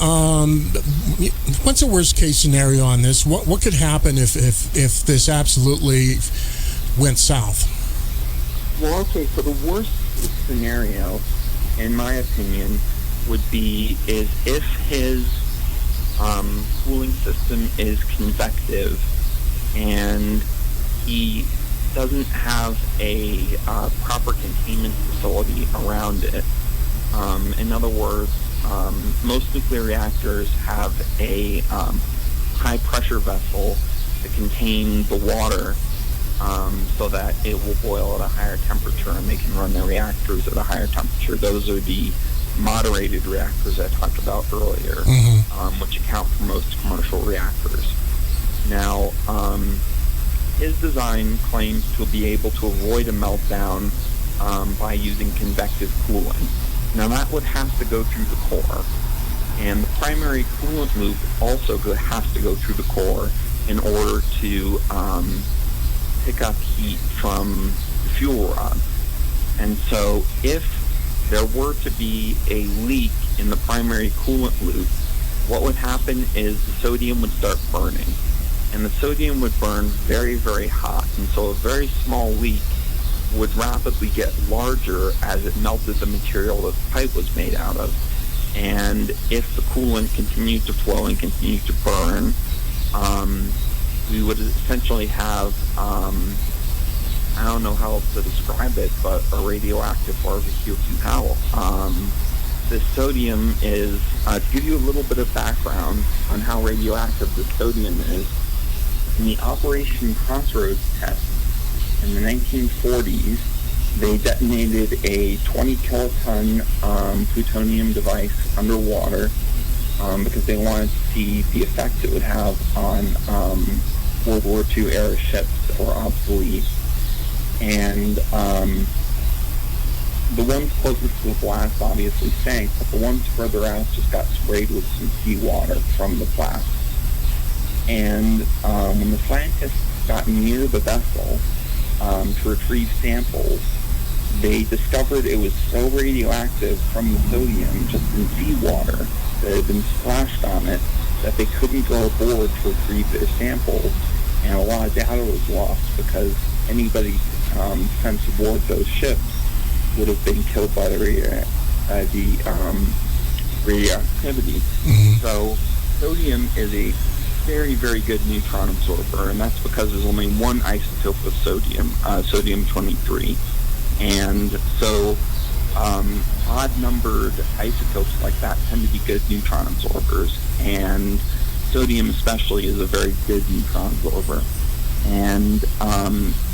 what's the worst case scenario on this? What could happen if this absolutely went south? Well, okay, so the worst scenario, in my opinion, would be if his cooling system is convective and he doesn't have a proper containment facility around it. In other words, most nuclear reactors have a high-pressure vessel to contain the water so that it will boil at a higher temperature and they can run their reactors at a higher temperature. Those are the moderated reactors I talked about earlier, which account for most commercial reactors. Now, his design claims to be able to avoid a meltdown by using convective cooling. Now, that would have to go through the core, and the primary coolant loop also has to go through the core in order to pick up heat from the fuel rod. And so if there were to be a leak in the primary coolant loop, what would happen is the sodium would start burning. And the sodium would burn very, very hot. And so a very small leak would rapidly get larger as it melted the material that the pipe was made out of. And if the coolant continued to flow and continued to burn, we would essentially have, I don't know how else to describe it, but a radioactive barbecue fuel. This sodium is, to give you a little bit of background on how radioactive this sodium is, in the Operation Crossroads test in the 1940s, they detonated a 20 kiloton plutonium device underwater because they wanted to see the effect it would have on World War II era ships that were obsolete. And the ones closest to the blast obviously sank, but the ones further out just got sprayed with some seawater from the blast. And when the scientists got near the vessel to retrieve samples, they discovered it was so radioactive from the sodium just in seawater that had been splashed on it that they couldn't go aboard to retrieve their samples. And a lot of data was lost because anybody sent aboard those ships would have been killed by the radioactivity. So sodium is a very, very good neutron absorber, and that's because there's only one isotope of sodium, sodium-23. And so odd-numbered isotopes like that tend to be good neutron absorbers, and sodium especially is a very good neutron absorber. And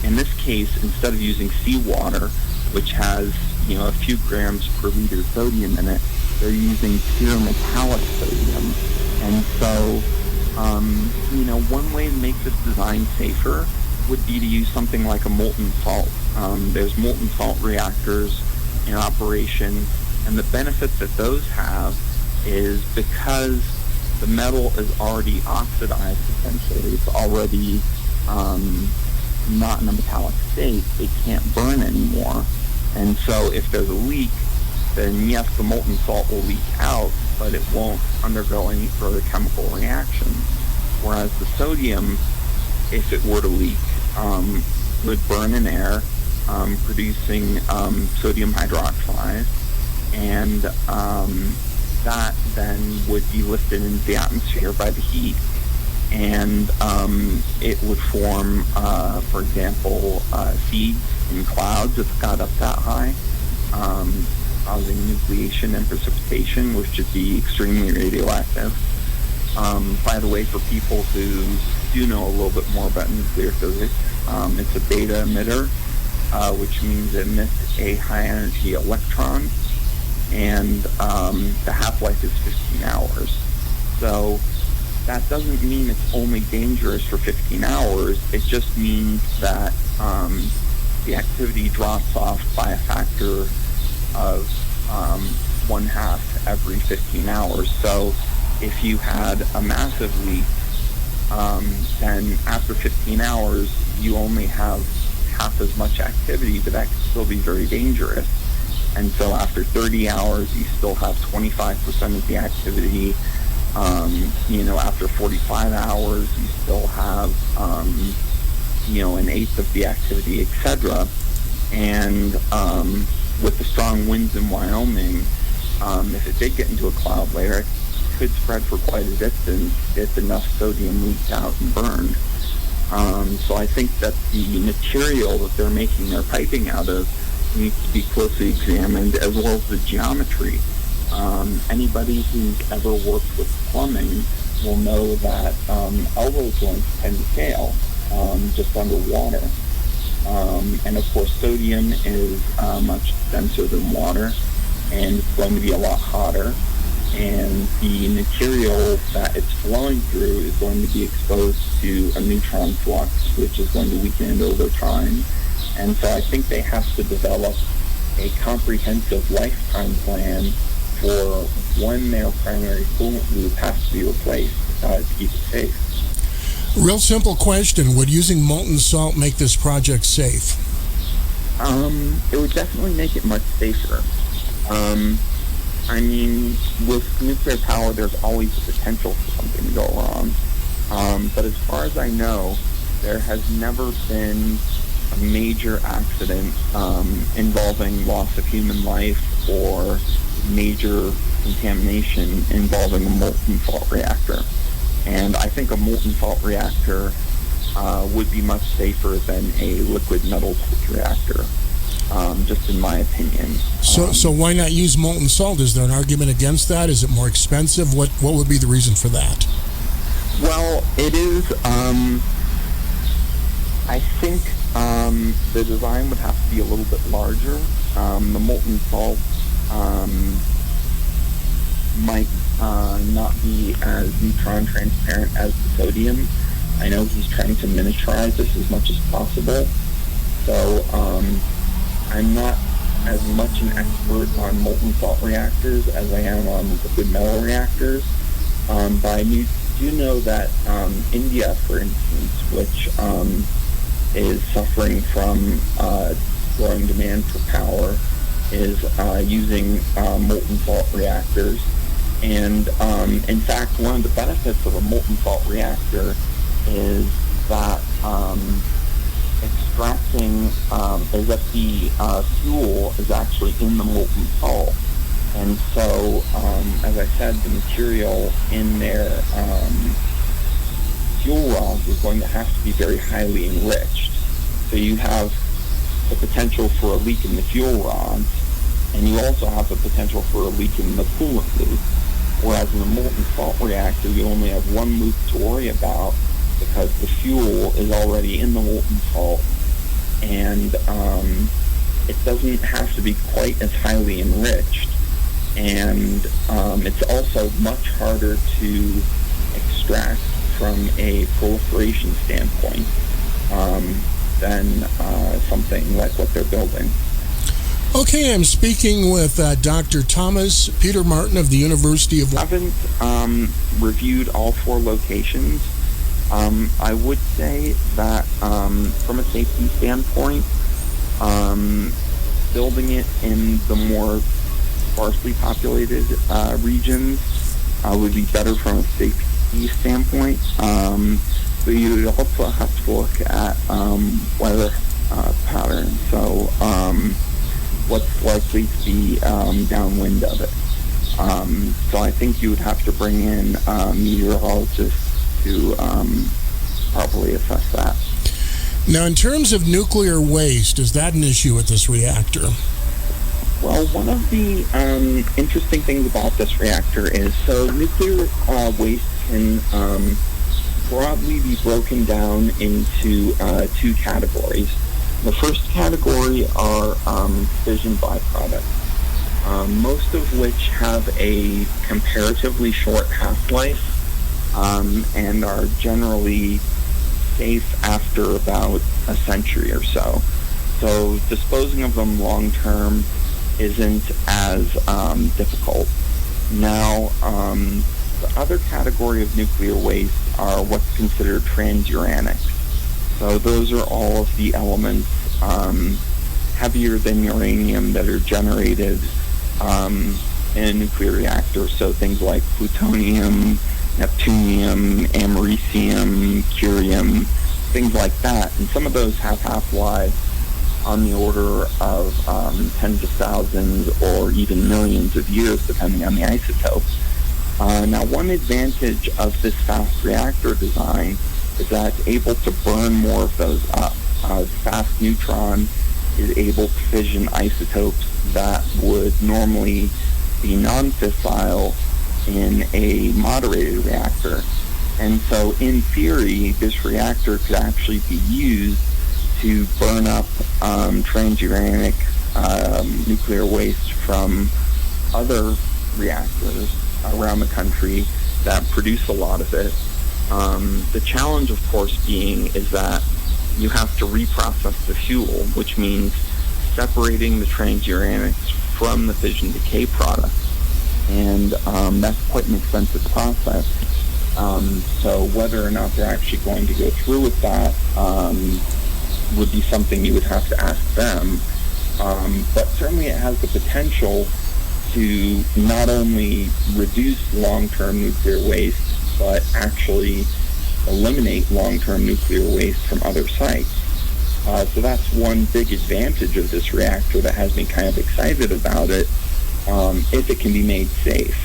in this case, instead of using seawater, which has, a few grams per liter sodium in it, they're using pure metallic sodium. And so, one way to make this design safer would be to use something like a molten salt. There's molten salt reactors in operation, and the benefit that those have is because the metal is already oxidized, essentially. It's already not in a metallic state. It can't burn anymore. And so if there's a leak, then yes, the molten salt will leak out, but it won't undergo any further chemical reactions. Whereas the sodium, if it were to leak, would burn in air, producing sodium hydroxide, and that then would be lifted into the atmosphere by the heat, and it would form, for example, seeds in clouds if it got up that high, causing nucleation and precipitation, which would be extremely radioactive. By the way, for people who do know a little bit more about nuclear physics, it's a beta emitter, which means it emits a high-energy electron, and the half-life is 15 hours. So that doesn't mean it's only dangerous for 15 hours. It just means that the activity drops off by a factor of 1/2 every 15 hours. So if you had a massive leak, then after 15 hours, you only have half as much activity, but that could still be very dangerous. And so after 30 hours, you still have 25% of the activity. After 45 hours, you still have, 1/8 of the activity, etc. And with the strong winds in Wyoming, if it did get into a cloud layer, it could spread for quite a distance if enough sodium leaked out and burned. So I think that the material that they're making their piping out of needs to be closely examined, as well as the geometry. Anybody who's ever worked with plumbing will know that elbow joints tend to fail just underwater. And of course, sodium is much denser than water, and it's going to be a lot hotter. And the material that it's flowing through is going to be exposed to a neutron flux, which is going to weaken it over time. And so I think they have to develop a comprehensive lifetime plan for when their primary coolant loop has to be replaced to keep it safe. Real simple question. Would using molten salt make this project safe? It would definitely make it much safer. I mean, with nuclear power, there's always the potential for something to go wrong. But as far as I know, there has never been a major accident involving loss of human life or major contamination involving a molten salt reactor. And I think a molten salt reactor would be much safer than a liquid metal reactor. Just in my opinion. So why not use molten salt? Is there an argument against that? Is it more expensive? What would be the reason for that? Well, it is. I think the design would have to be a little bit larger. The molten salt might not be as neutron transparent as the sodium. I know he's trying to miniaturize this as much as possible. So I'm not as much an expert on molten salt reactors as I am on liquid metal reactors. But I do know that India, for instance, which is suffering from growing demand for power, is using molten salt reactors. And in fact, one of the benefits of a molten salt reactor is that extracting is that the fuel is actually in the molten salt. And so, as I said, the material in their fuel rods is going to have to be very highly enriched. So you have the potential for a leak in the fuel rods, and you also have the potential for a leak in the coolant loop. Whereas in a molten salt reactor, you only have one loop to worry about because the fuel is already in the molten salt, and it doesn't have to be quite as highly enriched. And it's also much harder to extract from a proliferation standpoint than something like what they're building. Okay, I'm speaking with Dr. Thomas Peter Martin of the University of... I haven't reviewed all 4 locations. I would say that from a safety standpoint, building it in the more sparsely populated regions would be better from a safety standpoint. But you would also have to look at weather patterns. So what's likely to be downwind of it. So I think you would have to bring in meteorologists to properly assess that. Now, in terms of nuclear waste, is that an issue with this reactor? Well, one of the interesting things about this reactor is, so nuclear waste can broadly be broken down into 2 categories. The first category are fission byproducts, most of which have a comparatively short half-life and are generally safe after about a century or so. So disposing of them long-term isn't as difficult. Now, the other category of nuclear waste are what's considered transuranics. So those are all of the elements heavier than uranium that are generated in a nuclear reactor. So things like plutonium, neptunium, americium, curium, things like that. And some of those have half-lives on the order of tens of thousands or even millions of years, depending on the isotope. Now, one advantage of this fast reactor design is that it's able to burn more of those up. The fast neutron is able to fission isotopes that would normally be non-fissile in a moderated reactor. And so in theory, this reactor could actually be used to burn up transuranic nuclear waste from other reactors around the country that produce a lot of it. The challenge, of course, being is that you have to reprocess the fuel, which means separating the transuranics from the fission decay product. And that's quite an expensive process. So whether or not they're actually going to go through with that would be something you would have to ask them. But certainly it has the potential to not only reduce long-term nuclear waste, but actually eliminate long-term nuclear waste from other sites. So that's one big advantage of this reactor that has me kind of excited about it, if it can be made safe.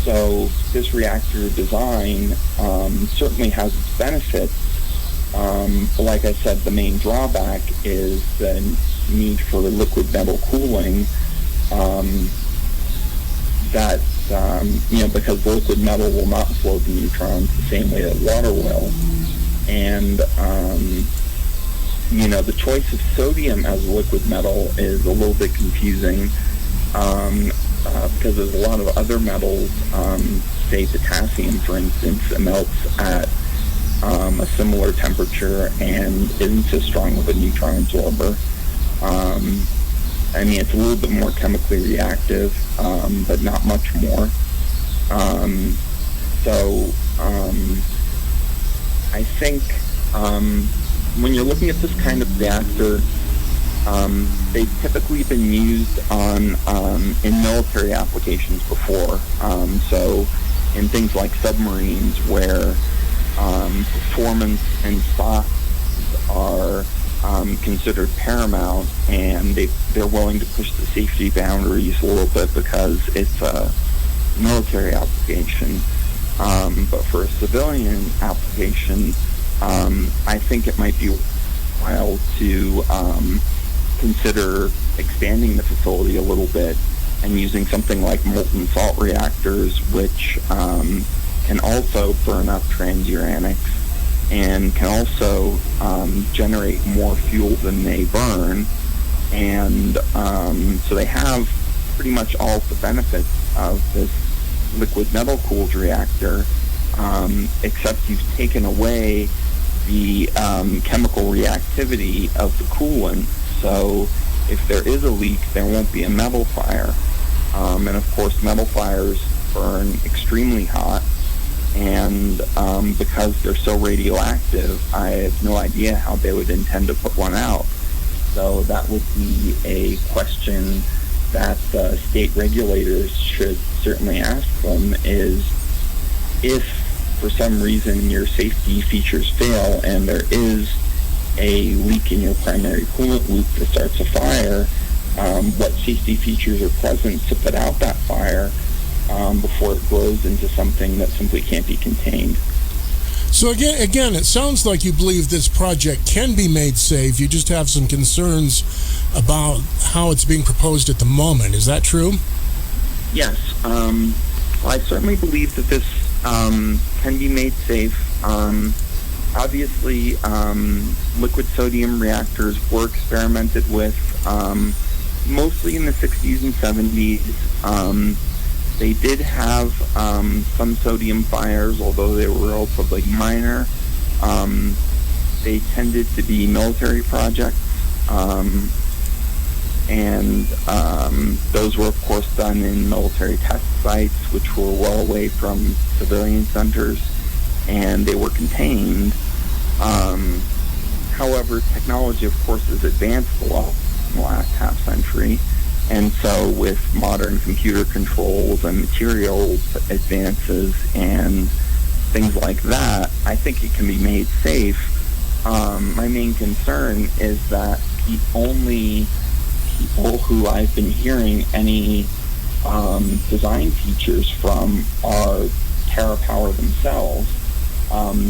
So this reactor design certainly has its benefits. But like I said, the main drawback is the need for liquid metal cooling. Because liquid metal will not flow the neutrons the same way that water will. And, the choice of sodium as a liquid metal is a little bit confusing because there's a lot of other metals, say potassium, for instance, that melts at a similar temperature and isn't so strong of a neutron absorber. It's a little bit more chemically reactive, but not much more. I think when you're looking at this kind of reactor, they've typically been used in military applications before. So in things like submarines where performance and size are considered paramount, and they're willing to push the safety boundaries a little bit because it's a military application. But for a civilian application, I think it might be worthwhile to consider expanding the facility a little bit and using something like molten salt reactors, which can also burn up transuranics and can also generate more fuel than they burn. And so they have pretty much all of the benefits of this liquid metal cooled reactor, except you've taken away the chemical reactivity of the coolant. So if there is a leak, there won't be a metal fire. And of course, metal fires burn extremely hot. And because they're so radioactive, I have no idea how they would intend to put one out. So that would be a question that the state regulators should certainly ask them, is if for some reason your safety features fail and there is a leak in your primary coolant loop that starts a fire, what safety features are present to put out that fire before it grows into something that simply can't be contained. So again, it sounds like you believe this project can be made safe. You just have some concerns about how it's being proposed at the moment. Is that true? Yes. Well, I certainly believe that this can be made safe. Obviously, liquid sodium reactors were experimented with mostly in the 60s and 70s. They did have some sodium fires, although they were relatively minor. They tended to be military projects, and those were, of course, done in military test sites, which were well away from civilian centers, and they were contained. However, technology, of course, has advanced a lot in the last half century. And so with modern computer controls and materials advances and things like that, I think it can be made safe. My main concern is that the only people who I've been hearing any design features from are TerraPower themselves.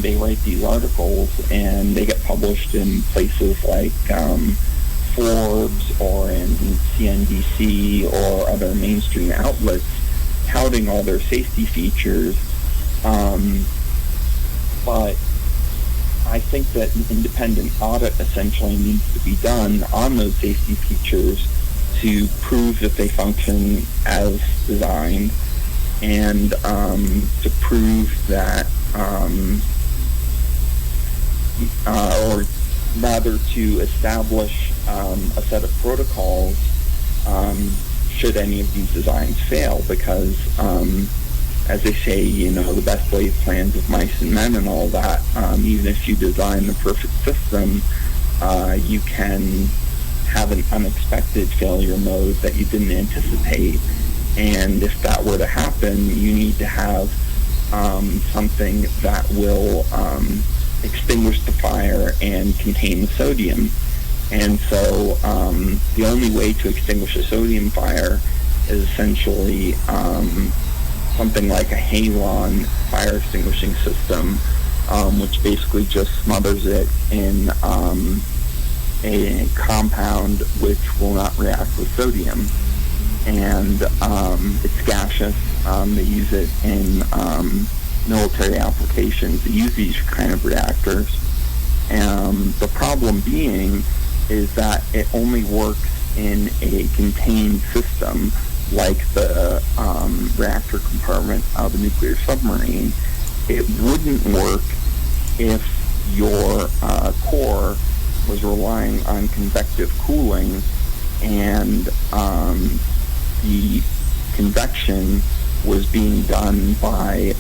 they write these articles and they get published in places like Forbes or in CNBC or other mainstream outlets touting all their safety features. But I think that an independent audit essentially needs to be done on those safety features to prove that they function as designed, and to prove that, or rather to establish a set of protocols should any of these designs fail, because as they say, the best laid plans of mice and men and all that, even if you design the perfect system, you can have an unexpected failure mode that you didn't anticipate. And if that were to happen, you need to have something that will extinguish the fire and contain the sodium. And so the only way to extinguish a sodium fire is essentially something like a halon fire extinguishing system, which basically just smothers it in a compound which will not react with sodium. And it's gaseous. They use it in military applications. They use these kind of reactors. The problem being is that it only works in a contained system, like the reactor compartment of a nuclear submarine. It wouldn't work if your core was relying on convective cooling, and the convection was being done by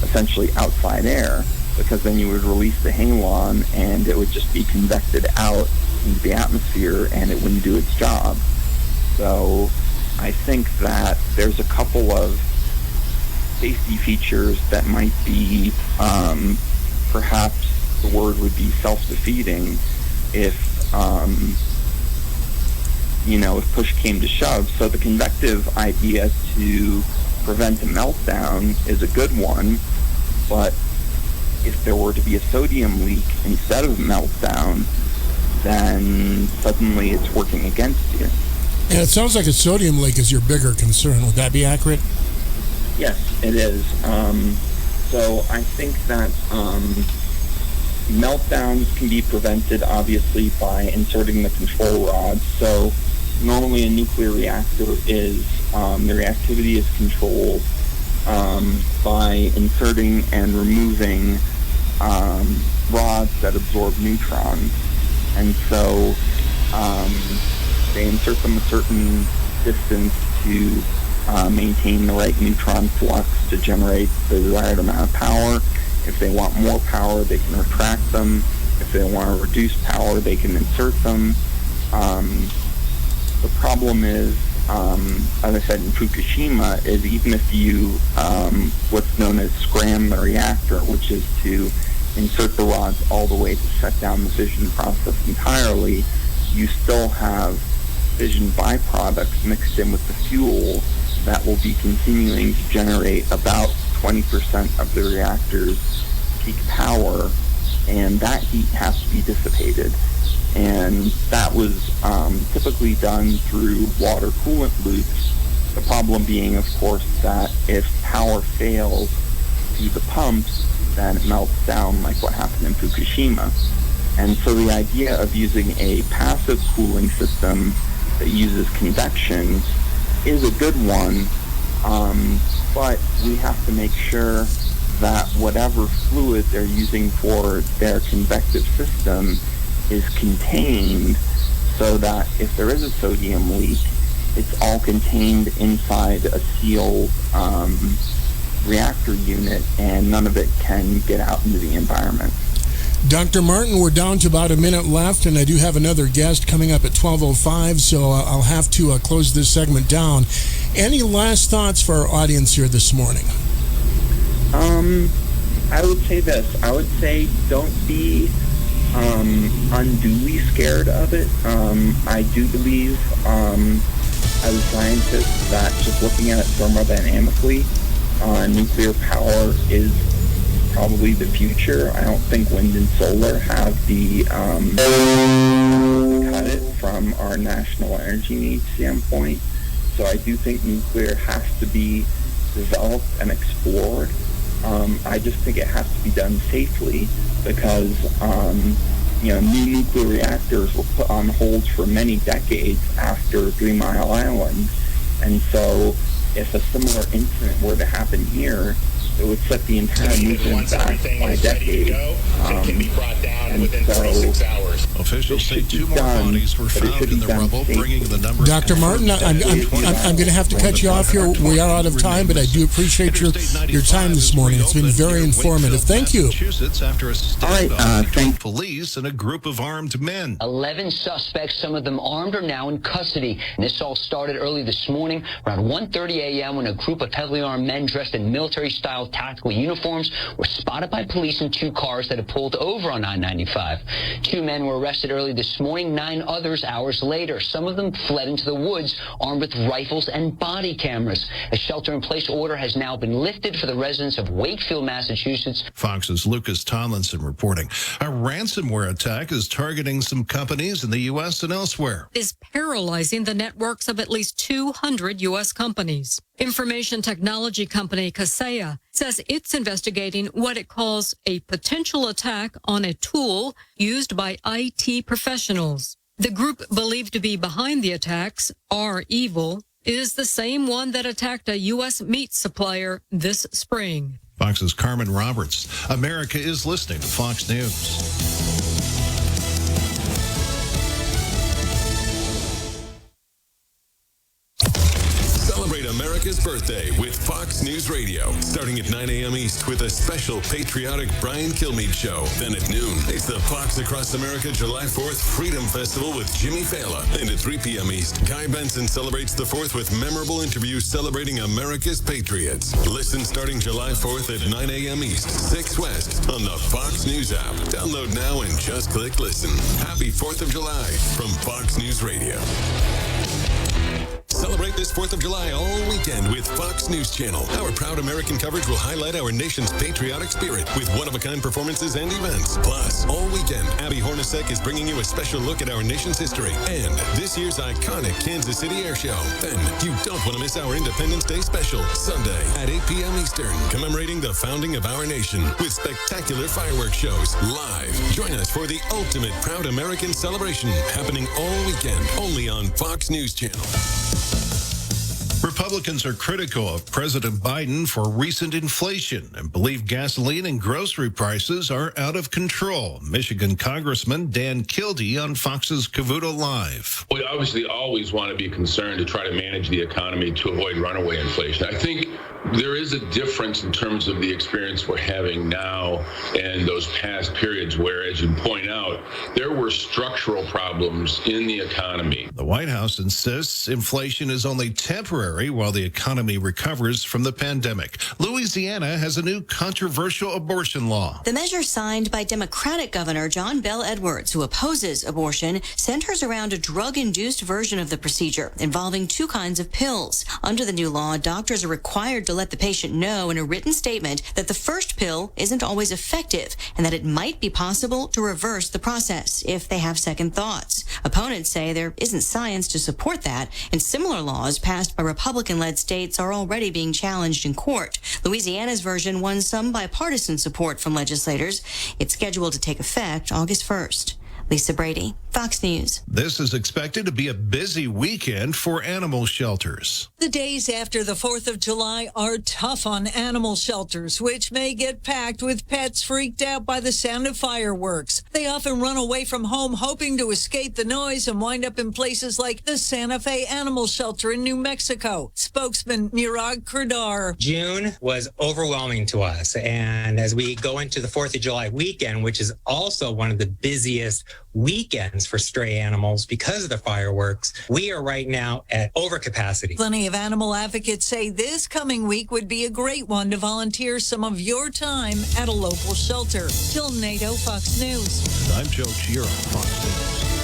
essentially outside air, because then you would release the halon and it would just be convected out into the atmosphere and it wouldn't do its job. So I think that there's a couple of safety features that might be, perhaps the word would be self-defeating if push came to shove. So the convective idea to prevent a meltdown is a good one, but if there were to be a sodium leak instead of a meltdown, then suddenly it's working against you. And it sounds like a sodium leak is your bigger concern. Would that be accurate? Yes, it is. So I think that meltdowns can be prevented, obviously, by inserting the control rods. So normally a nuclear reactor is, the reactivity is controlled by inserting and removing rods that absorb neutrons. And so they insert them a certain distance to maintain the right neutron flux to generate the desired amount of power. If they want more power, they can retract them. If they want to reduce power, they can insert them. The problem is, as I said in Fukushima, is even if you, what's known as scram the reactor, which is to insert the rods all the way to shut down the fission process entirely, you still have fission byproducts mixed in with the fuel that will be continuing to generate about 20% of the reactor's peak power, and that heat has to be dissipated. And that was typically done through water coolant loops. The problem being, of course, that if power fails to the pumps, then it melts down like what happened in Fukushima. And so the idea of using a passive cooling system that uses convection is a good one, but we have to make sure that whatever fluid they're using for their convective system is contained, so that if there is a sodium leak, it's all contained inside a sealed reactor unit, and none of it can get out into the environment. Dr. Martin, we're down to about a minute left, and I do have another guest coming up at 12:05, so I'll have to close this segment down. Any last thoughts for our audience here this morning? I would say this. I would say don't be unduly scared of it. I do believe, as a scientist, that just looking at it thermodynamically, nuclear power is probably the future. I don't think wind and solar have the cut it from our national energy needs standpoint. So I do think nuclear has to be developed and explored. I just think it has to be done safely because, new nuclear reactors were put on hold for many decades after 3 Mile Island. And so if a similar incident were to happen here, it would set the entire movement back by a decade. It can be brought down within 46 hours. Officials say 2 more bodies were found in the rubble, bringing the number. Dr. Martin, I'm going to have to cut you off here. We are out of time, but I do appreciate your time this morning. It's been very informative. Thank you. After a standoff between police and a group of armed men. 11 suspects, some of them armed, are now in custody. And this all started early this morning, around 1:30 a.m., when a group of heavily armed men dressed in military-style tactical uniforms were spotted by police in 2 cars that had pulled over on I-95. 2 men were arrested early this morning, 9 others hours later. Some of them fled into the woods armed with rifles and body cameras. A shelter-in-place order has now been lifted for the residents of Wakefield, Massachusetts. Fox's Lucas Tomlinson reporting. A ransomware attack is targeting some companies in the U.S. and elsewhere. Is paralyzing the networks of at least 200 U.S. companies. Information technology company Kaseya says it's investigating what it calls a potential attack on a tool used by IT professionals. The group believed to be behind the attacks, R-Evil, is the same one that attacked a U.S. meat supplier this spring. Fox's Carmen Roberts. America is listening to Fox News. Celebrate America's birthday with Fox News Radio. Starting at 9 a.m. East with a special patriotic Brian Kilmeade show. Then at noon, it's the Fox Across America July 4th Freedom Festival with Jimmy Fallon. And at 3 p.m. East, Guy Benson celebrates the 4th with memorable interviews celebrating America's patriots. Listen starting July 4th at 9 a.m. East, 6 West on the Fox News app. Download now and just click listen. Happy 4th of July from Fox News Radio. Celebrate this 4th of July all weekend with Fox News Channel. Our proud American coverage will highlight our nation's patriotic spirit with one-of-a-kind performances and events. Plus, all weekend, Abby Hornacek is bringing you a special look at our nation's history and this year's iconic Kansas City Air Show. Then, you don't want to miss our Independence Day special, Sunday at 8 p.m. Eastern, commemorating the founding of our nation with spectacular fireworks shows live. Join us for the ultimate Proud American celebration happening all weekend, only on Fox News Channel. Republicans are critical of President Biden for recent inflation and believe gasoline and grocery prices are out of control. Michigan Congressman Dan Kildee on Fox's Cavuto Live. We obviously always want to be concerned to try to manage the economy to avoid runaway inflation. I think there is a difference in terms of the experience we're having now and those past periods where, as you point out, there were structural problems in the economy. The White House insists inflation is only temporary while the economy recovers from the pandemic. Louisiana has a new controversial abortion law. The measure signed by Democratic Governor John Bel Edwards, who opposes abortion, centers around a drug-induced version of the procedure involving 2 kinds of pills. Under the new law, doctors are required to let the patient know in a written statement that the first pill isn't always effective and that it might be possible to reverse the process if they have second thoughts. Opponents say there isn't science to support that, and similar laws passed by Republican-led states are already being challenged in court. Louisiana's version won some bipartisan support from legislators. It's scheduled to take effect August 1st. Lisa Brady, Fox News. This is expected to be a busy weekend for animal shelters. The days after the 4th of July are tough on animal shelters, which may get packed with pets freaked out by the sound of fireworks. They often run away from home hoping to escape the noise and wind up in places like the Santa Fe Animal Shelter in New Mexico. Spokesman Murad Kurdar. June was overwhelming to us, and as we go into the 4th of July weekend, which is also one of the busiest weekends for stray animals because of the fireworks, we are right now at overcapacity. Plenty of animal advocates say this coming week would be a great one to volunteer some of your time at a local shelter. Jill Nato, Fox News. I'm Joe Chiaro, Fox News.